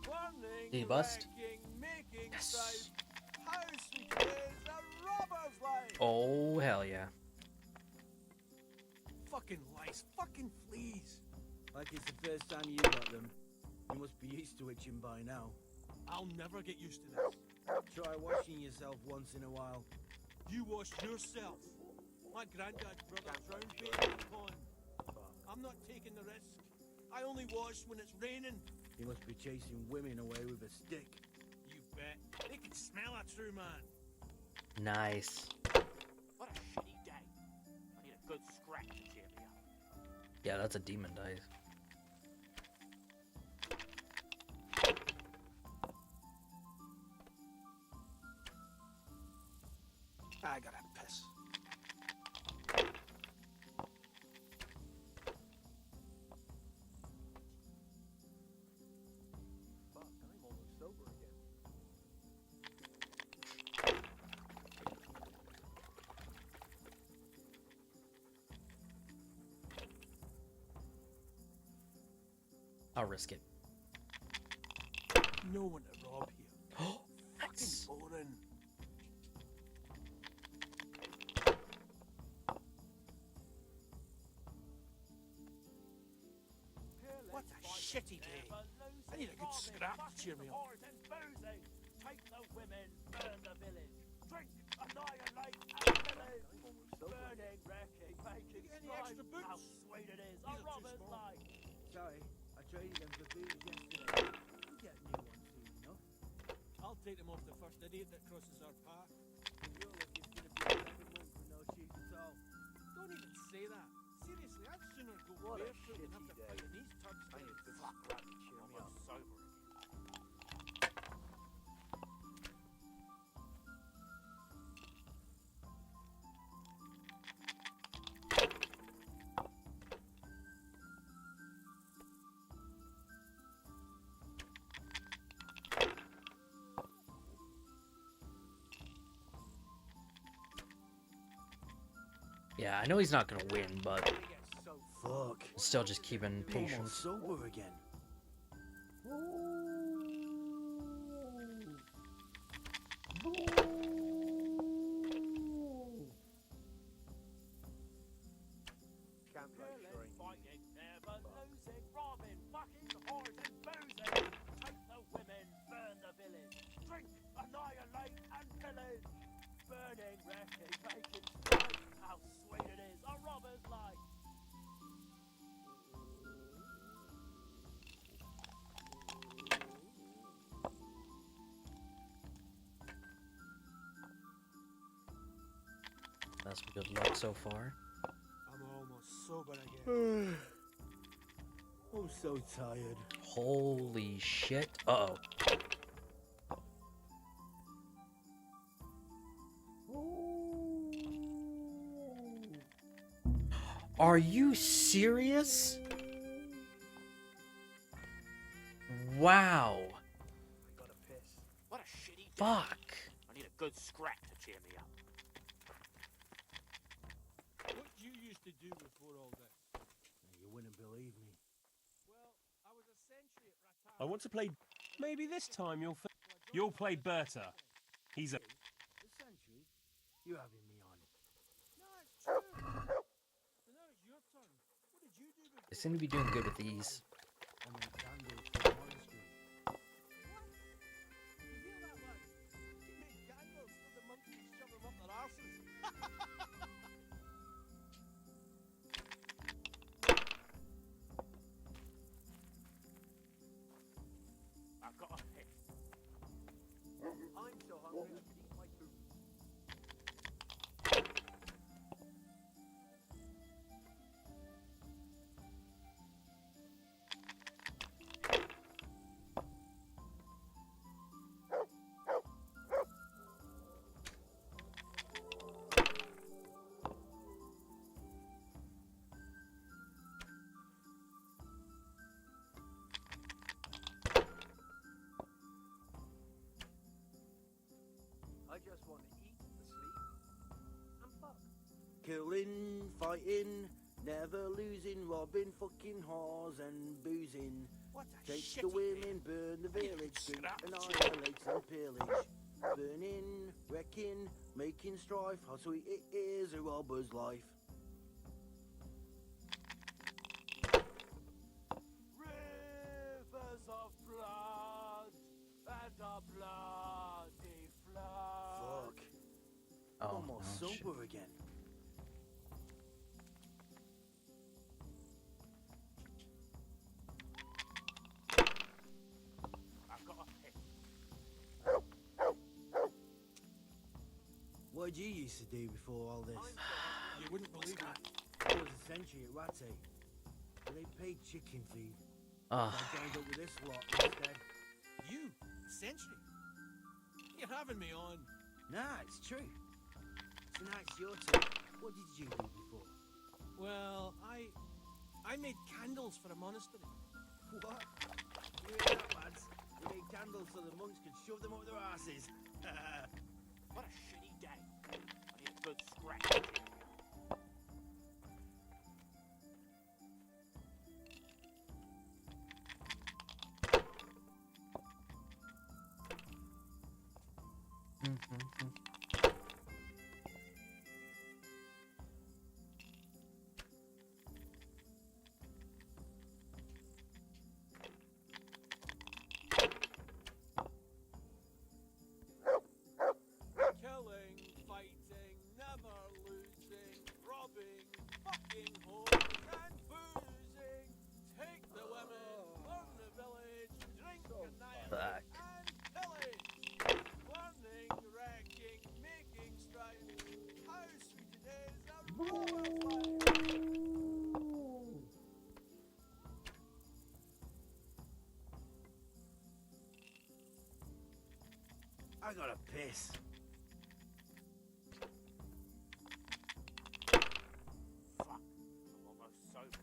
Burning, Did he bust? wrecking, making strife. House and kids, a robber's life. Oh, hell yeah. Fucking lice, fucking fleas. Like it's the first time you got them. You must be used to itching by now. I'll never get used to this. Try washing yourself once in a while. You wash yourself. My granddad's brother drowned baby in the pond. I'm not taking the risk. I only wash when it's raining. You must be chasing women away with a stick. You bet. They can smell a true man. Nice. What a shitty day. I need a good scratch to cheer me up. Yeah, that's a demon dice. I gotta piss. Fuck, I'm almost sober again. I'll risk it. No one to rob here. Nice. Fucking boring. What a shitty day. I need a good scrap to cheer me up. Take the women, burn the village. Drink, annihilate, and pillage. Burning, wrecking, making Any strife. extra boots? How sweet it is, These a are too robber's small. life. Sorry, I traded them for booze yesterday. You get new ones soon enough. I'll take them off the first idiot that crosses our path. And you're looking to be a second month with no shoes at all. Don't even say that. Seriously, I'd sooner go What a barefoot than have to shitty fight day. in these tugs. I need a good scrap to cheer me up. Almost sober. Yeah, I know he's not gonna win, but Fuck. still just keeping I'm patience. almost sober again. Can't like shrink. Fighting, never losing, robbing, fucking whores and boozing. Take the women, burn the village. Drink, annihilate, and pillage. Burning, wrecking, making strife. How sweet it is, a robber's life. That's some good luck so far. I'm almost sober again. I'm so tired. Holy shit. Uh-oh. Are you serious? Wow. Gotta piss. What a shitty day. Fuck. I need a good scrap to cheer me up. What you used to do before all this? You wouldn't believe me. I want to play. Maybe this time you'll play Berta. He's a. Essentially, you're having me on. No, it's true. But now it's your turn. What did you do before? They seem to be doing good with these. I made candles for the monastery. You hear that, lad? You made candles so the monks could shove them up their arses. I've got a hit. I'm so hungry I could eat my food. I just want to eat, sleep, and fuck. Killing, fighting, never losing, robbing fucking whores and boozing. What a Take shitty the women, name. burn the village, Shut shoot, up, annihilate and pillage. Burning, wrecking, making strife, how sweet it is a robber's life. Rivers of blood and a bloody flood. Fuck. Oh, Almost no, shit. sober again. I've got a hit. What did you used to do before all this? You wouldn't believe it. I was a sentry at Rate. But they paid chicken feed. Ugh. I joined up with this lot instead. You? A century? You're having me on. Nah, it's true. So now it's your turn. What did you do before? Well, I made candles for a monastery. What? You hear that, lads? We made candles so the monks could shove them up their asses. What a shitty day. I need a good scratch. Killing, fighting, never losing, robbing, fucking whores and boozing. Take the women, burn the village, drink annihilate and pillage. Burning, wrecking, making strife. How sweet it is a robber's life. I gotta piss. Fuck. I'm almost sober.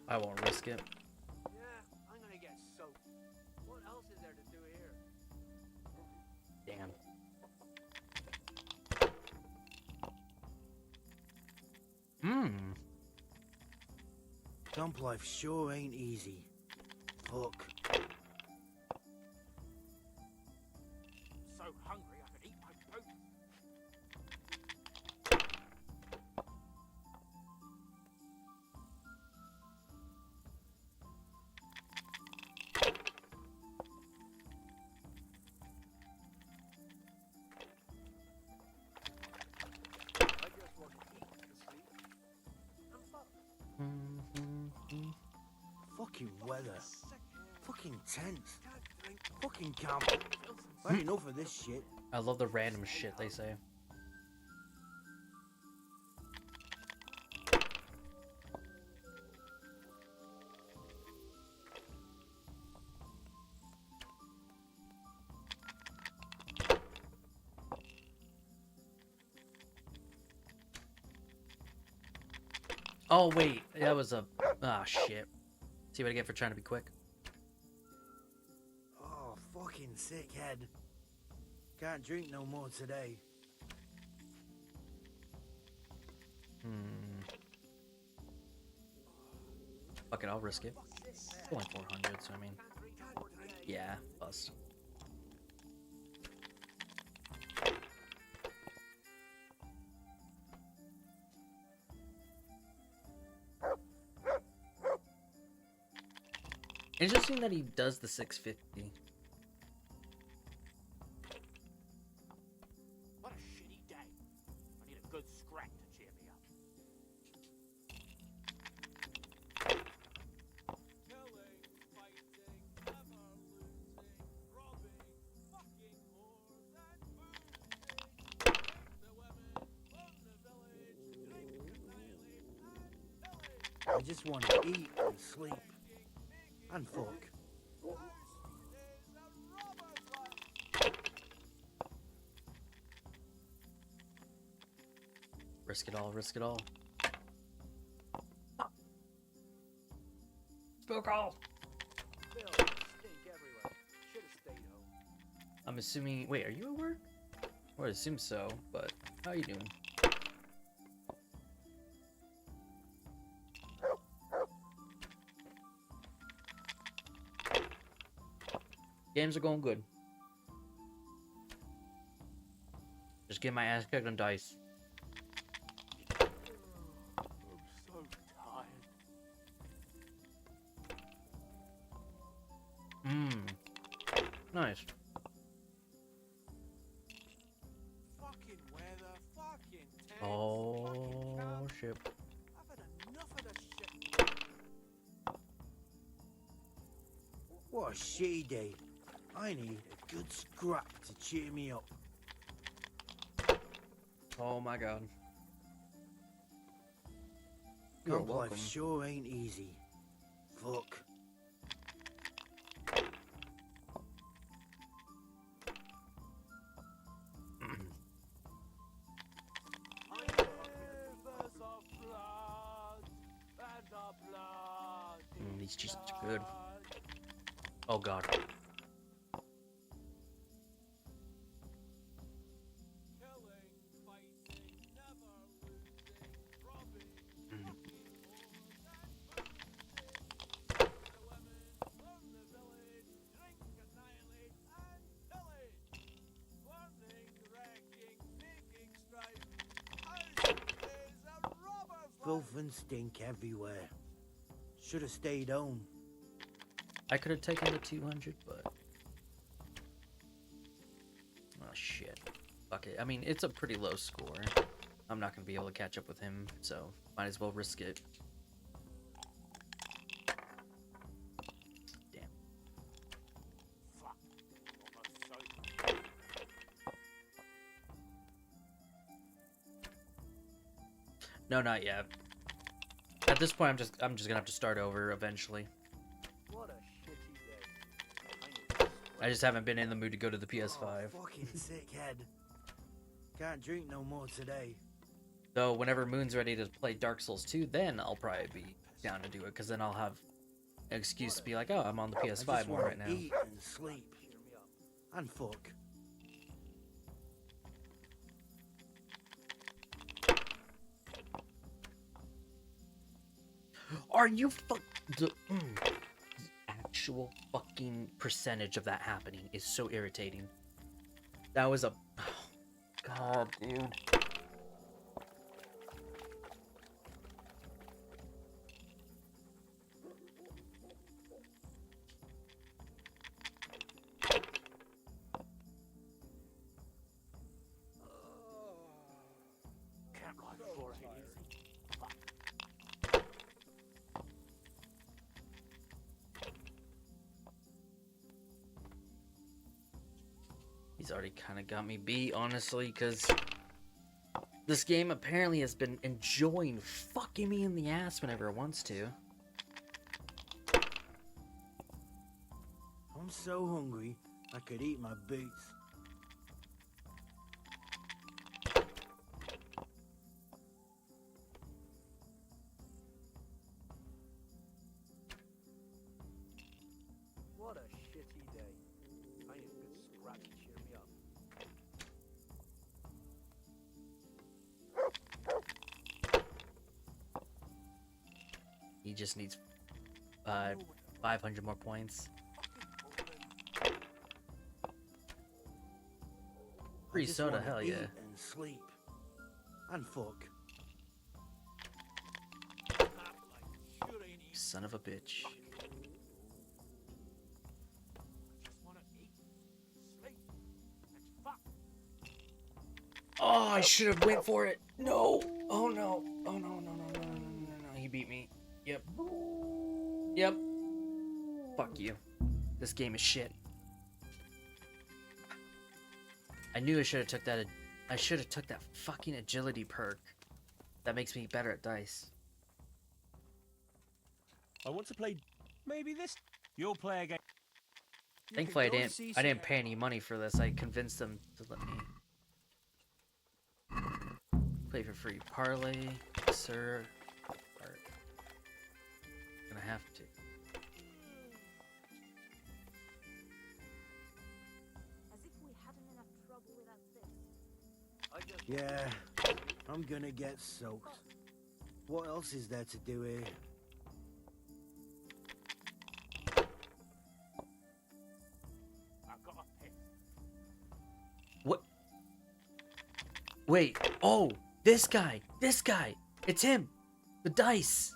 I won't risk it. Yeah, I'm gonna get soaked. What else is there to do here? Damn. Dump life sure ain't easy. Fuck. So hungry I could eat my food. I just want to eat, sleep, and fuck. Fucking weather. Fucking tense. Fucking camp. I had enough of this shit. I love the random shit they say. Oh wait, that was a shit. See what I get for trying to be quick. fucking sick head. Can't drink no more today. Fuck it, I'll risk it. It's only 400, so I mean, yeah, bust. Interesting that he does the 650. What a shitty day. I need a good scrap to cheer me up. Killing, fighting, never losing, robbing, fucking more than boozing. The women, burn the village, drink, annihilate, and pillage. I just want to eat and sleep. And fuck. Risk it all, risk it all. Spook all! Bill, stink everywhere. Should have stayed home. I'm assuming. Wait, are you at work? I would assume so, but how you doing? Games are going good. Just get my ass kicked on dice. I'm so tired. Nice. Fucking weather, fucking tents, Oh, fucking camp. shit. I've had enough of this shit. What a shitty day. I need a good scrap to cheer me up. Oh my god. You're Camp welcome. life sure ain't easy. Fuck. These cheeses are good. Oh god. Filth and stink everywhere. Should have stayed home. I could have taken the 200, but... Oh shit. Fuck it. I mean, it's a pretty low score. I'm not going to be able to catch up with him, so might as well risk it. Damn. Fuck. Almost so. No, not yet. At this point, I'm just gonna have to start over eventually. What a shitty day. I just haven't been in the mood to go to the PS5. Oh, fucking sick head. Can't drink no more today. Though whenever Moon's ready to play Dark Souls 2, then I'll probably be down to do it, because then I'll have an excuse to be like, oh, I'm on the I PS5 just more want right to now. eat and sleep. And fuck. Are you the actual fucking percentage of that happening is so irritating. That was a... Oh, God, dude. Camp life sure ain't easy. Fuck. He's already kind of got me beat, honestly, because this game apparently has been enjoying fucking me in the ass whenever it wants to. I'm so hungry, I could eat my boots. What a shitty day. I need He just needs 500 more points. Free I just soda, wanna hell eat yeah. and sleep. And fuck. Son of a bitch. Oh, I should have went for it. No. Oh no. Oh no, no, no, no, no, no, no, no. He beat me. Yep. Yep. Fuck you. This game is shit. I knew I should have took that. I should have took that fucking agility perk. That makes me better at dice. I want to play. Maybe this. You'll play again. Thankfully, I didn't pay any money for this. I convinced them to let me play for free. Parlay, sir. Gonna have to. As if we hadn't enough trouble without this. Yeah, I'm gonna get soaked. What else is there to do here? What? Wait. Oh, this guy. This guy. It's him. The dice.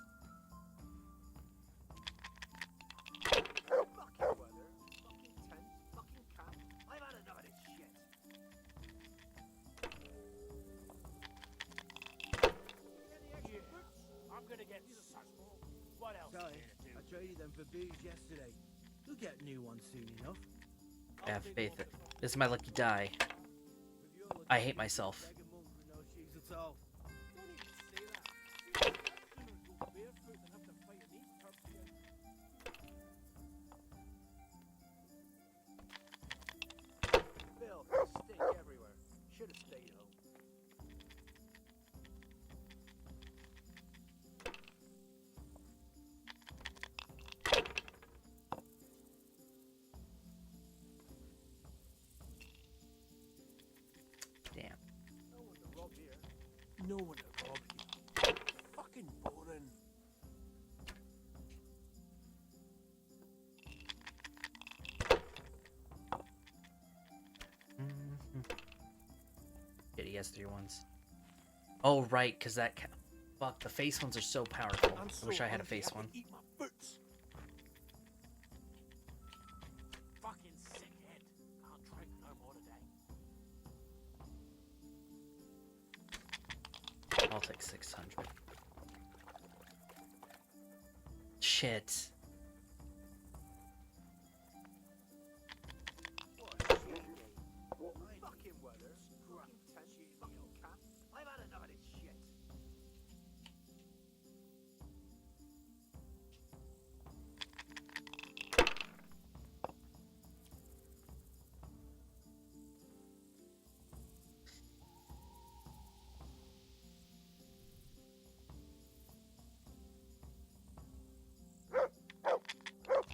I'm gonna get successful. What else Sorry, is there to do? I traded them for booze yesterday. You'll get new ones soon enough. I have faith. This is my lucky die. I hate myself. No shoes at all. Bill, stink everywhere. Should have stayed home. Damn. No one to rob here. No one to rob you. Fucking boring. Yeah, he has 3 ones. Oh, right, because that... Fuck, the face ones are so powerful. I wish I had a face one. Eat my boots. Fucking sickhead. Can't drink no more today. I'll take 600. Shit. Fucking weather. Fucking tension. Fucking cat. I've had enough of this shit.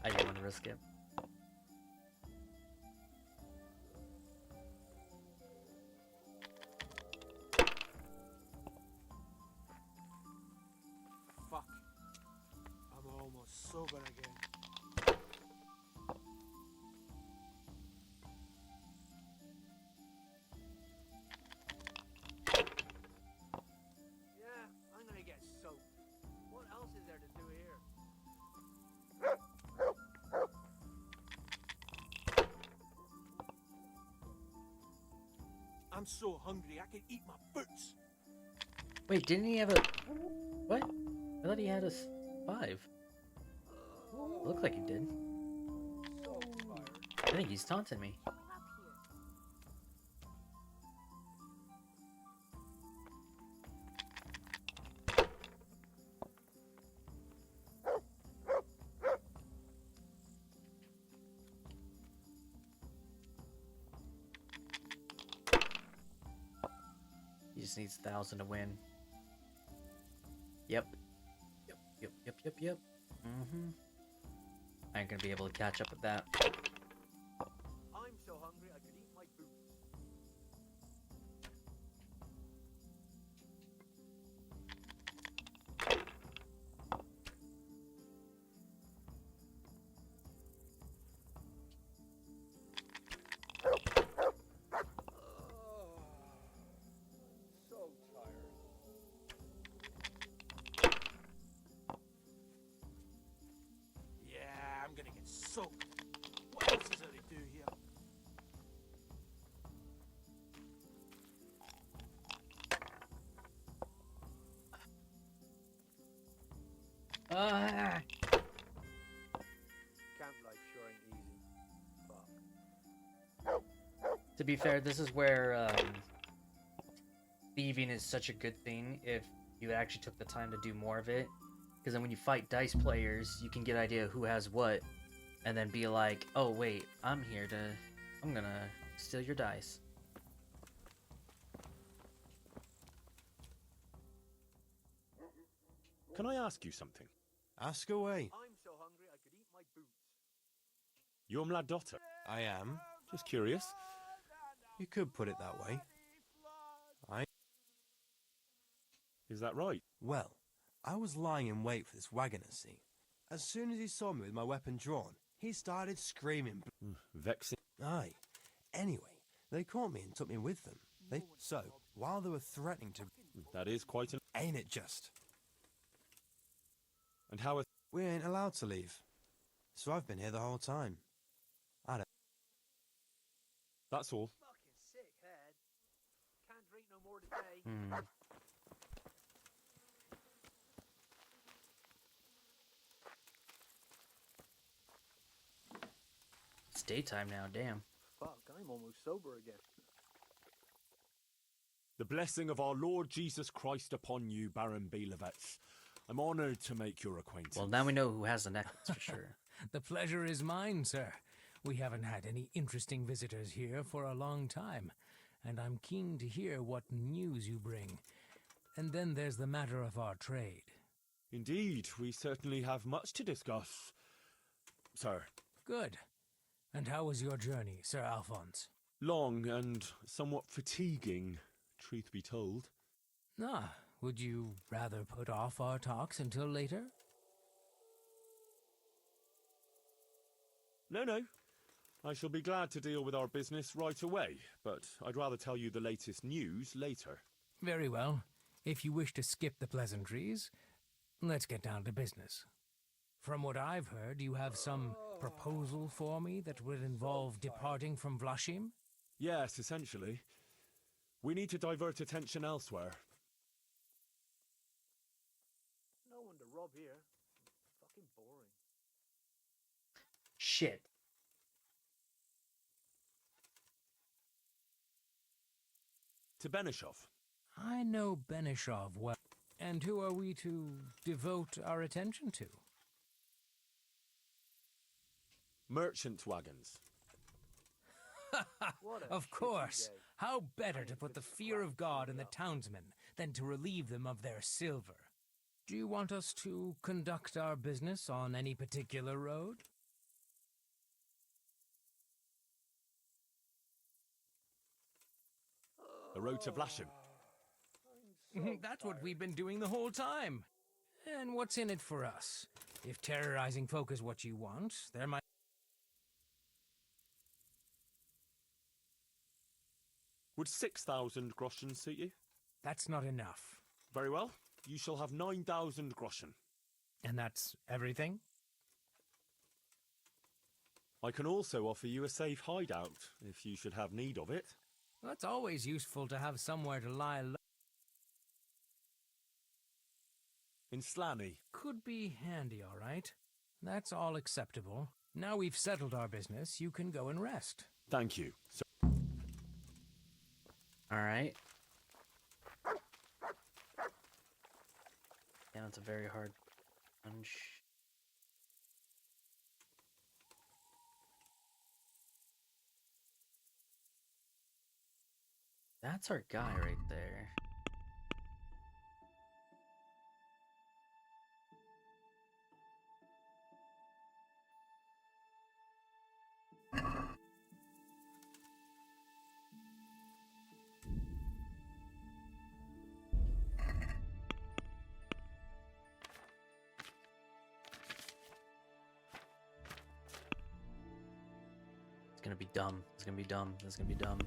I didn't want to risk it. Fuck. I'm almost sober again. Yeah, I'm gonna get soaked. What else is there to do here? I'm so hungry I can eat my boots. Wait, didn't he have a... What? I thought he had a 5. Looked like he did. I think he's taunting me. He just needs 1,000 to win. Yep. Yep. Mm-hmm. I ain't gonna be able to catch up with that. I'm so hungry I could eat my boots. Ah! Camp life sure ain't easy. Fuck. To be fair, this is where thieving is such a good thing if you actually took the time to do more of it. Because then when you fight dice players, you can get an idea of who has what, and then be like, oh wait, I'm gonna steal your dice. Can I ask you something? Ask away. I'm so hungry I could eat my boots. You're Mladotter. I am. Just curious. You could put it that way. Is that right? Well, I was lying in wait for this wagoner, see. As soon as he saw me with my weapon drawn, he started screaming. Vexing. Aye. Anyway, they caught me and took me with them. So, while they were threatening to... That is quite an... Ain't it just? And how... We ain't allowed to leave. So I've been here the whole time. I don't... That's all. Fucking sick head. Can't drink no more today. It's daytime now, damn. Fuck, I'm almost sober again. The blessing of our Lord Jesus Christ upon you, Baron Belevets. I'm honored to make your acquaintance. Well, now we know who has the necklace for sure. The pleasure is mine, sir. We haven't had any interesting visitors here for a long time, and I'm keen to hear what news you bring. And then there's the matter of our trade. Indeed, we certainly have much to discuss, sir. Good. And how was your journey, Sir Alphonse? Long and somewhat fatiguing, truth be told. Ah, would you rather put off our talks until later? No. I shall be glad to deal with our business right away, but I'd rather tell you the latest news later. Very well. If you wish to skip the pleasantries, let's get down to business. From what I've heard, you have some proposal for me that would involve departing from Vlashim? Yes, essentially. We need to divert attention elsewhere. No one to rob here. Fucking boring. Shit. To Benishov. I know Benishov well. And who are we to devote our attention to? Merchant wagons. Of course. How better to put the fear of God in the townsmen than to relieve them of their silver? Do you want us to conduct our business on any particular road? The road to Vlashim. That's what we've been doing the whole time. And what's in it for us? If terrorizing folk is what you want, there might... Would 6,000 groschen suit you? That's not enough. Very well. You shall have 9,000 groschen. And that's everything? I can also offer you a safe hideout, if you should have need of it. Well, it's always useful to have somewhere to lie low. In Slaney. Could be handy, all right. That's all acceptable. Now we've settled our business, you can go and rest. Thank you. Alright. Yeah, that's a very hard punch. That's our guy right there. It's gonna be dumb. It's gonna be dumb. It's gonna be dumb.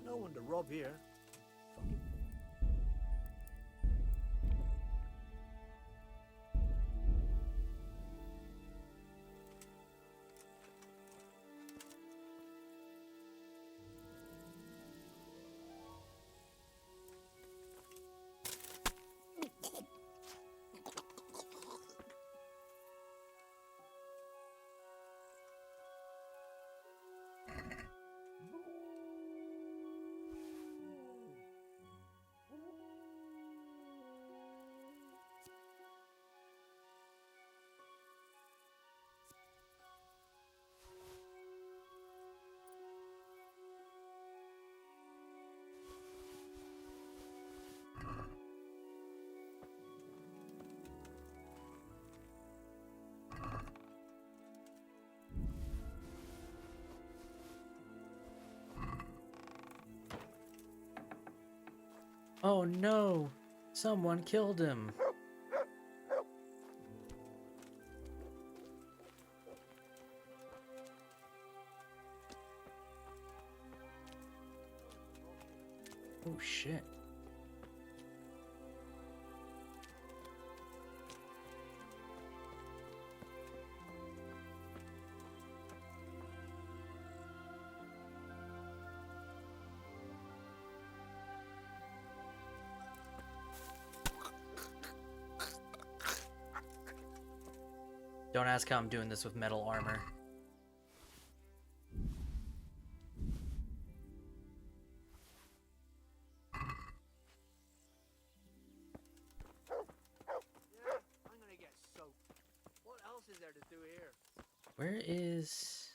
No one to rob here. Fucking Oh no! Someone killed him! Oh shit. Don't ask how I'm doing this with metal armor. Yeah, I'm gonna get soaked. What else is there to do here? Where is...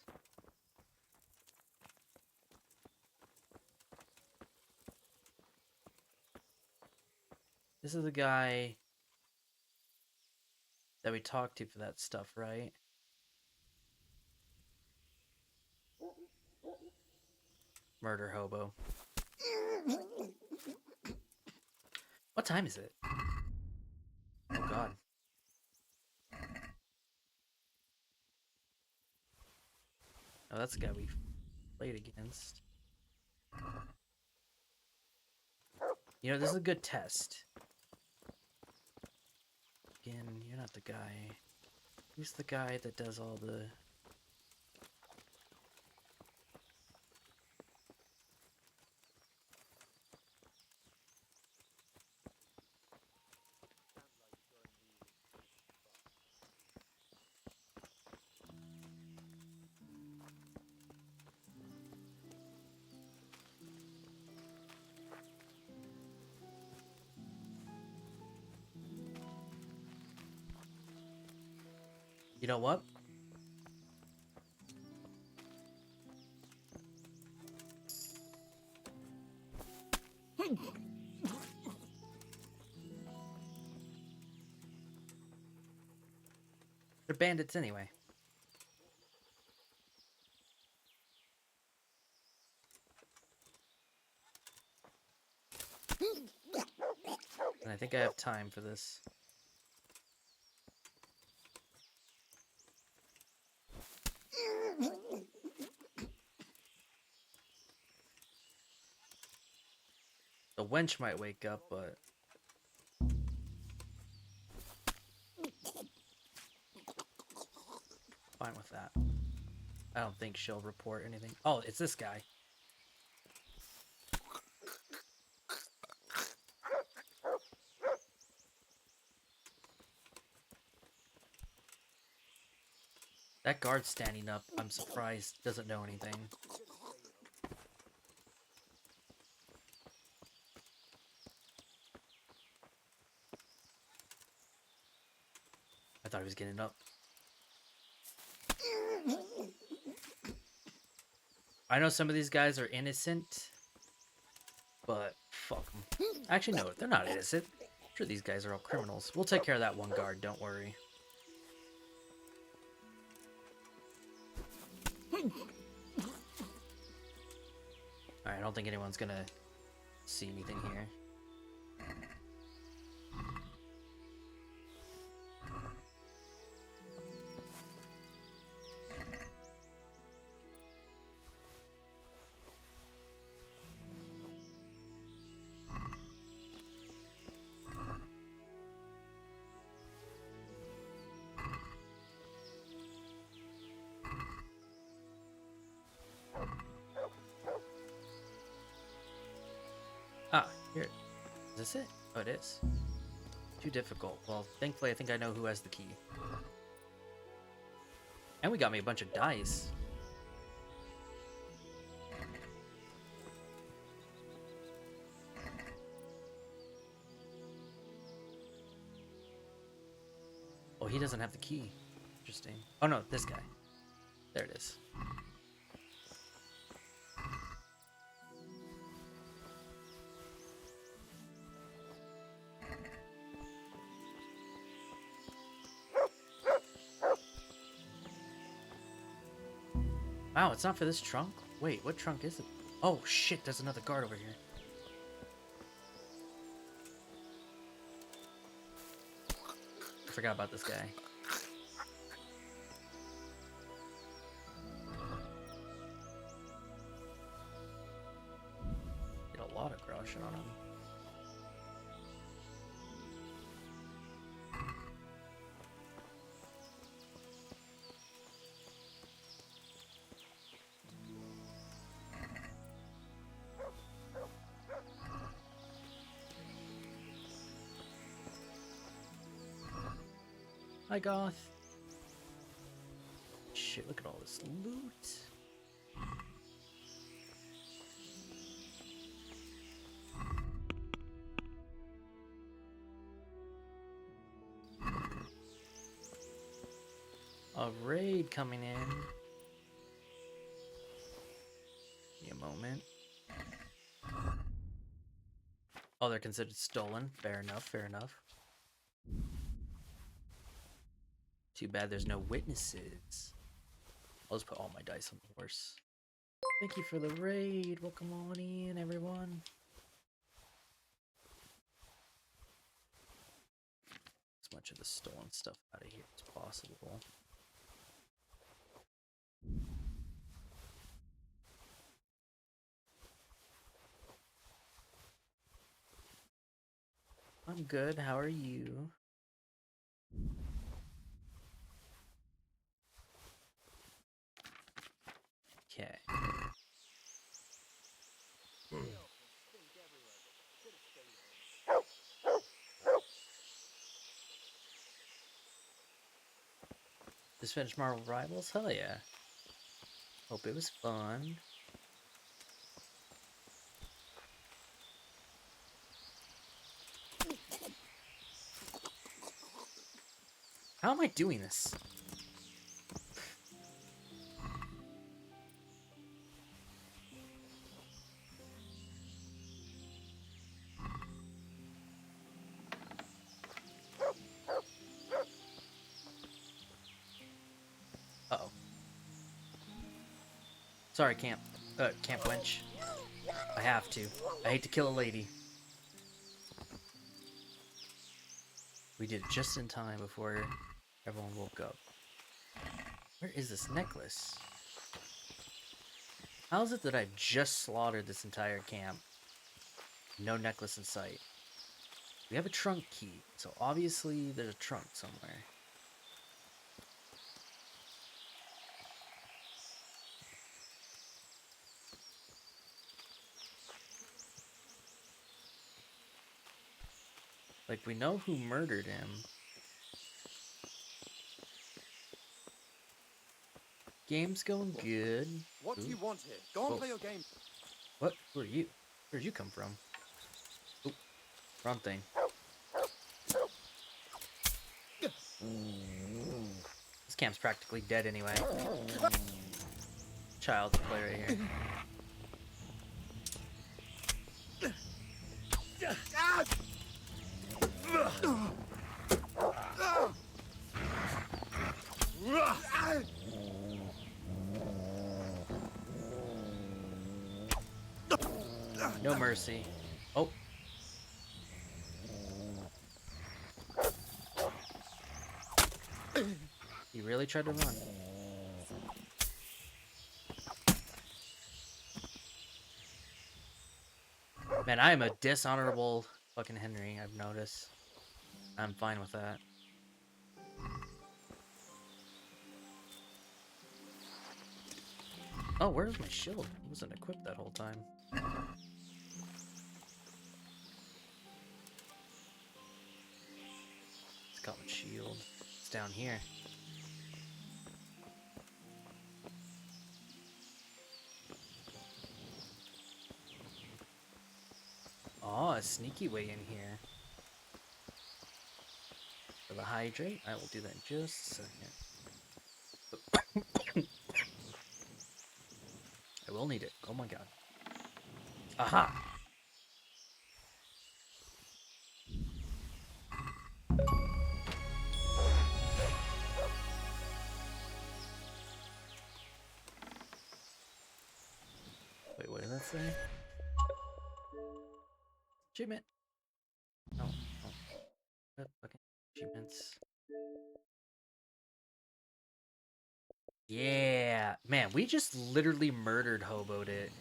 This is the guy that we talked to for that stuff, right? Murder hobo. What time is it? Oh god. Oh, that's the guy we played against. You know, this is a good test. Again, you're not the guy. Who's the guy that does all the... You know what? They're bandits anyway. And I think I have time for this. The wench might wake up, but... fine with that. I don't think she'll report anything. Oh, it's this guy. That guard standing up, I'm surprised, doesn't know anything. I thought he was getting up. I know some of these guys are innocent, but fuck them. Actually, no, they're not innocent. I'm sure these guys are all criminals. We'll take care of that one guard, don't worry. Alright, I don't think anyone's gonna see anything here. Ah, here. Is this it? Oh, it is. Too difficult. Well, thankfully, I think I know who has the key. And we got me a bunch of dice. Oh, he doesn't have the key. Interesting. Oh, no, this guy. There it is. Wow, it's not for this trunk? Wait, what trunk is it? Oh shit, there's another guard over here. forgot about this guy. Get a lot of groshing on him. Hi, Goth. Shit, look at all this loot. A raid coming in. Give me a moment. Oh, they're considered stolen. Fair enough, fair enough. Too bad there's no witnesses. I'll just put all my dice on the horse. Thank you for the raid. Welcome on in, everyone. As much of the stolen stuff out of here as possible. I'm good. How are you? Okay. Just finished Marvel Rivals? Hell yeah. Hope it was fun. How am I doing this? Uh-oh. Sorry, Camp Wench. I have to. I hate to kill a lady. We did it just in time before everyone woke up. Where is this necklace? How is it that I've just slaughtered this entire camp? No necklace in sight. We have a trunk key, so obviously there's a trunk somewhere. Like, we know who murdered him. Game's going good. What do you want here? Go and play your game. What? Who are you? Where'd you come from? Oop. Wrong thing. This camp's practically dead anyway. Child's play right here. No mercy. Oh. He really tried to run. Man, I am a dishonorable fucking Henry, I've noticed. I'm fine with that. Oh, where's my shield? It wasn't equipped that whole time. It's called a shield. It's down here. Oh, a sneaky way in here. For the hydrate, I will do that in just a second. I will need it. Oh my god. Aha! Wait, what did that say? Achievement! No, no. Fucking achievements. Yeah, man, we just literally murdered hoboed it.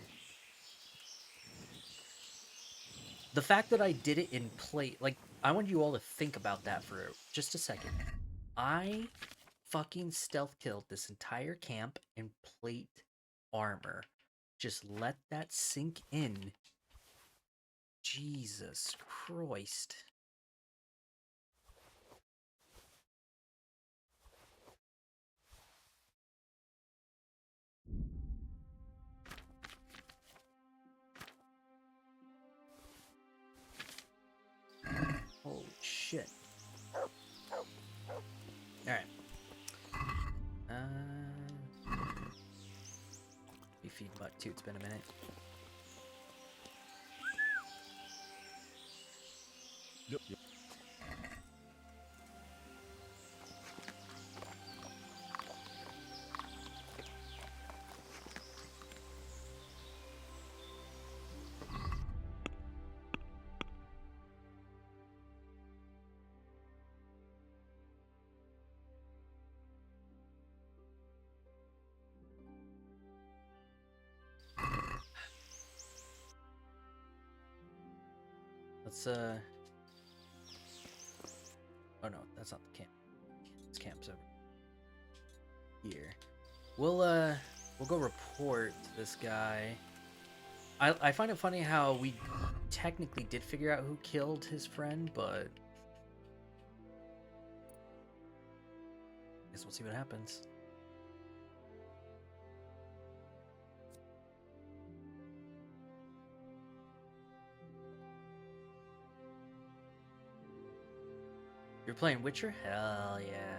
The fact that I did it in plate, like, I want you all to think about that for just a second. I fucking stealth killed this entire camp in plate armor. Just let that sink in. Jesus Christ. Holy shit. Alright. Be feeding Buck too, it's been a minute. Yep. Let's oh no, that's not the camp. This camp's over here. We'll go report this guy. I find it funny how we technically did figure out who killed his friend, but I guess we'll see what happens. You're playing Witcher? Hell yeah.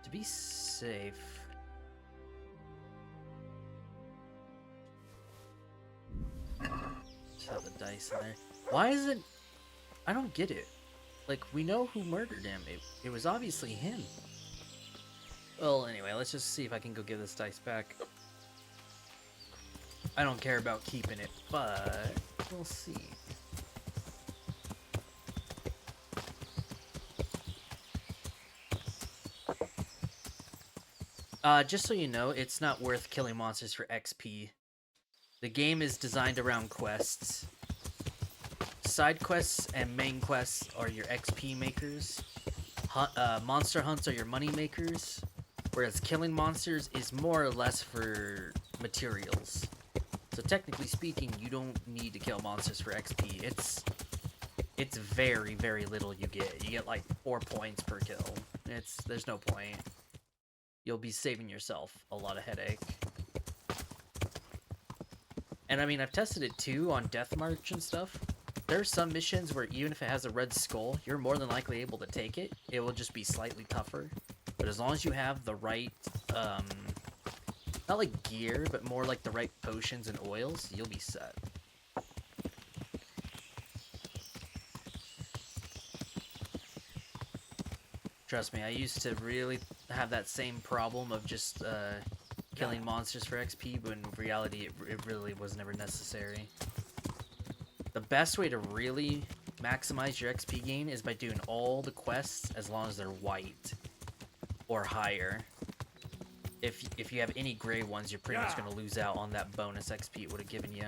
To be safe. Just have the dice in there. Why is it... I don't get it. Like, we know who murdered him. It was obviously him. Well, anyway, let's just see if I can go give this dice back. I don't care about keeping it, but we'll see. Just so you know, it's not worth killing monsters for XP. The game is designed around quests. Side quests and main quests are your XP makers. Monster hunts are your money makers. Whereas killing monsters is more or less for materials. So technically speaking, you don't need to kill monsters for XP. It's very, very little you get. You get like 4 points per kill. There's no point. You'll be saving yourself a lot of headache. And I mean, I've tested it too on Death March and stuff. There's some missions where even if it has a red skull, you're more than likely able to take it. It will just be slightly tougher. But as long as you have the right, not like gear, but more like the right potions and oils, you'll be set. Trust me, I used to really have that same problem of just killing monsters for XP, but in reality it really was never necessary. The best way to really maximize your XP gain is by doing all the quests as long as they're white or higher. If you have any gray ones, you're pretty much going to lose out on that bonus XP it would have given you.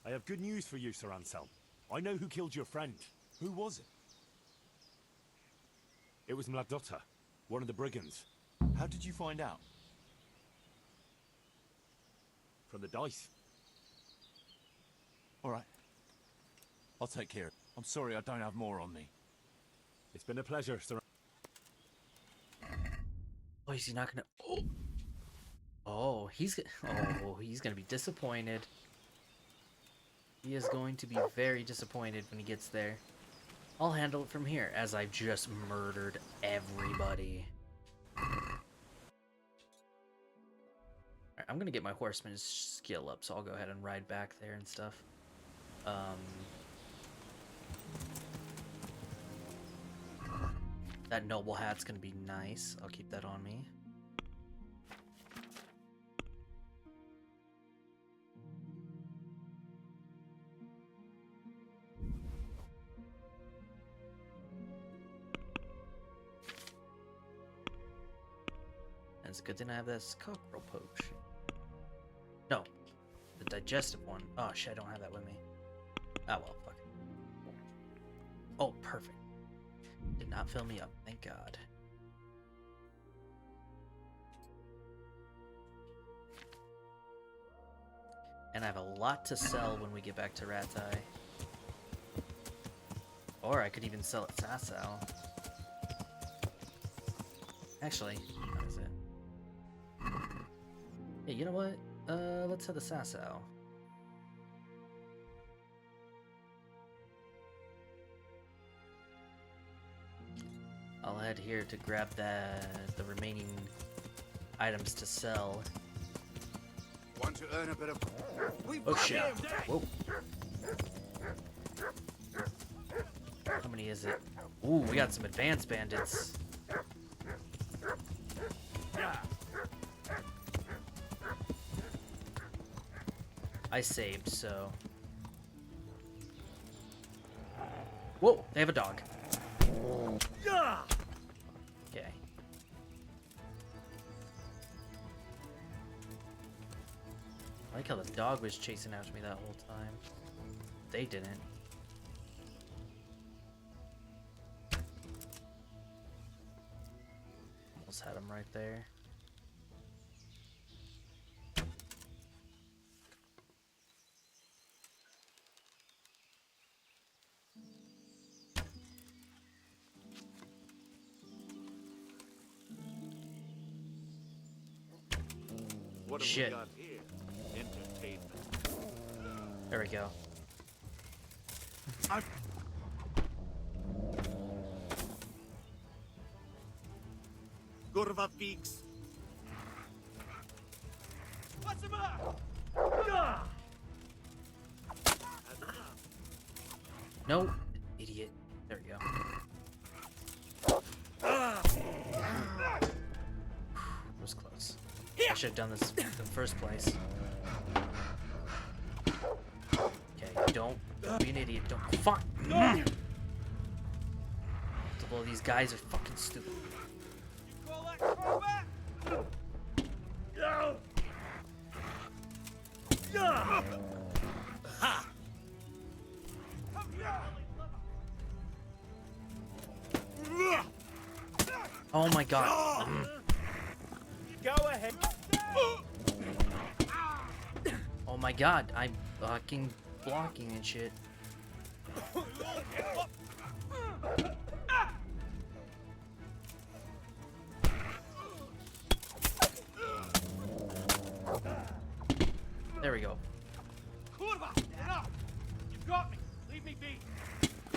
I have good news for you, Sir Anselm. I know who killed your friend. Who was it? It was Mladotta, one of the brigands. How did you find out? From the dice. All right. I'll take care. I'm sorry I don't have more on me. It's been a pleasure, sir. Oh, is he not gonna? Oh, he's gonna be disappointed. He is going to be very disappointed when he gets there. I'll handle it from here, as I've just murdered everybody. Alright, I'm gonna get my horseman's skill up, so I'll go ahead and ride back there and stuff. That noble hat's gonna be nice. I'll keep that on me. And it's a good thing I have this cockerel potion. No, the digestive one. Oh shit, I don't have that with me. Ah well, fuck it. Oh, perfect. Did not fill me up, thank God. And I have a lot to sell when we get back to Ratai. Or I could even sell at Sasau. Actually, how is it? Hey, you know what? Let's head to Sasau. I'll head here to grab the remaining items to sell. Want to earn a bit of... Oh shit! Whoa! How many is it? Ooh, we got some advanced bandits. I saved, so... Whoa! They have a dog. Okay. I like how the dog was chasing after me that whole time. They didn't. Almost had him right there. What Shit. have we got here? Entertainment. There we go. Kurva Peaks. What's the matter? No, idiot. There we go. It was close. I should have done this in the first place. Okay, don't be an idiot. Don't. Fuck! Multiple of these guys are fucking stupid. You call that combat? Ha! Oh my god. Go ahead. Oh my god, I'm fucking blocking and shit. There we go. Kurva! Enough! You've got me. Leave me be.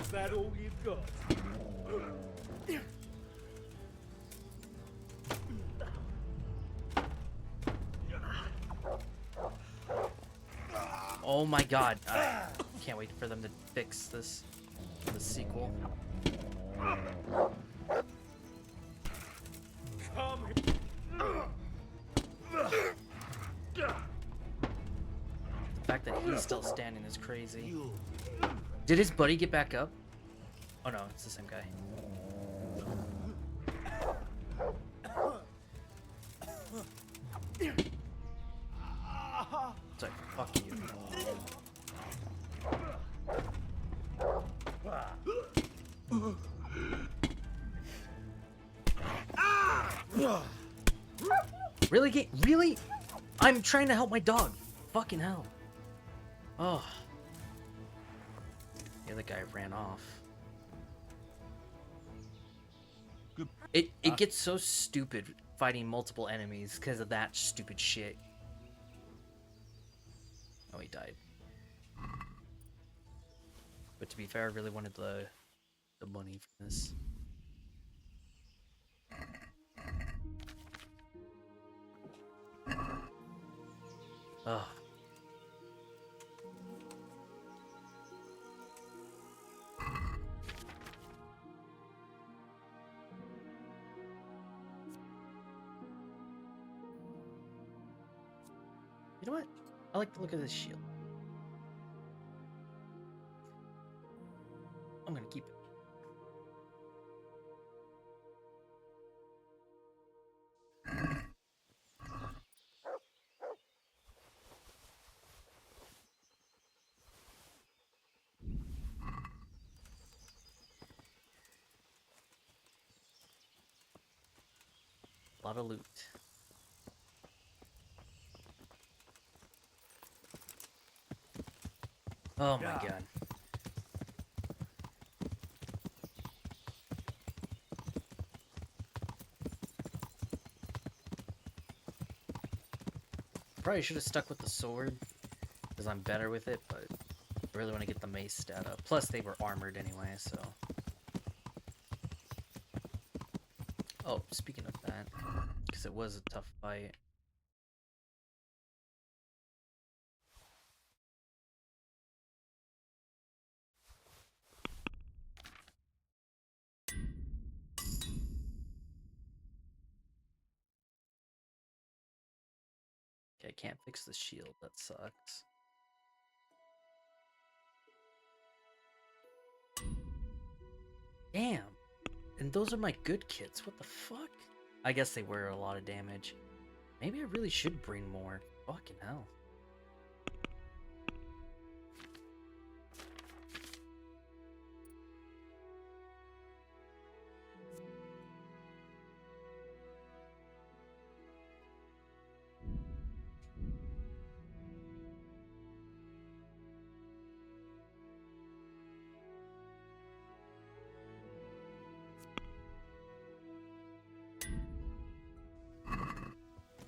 Is that all you've got? Oh my god. I can't wait for them to fix this in the sequel. Come The fact that he's still standing is crazy. Did his buddy get back up? Oh no, it's the same guy. Sorry, fuck you. Really? Really? I'm trying to help my dog. Fucking hell. Oh. The other guy ran off. Good. It gets so stupid fighting multiple enemies because of that stupid shit. Oh, he died. But to be fair, I really wanted the money for this. Ugh. You know what? I like the look of this shield. I'm gonna keep it. A lot of loot. Oh my god. Probably should have stuck with the sword, because I'm better with it, but I really want to get the mace stat up. Plus, they were armored anyway, so... Oh, speaking of that, because it was a tough fight. Okay, I can't fix the shield, that sucks. Damn! And those are my good kits, what the fuck? I guess they were a lot of damage. Maybe I really should bring more. Fucking hell.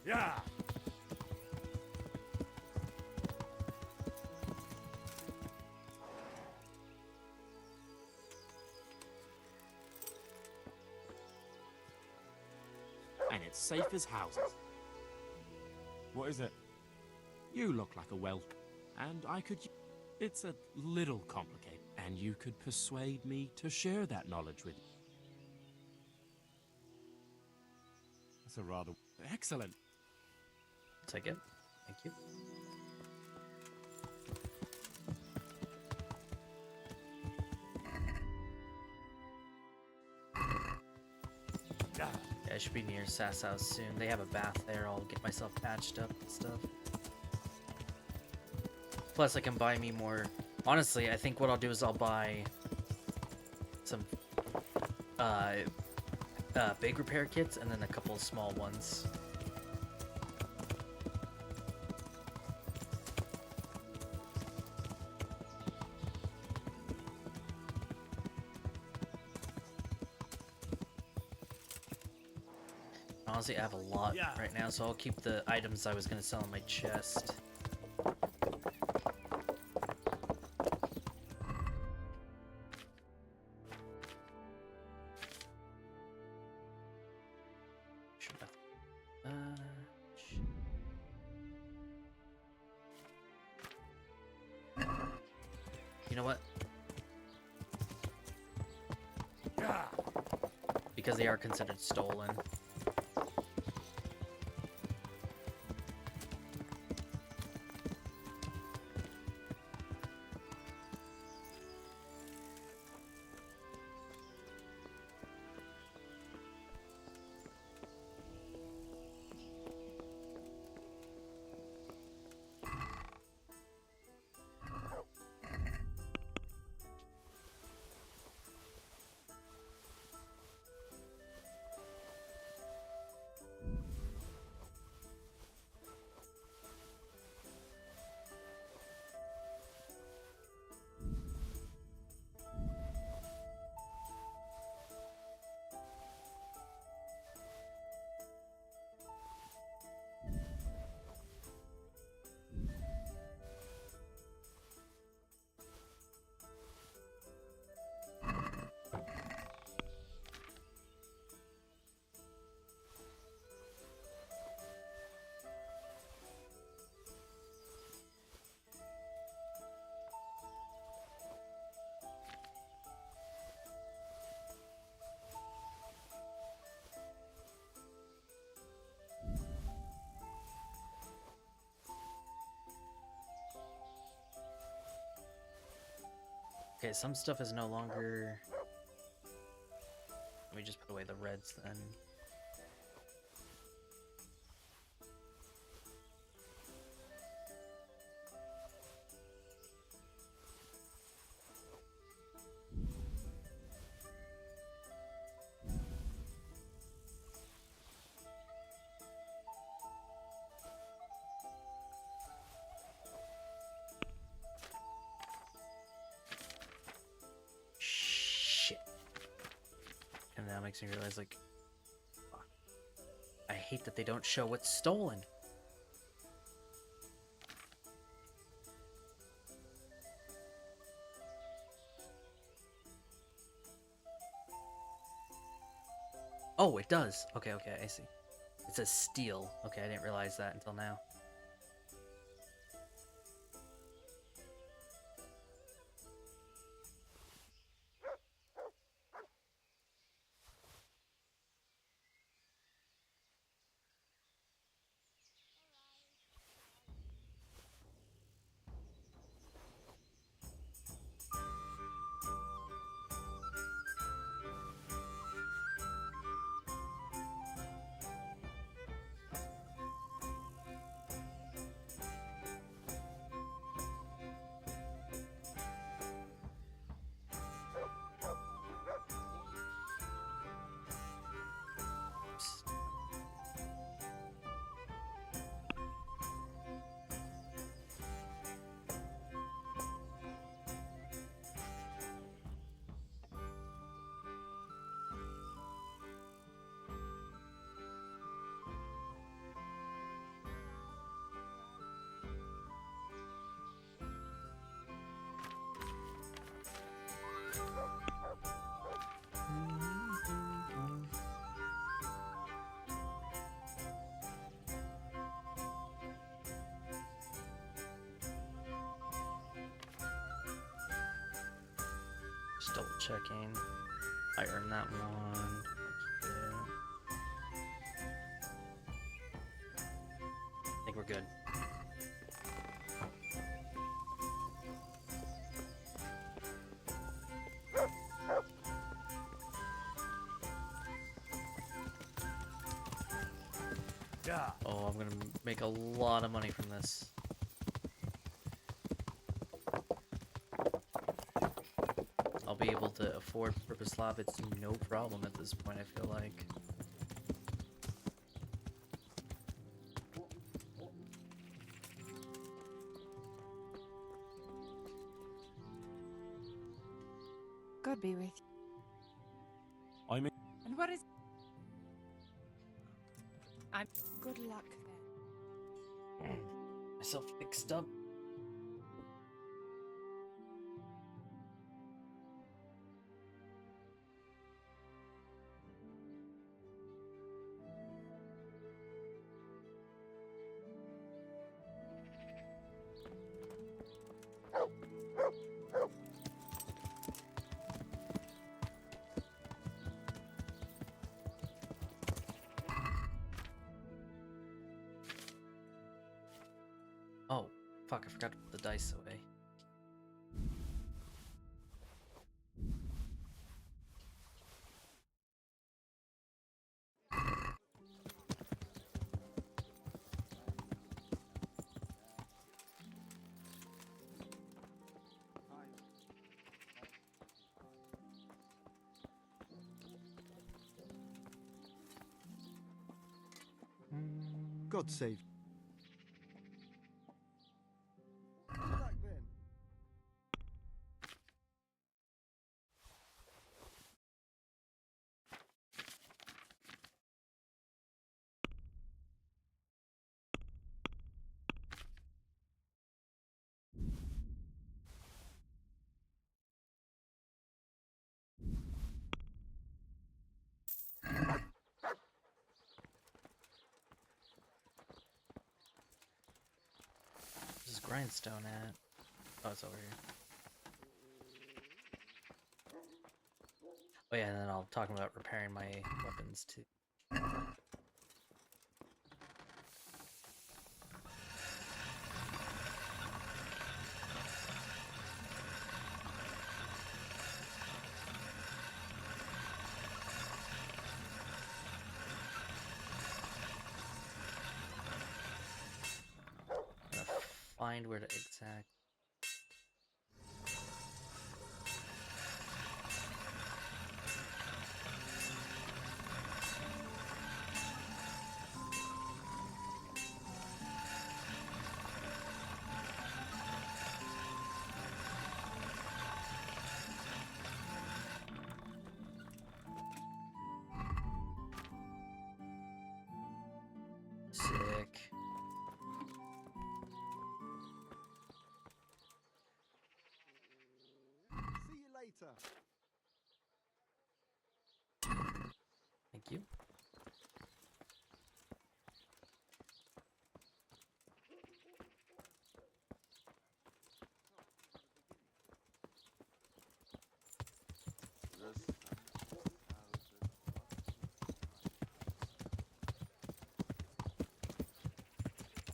Yeah. And it's safe as houses. What is it? You look like a well, and I could... It's a little complicated, and you could persuade me to share that knowledge with you. That's a rather... Excellent. Take it. Thank you. Yeah, I should be near Sass House soon. They have a bath there. I'll get myself patched up and stuff. Plus, I can buy me more. Honestly, I think what I'll do is I'll buy some big repair kits and then a couple of small ones. Honestly, I have a lot right now, so I'll keep the items I was going to sell in my chest. You know what? Because they are considered stolen. Okay, some stuff is no longer... Let me just put away the reds then. Shit. And that makes me realize, like, fuck. I hate that they don't show what's stolen. Oh, it does. Okay, okay, I see. It says steal. Okay, I didn't realize that until now. Just double checking. I earned that one. I think we're good. Yeah. Oh, I'm gonna make a lot of money from this. I'll be able to afford Purpose Lab. It's no problem at this point, I feel like. God be with you. I mean, And what is... I'm... Good luck then. Myself fixed up. Oh, fuck, I forgot to put the dice away. God save. This is grindstone at? Oh, it's over here. Oh yeah, and then I'll talk about repairing my weapons too. find where to exact. Sick. See you later. Thank you.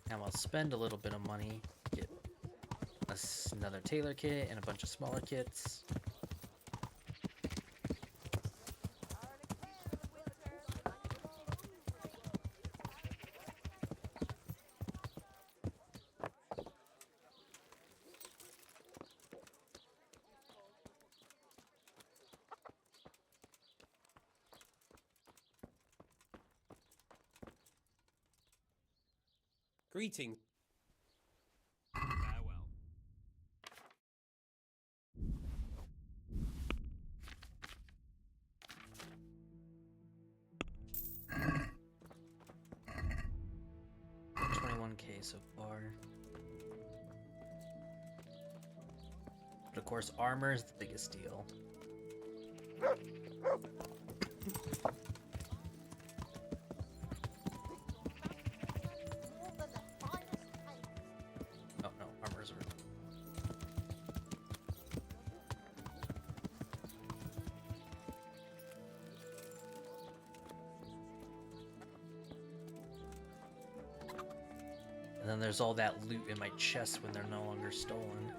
Now I'll spend a little bit of money, get another tailor kit and a bunch of smaller kits. Greeting. Farewell. $21K so far. But of course, armor is the biggest deal. Oh no, armor's are. And then there's all that loot in my chest when they're no longer stolen.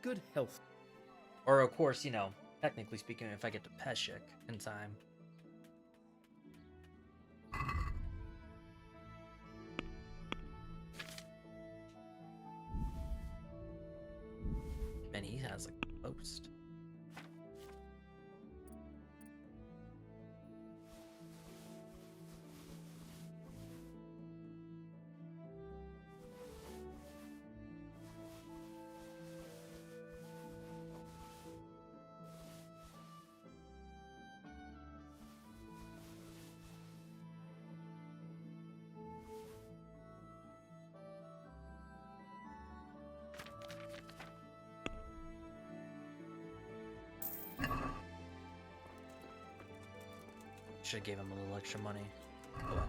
Good health. Or of course, you know, technically speaking, if I get to Peshek in time. Man, he has a boast. Should have gave him a little extra money. Oh well.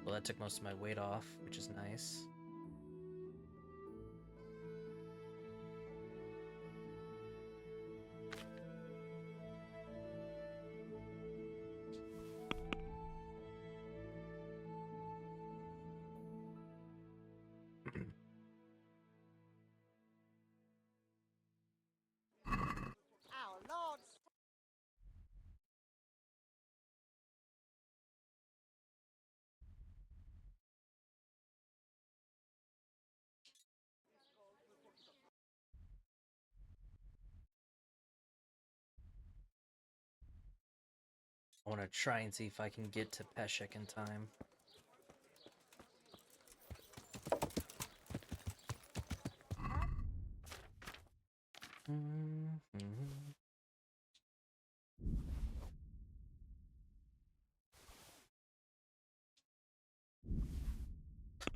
Well, that took most of my weight off, which is nice. Our Lord. I want to try and see if I can get to Peshek in time.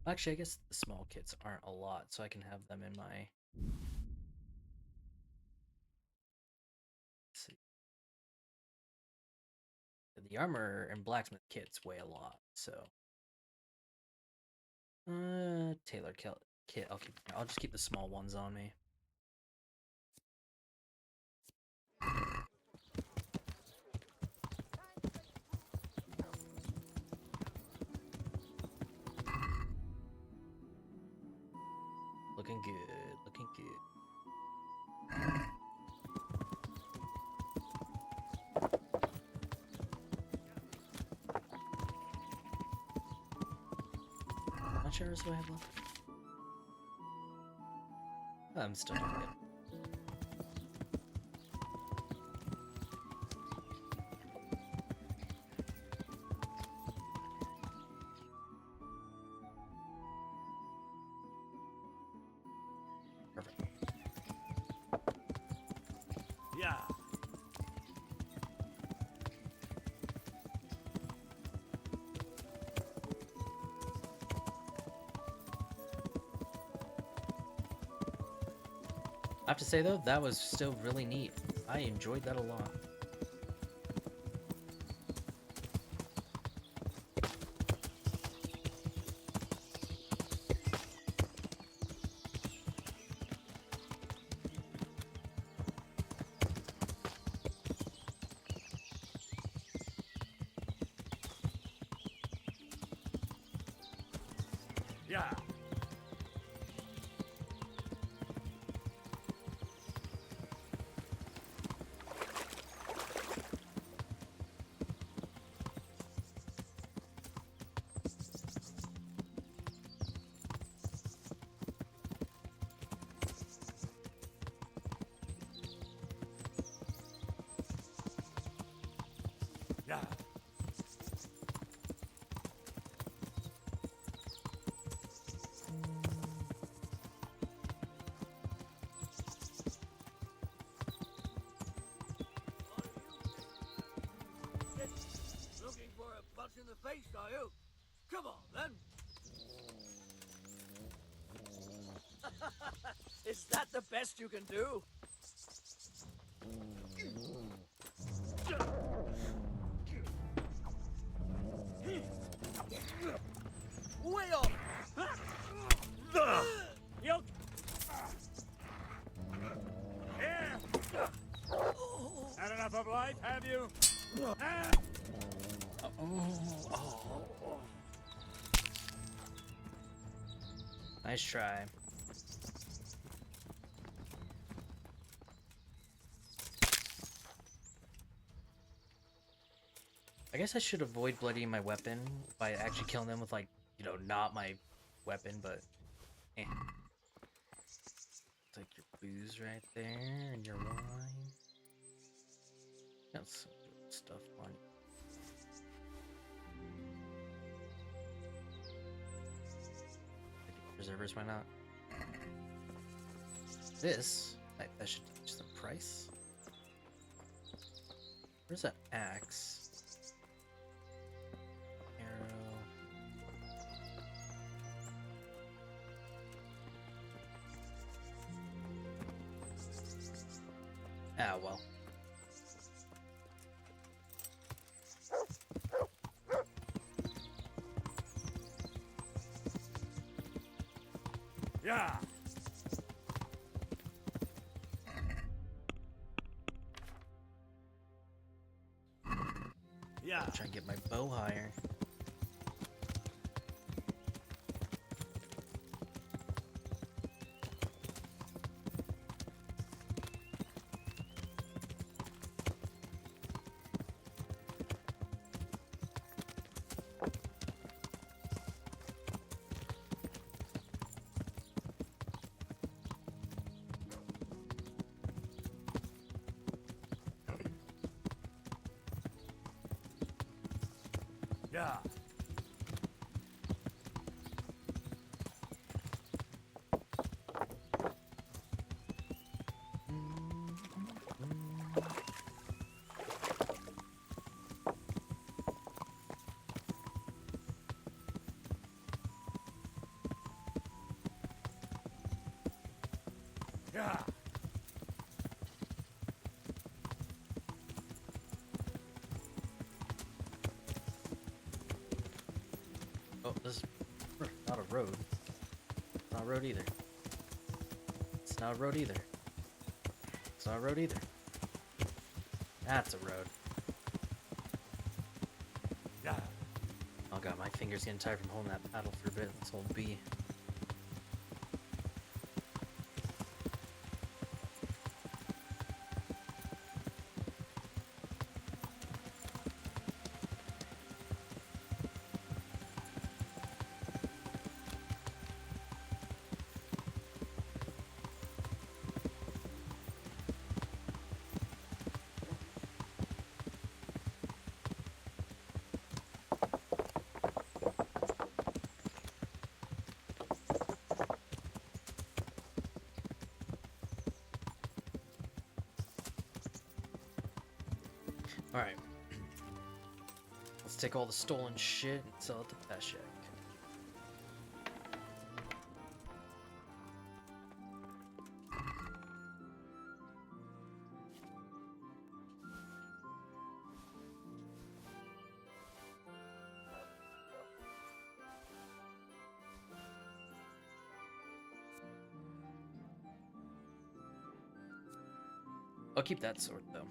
Actually, I guess the small kits aren't a lot, so I can have them in my... Let's see. The armor and blacksmith kits weigh a lot, so... Tailor kit. I'll just keep the small ones on me. Looking good, looking good. much arrows do I have left? I'm still doing good. Perfect. Yeah. I have to say though, that was still really neat. I enjoyed that a lot. Yeah. Yeah. Looking for a punch in the face, are you? Come on, then. Is that the best you can do? Way off! You. Here. Had enough of life, have you? Nice try. I guess I should avoid bloodying my weapon by actually killing them with, like, you know, not my weapon, but eh. Take your booze right there and your wine. Got some good stuff on you. Preservers, why not? This, that should teach the price. Where's that axe? Arrow. Ah, well. Yeah. Yeah. Try and get my bow higher. Yeah. Yeah. Oh, this is not a road. It's not a road either. It's not a road either. It's not a road either. That's a road. Yeah. Oh god, my finger's getting tired from holding that paddle for a bit. Let's hold B. Alright. Let's take all the stolen shit and sell it to Peshek. I'll keep that sword though.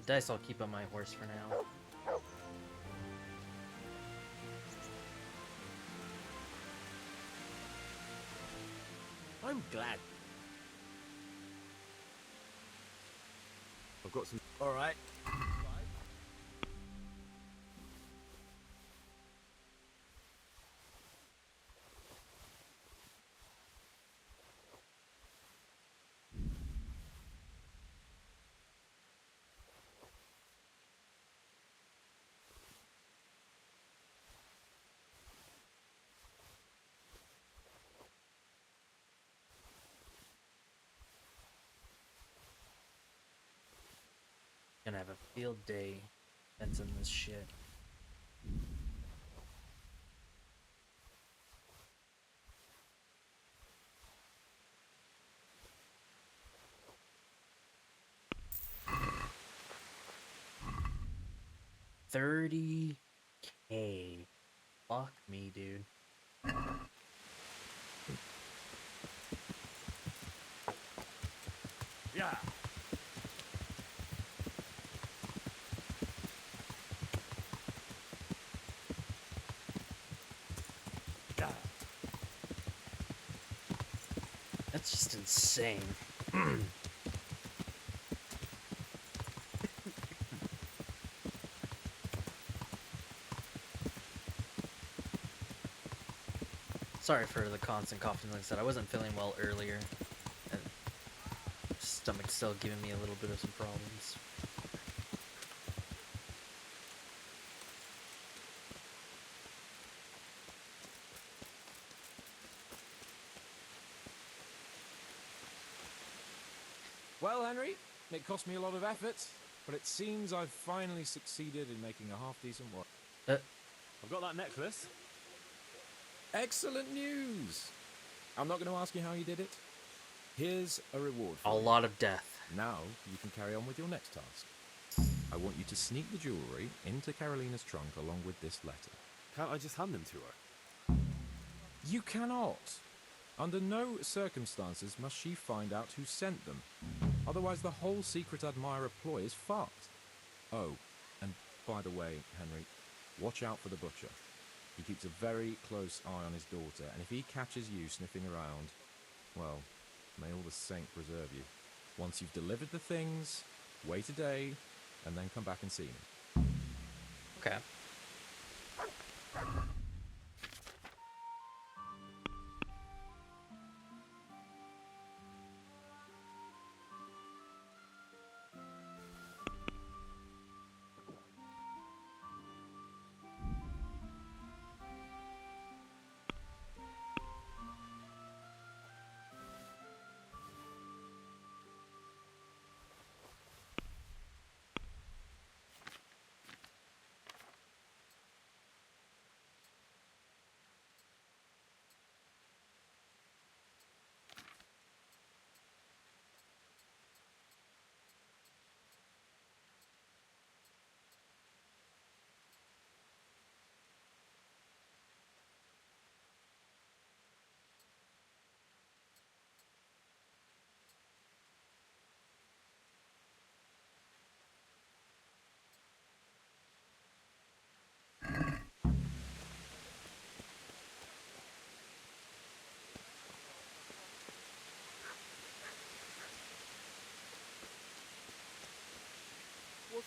The dice I'll keep on my horse for now. I'm glad. I've got some. All right. Gonna have a field day that's in this shit. $30K. Fuck me, dude. Yeah. That's just insane. Sorry for the constant coughing. Like I said, I wasn't feeling well earlier. And stomach's still giving me a little bit of some problems. Well, Henry, it cost me a lot of effort, but it seems I've finally succeeded in making a half-decent one. I've got that necklace. Excellent news! I'm not going to ask you how you did it. Here's a reward for A you. lot of death. Now you can carry on with your next task. I want you to sneak the jewellery into Carolina's trunk along with this letter. Can't I just hand them to her? You cannot. Under no circumstances must she find out who sent them. Otherwise the whole secret admirer ploy is fucked. Oh, and by the way, Henry, watch out for the butcher. He keeps a very close eye on his daughter, and if he catches you sniffing around, well, may all the saint preserve you. Once you've delivered the things, wait a day, and then come back and see me. Okay.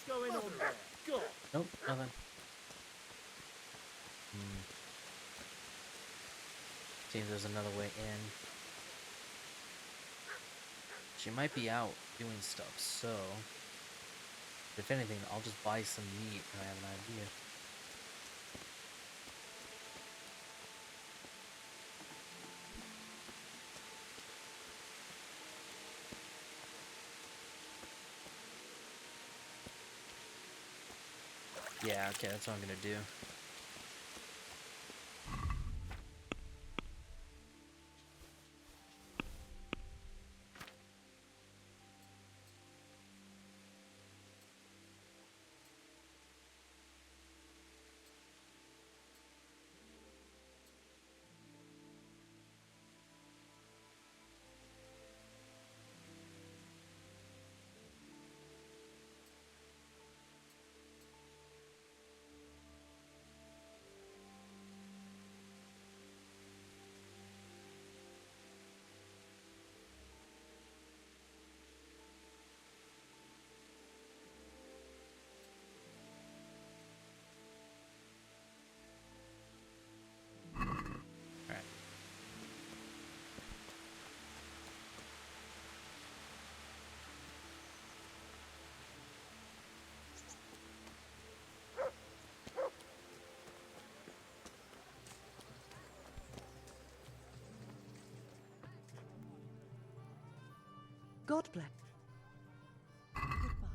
What's going on there? God. Nope, nothing. Seems there's another way in. She might be out doing stuff, so if anything, I'll just buy some meat and I have an idea. Yeah, okay, that's what I'm gonna do. God bless. Goodbye.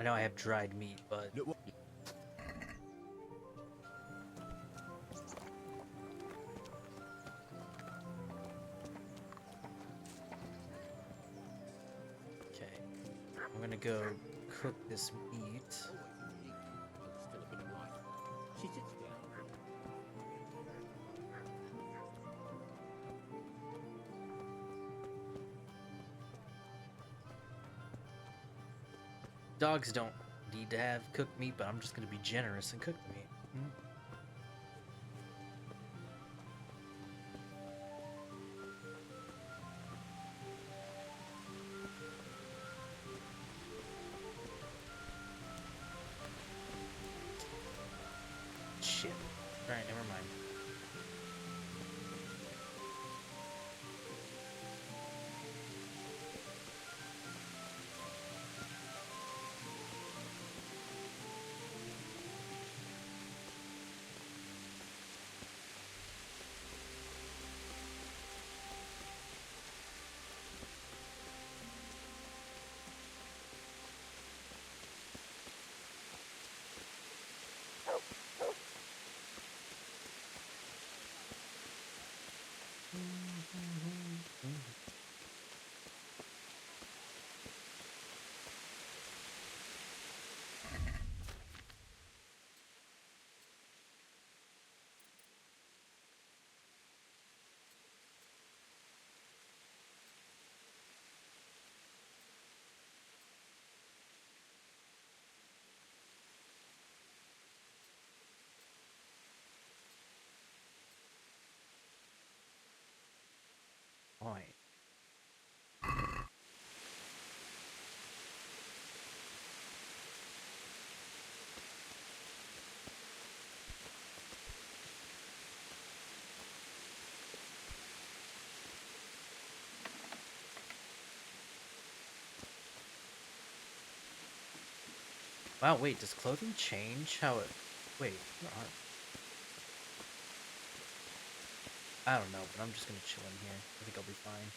I know I have dried meat, but okay, I'm gonna go cook this meat. She sits down. Dogs don't need to have cooked meat, but I'm just gonna be generous and cook the meat. Shit. Alright, never mind. Alright. Wow, wait, does clothing change how it... Wait, I don't know, but I'm just gonna chill in here. I think I'll be fine.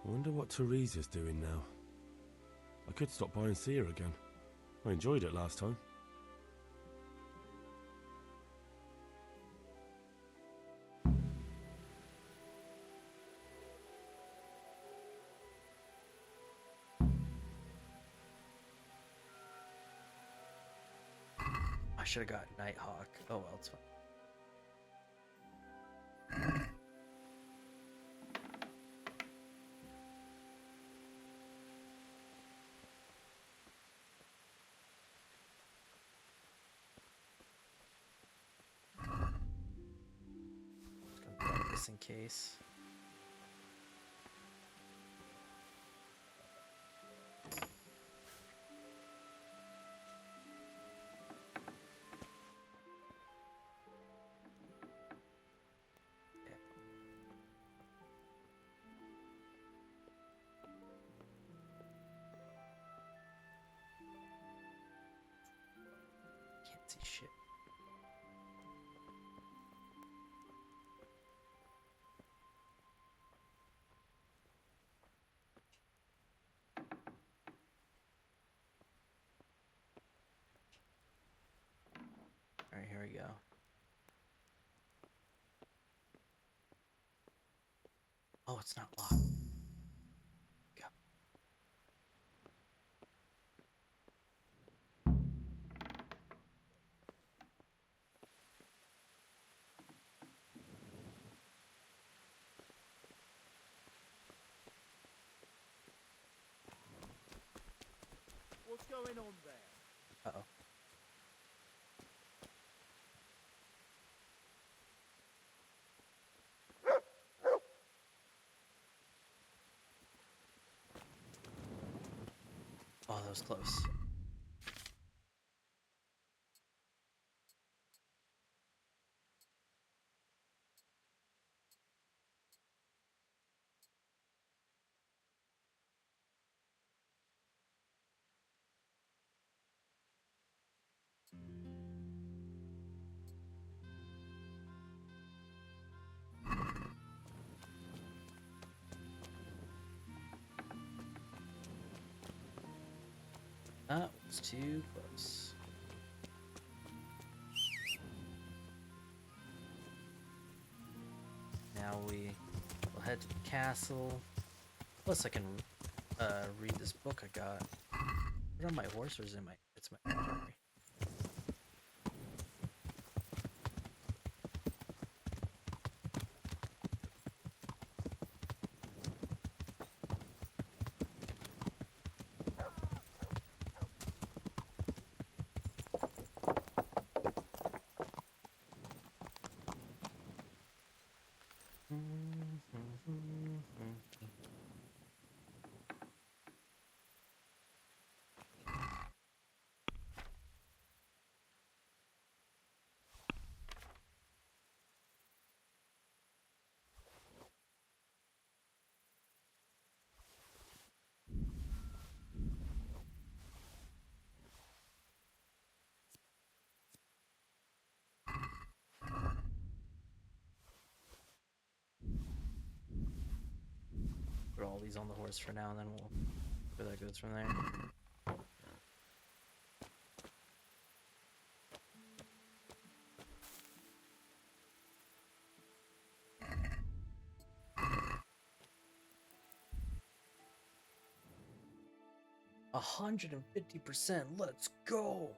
I wonder what Teresa's doing now. I could stop by and see her again. I enjoyed it last time. should have got Nighthawk. Oh well, it's fine. Just gonna grab this in case. Can't see shit. All right, here we go. Oh, it's not locked. Go. What's going on there? Uh-oh. Oh, that was close. That was too close. Now we will head to the castle. Plus I can read this book I got. Is it on my horse or is it my... It's my inventory. Put all these on the horse for now, and then we'll where that goes from there. A 150%. Let's go.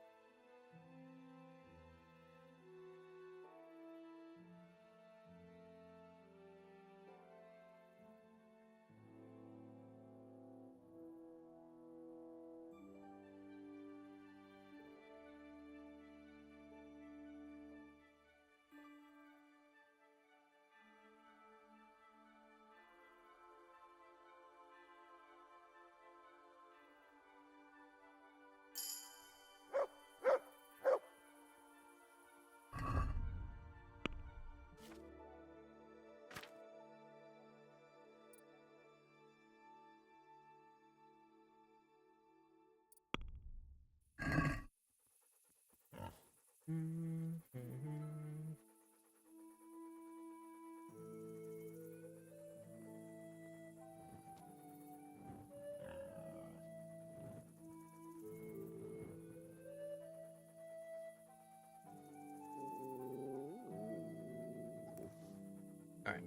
All right.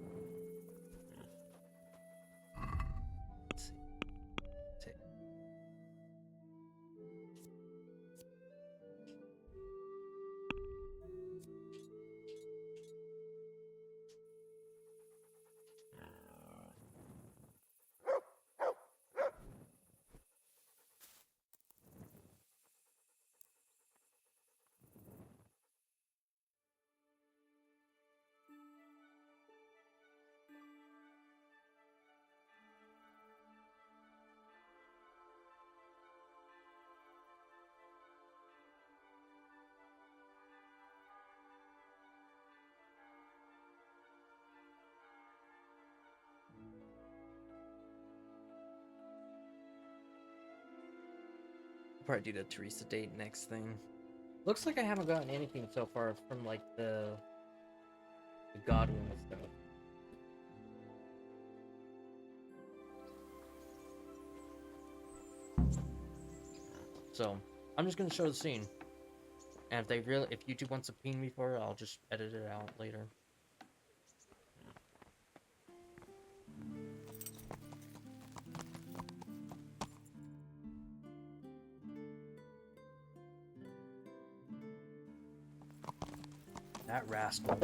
Let's see. Take. Probably do the Teresa date next thing. Looks like I haven't gotten anything so far from like the Godwin stuff. So I'm just gonna show the scene, and if YouTube wants to ping me for it, I'll just edit it out later. That rascal.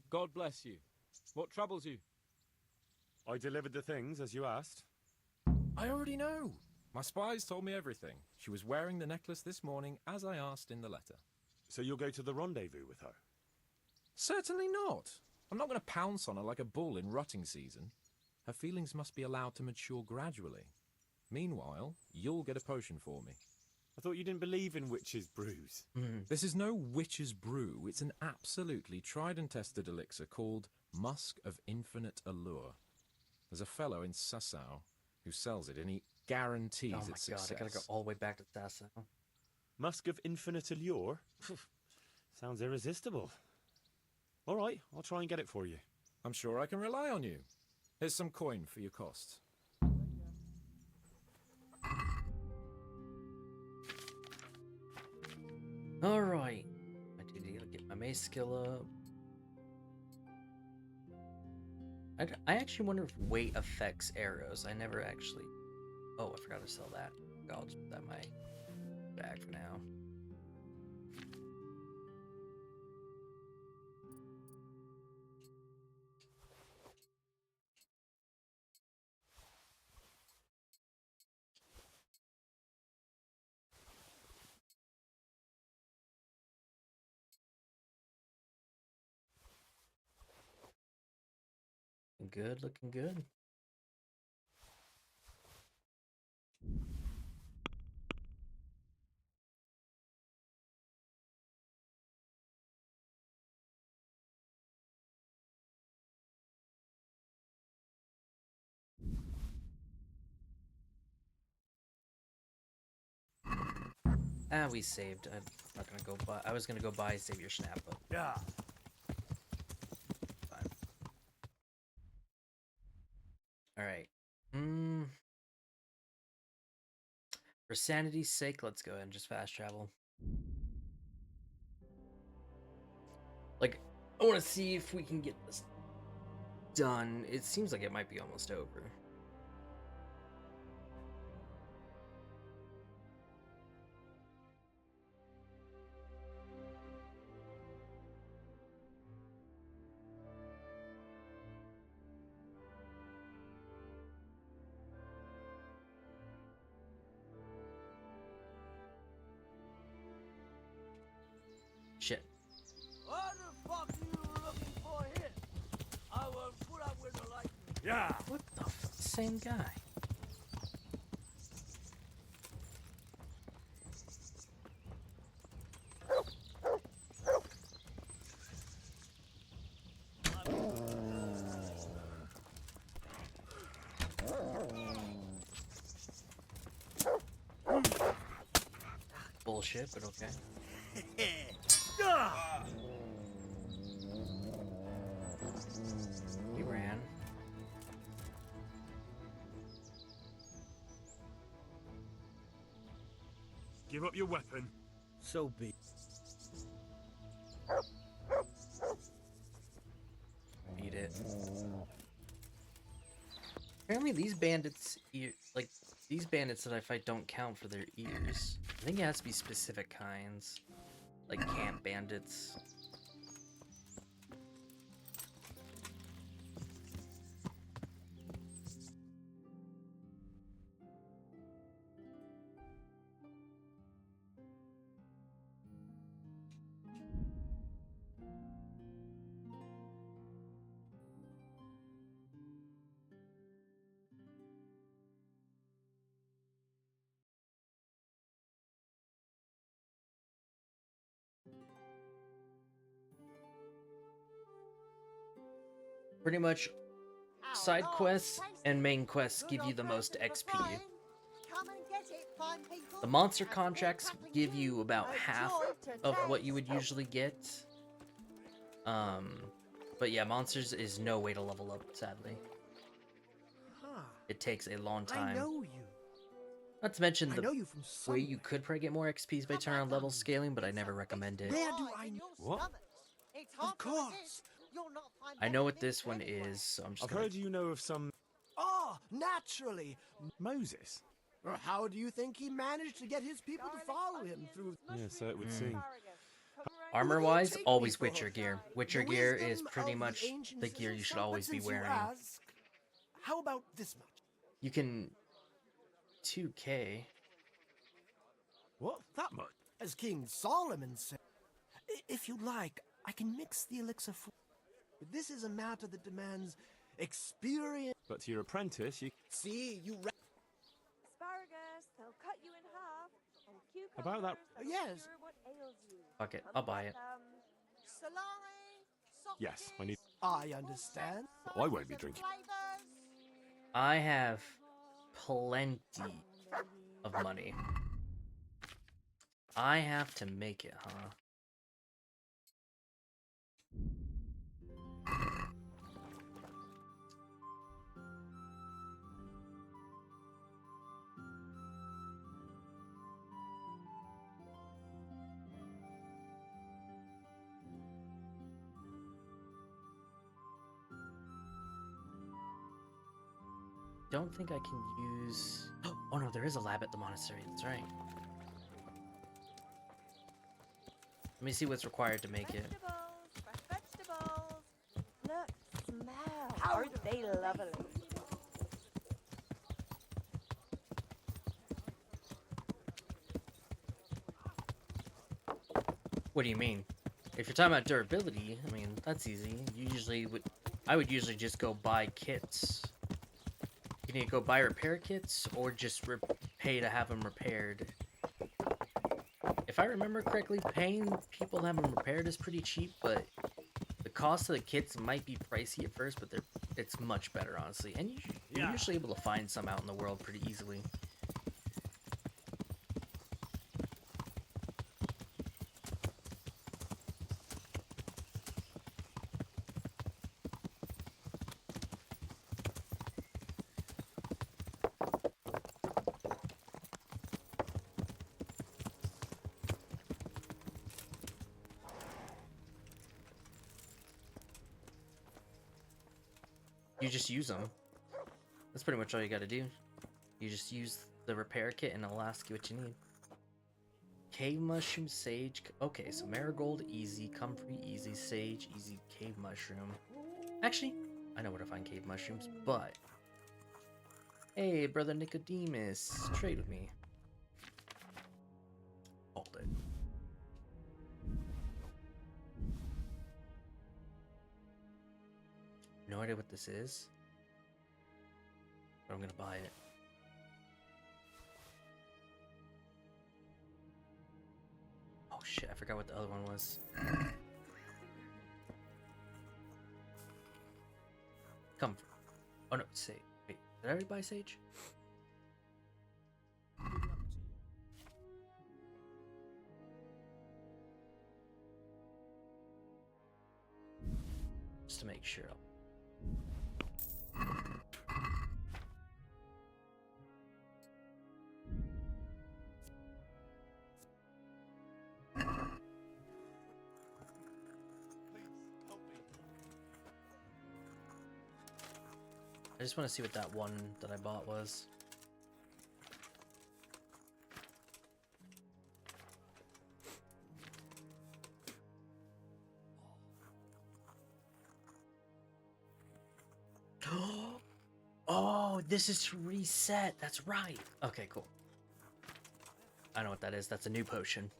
God bless you. What troubles you? I delivered the things as you asked. I already know. My spies told me everything. She was wearing the necklace this morning as I asked in the letter. So you'll go to the rendezvous with her? Certainly not. I'm not going to pounce on her like a bull in rutting season. Her feelings must be allowed to mature gradually. Meanwhile, you'll get a potion for me. I thought you didn't believe in witches' brews. This is no witch's brew. It's an absolutely tried and tested elixir called Musk of Infinite Allure. There's a fellow in Sasau who sells it, and he guarantees its success. Oh my god, I gotta go all the way back to Sasau. Musk of Infinite Allure? Sounds irresistible. All right, I'll try and get it for you. I'm sure I can rely on you. Here's some coin for your costs. Alright. I do need to get my mace skill up. I actually wonder if weight affects arrows. I never actually... Oh, I forgot to sell that. I'll just put that in my bag for now. Good, looking good. Ah, we saved. I'm not gonna go buy. I was gonna go buy Save Your Snap, but yeah. Fine. All right. For sanity's sake, let's go ahead and just fast travel. Like, I want to see if we can get this done. It seems like it might be almost over. Shit. What the fuck are you looking for here? I will put up with the light. Yeah. What the fuck? Same guy. Bullshit, but okay. He ran. Give up your weapon. So be. Beat it. Apparently these bandits, these bandits that I fight don't count for their ears. I think it has to be specific kinds. Like camp bandits. pretty much side quests and main quests give you the most XP. The monster contracts give you about half of what you would usually get. But yeah, monsters is no way to level up, sadly. It takes a long time. I know you. Not to mention the I know you from way somewhere. you could probably get more XPs by turning on level scaling, but I never recommend it. Where do I know? What? Of course. I know what this one is, so I'm just I've gonna... heard you know of some Oh, naturally. Moses. Or how do you think he managed to get his people to follow him through? Yeah, so it would seem. Armor-wise, Take me always for? Witcher gear. Witcher The gear is wisdom pretty of much ancient the gear you should but always be since you wearing. ask, how about this much? You can 2K. What? That much? As King Solomon said, if you like, I can mix the elixir for. But this is a matter that demands experience. But to your apprentice, you. See, you. Asparagus, they'll cut you in half. And cucumbers, About that. that'll Yes. cure what ails you. Fuck it, I'll buy it. Yes, I need. I understand. I won't be drinking. I have plenty of money. I have to make it, huh? Don't think I can use... Oh no, there is a lab at the monastery, that's right. Let me see what's required to make it. Fresh vegetables. Look, smell. Aren't they lovely? What do you mean? If you're talking about durability, I mean, that's easy. You usually would... I would usually just go buy kits. You need to go buy repair kits, or just pay to have them repaired. If I remember correctly, paying people to have them repaired is pretty cheap, but the cost of the kits might be pricey at first, but it's much better, honestly. And you're usually able to find some out in the world pretty easily. You just use them. That's pretty much all you gotta do. You just use the repair kit and it'll ask you what you need. Cave mushroom, sage. Okay, so marigold, easy. Comfrey, easy. Sage, easy. Cave mushroom. Actually, I know where to find cave mushrooms, but... Hey, brother Nicodemus, trade with me. Hold it. No idea what this is, but I'm gonna buy it. Oh shit, I forgot what the other one was. Comfort. Oh no, sage. Wait, did I already buy sage? Just to make sure. I just want to see what that one that I bought was. Oh, this is to reset. That's right. Okay, cool. I know what that is. That's a new potion.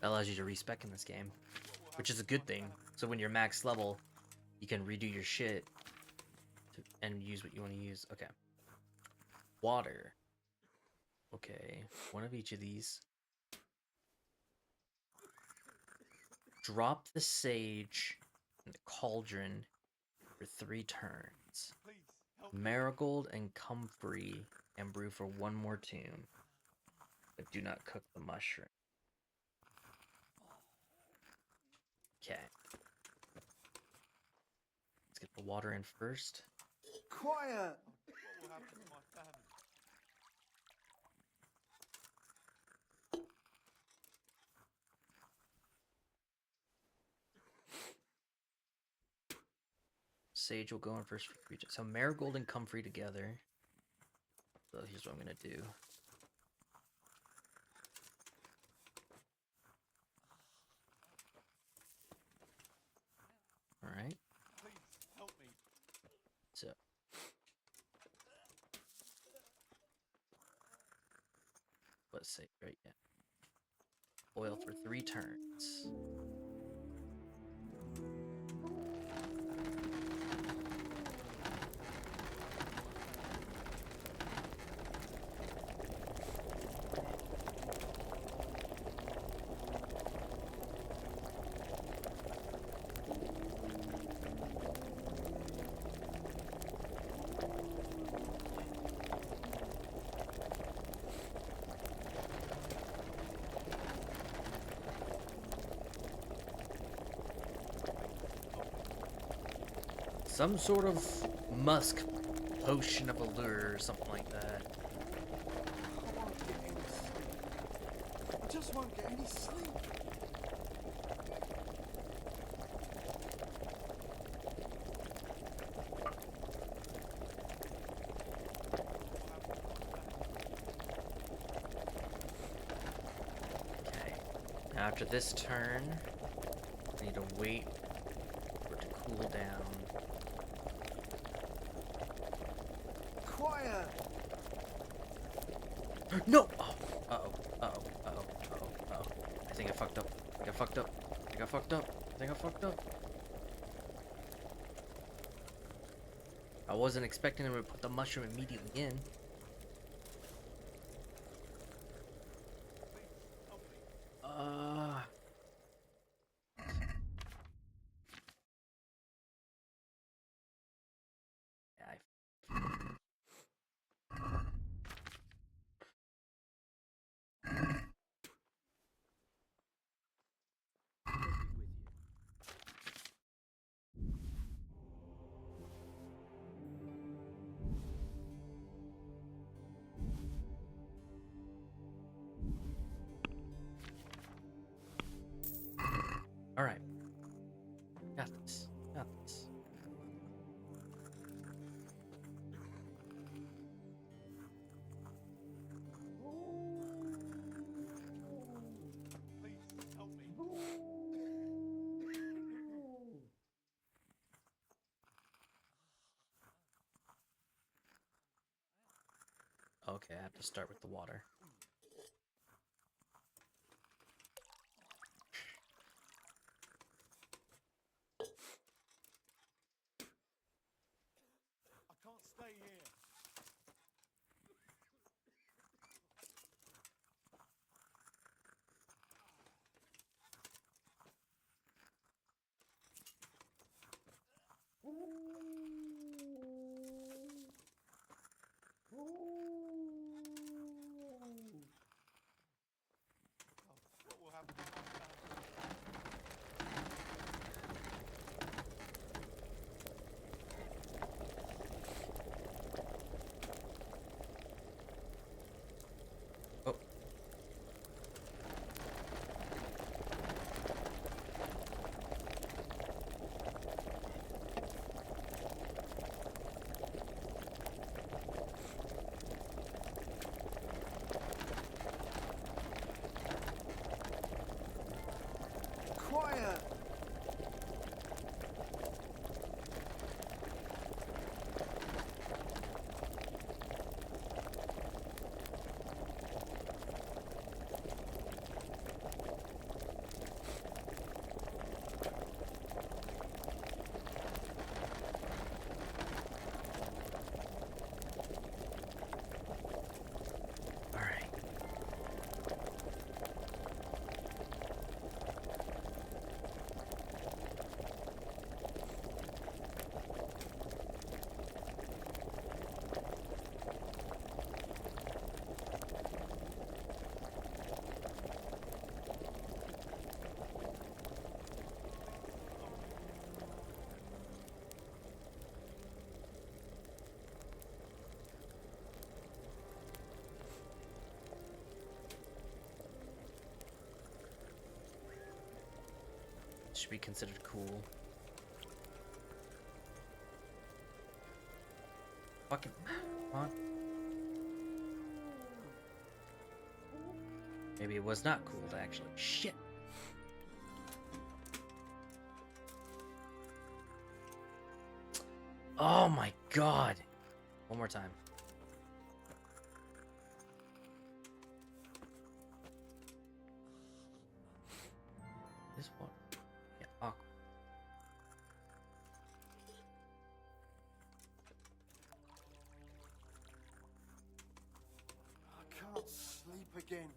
That allows you to respec in this game, which is a good thing. So when you're max level, you can redo your shit and use what you want to use. Okay. Water. Okay, one of each of these. Drop the sage in the cauldron for 3 turns. Marigold and comfrey and brew for 1 more tune. But do not cook the mushroom. Okay. Let's get the water in first. Quiet! Sage will go in first for 3 turns. So marigold and comfrey together. So here's what I'm gonna do. Alright. Help me. So let's say right, yeah. Boil for 3 turns. Some sort of musk potion of allure or something like that. I just won't get any sleep. Okay. Now after this turn, I need to wait for it to cool down. Quiet! No! Oh, uh-oh, uh-oh, uh-oh, uh-oh, uh-oh. I think I fucked up. I think I fucked up. I think I fucked up. I think I fucked up. I wasn't expecting him to put the mushroom immediately in. Yeah, Alright. Got this. Got this. Okay, I have to start with the water. I can't stay here. should be considered cool. Fucking come on. Maybe it was not cool, actually. Shit. Oh my god. One more time. This one. Yeah, awkward. I can't sleep again.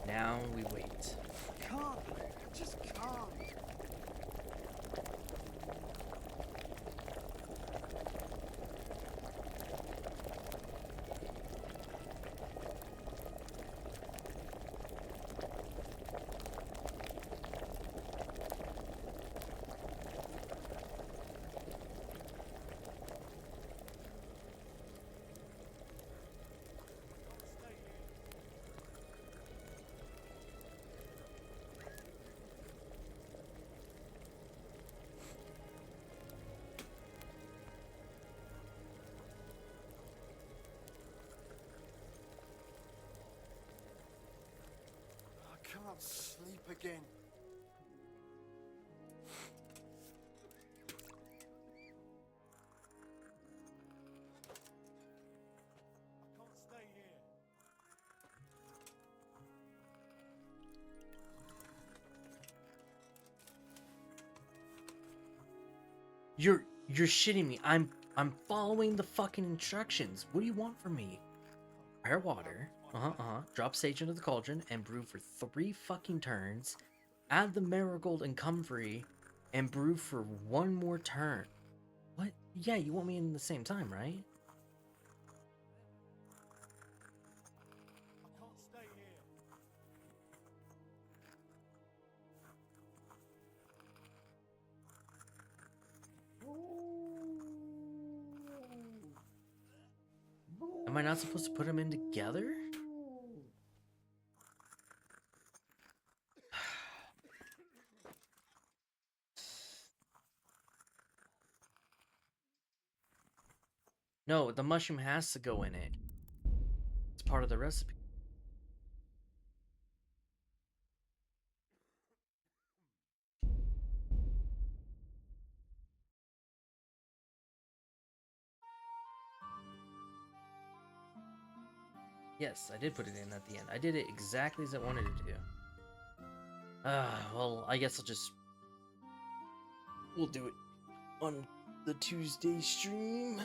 Now we wait. Can't. I just can't. I can't sleep again. I can't stay here. You're shitting me. I'm following the fucking instructions. What do you want from me? Prepare water. Drop sage into the cauldron and brew for 3 fucking turns. Add the marigold and comfrey and brew for 1 more turn. What? Yeah, you want me in the same time, right? I can't stay here. Am I not supposed to put them in together? No, the mushroom has to go in it. It's part of the recipe. Yes, I did put it in at the end. I did it exactly as I wanted to do. Well, I guess we'll do it on the Tuesday stream.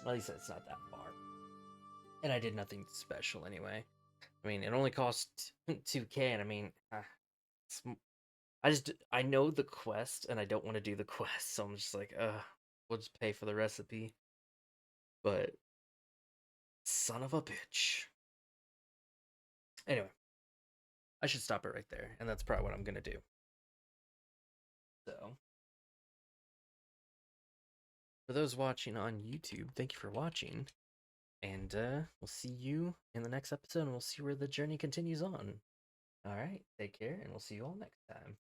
At least it's not that far. And I did nothing special anyway. I mean, it only cost 2K, and I mean, I know the quest, and I don't want to do the quest, so I'm just like, we'll just pay for the recipe. But son of a bitch. Anyway, I should stop it right there, and that's probably what I'm gonna do. So, for those watching on YouTube, thank you for watching, and we'll see you in the next episode, and we'll see where the journey continues on. All right, take care, and we'll see you all next time.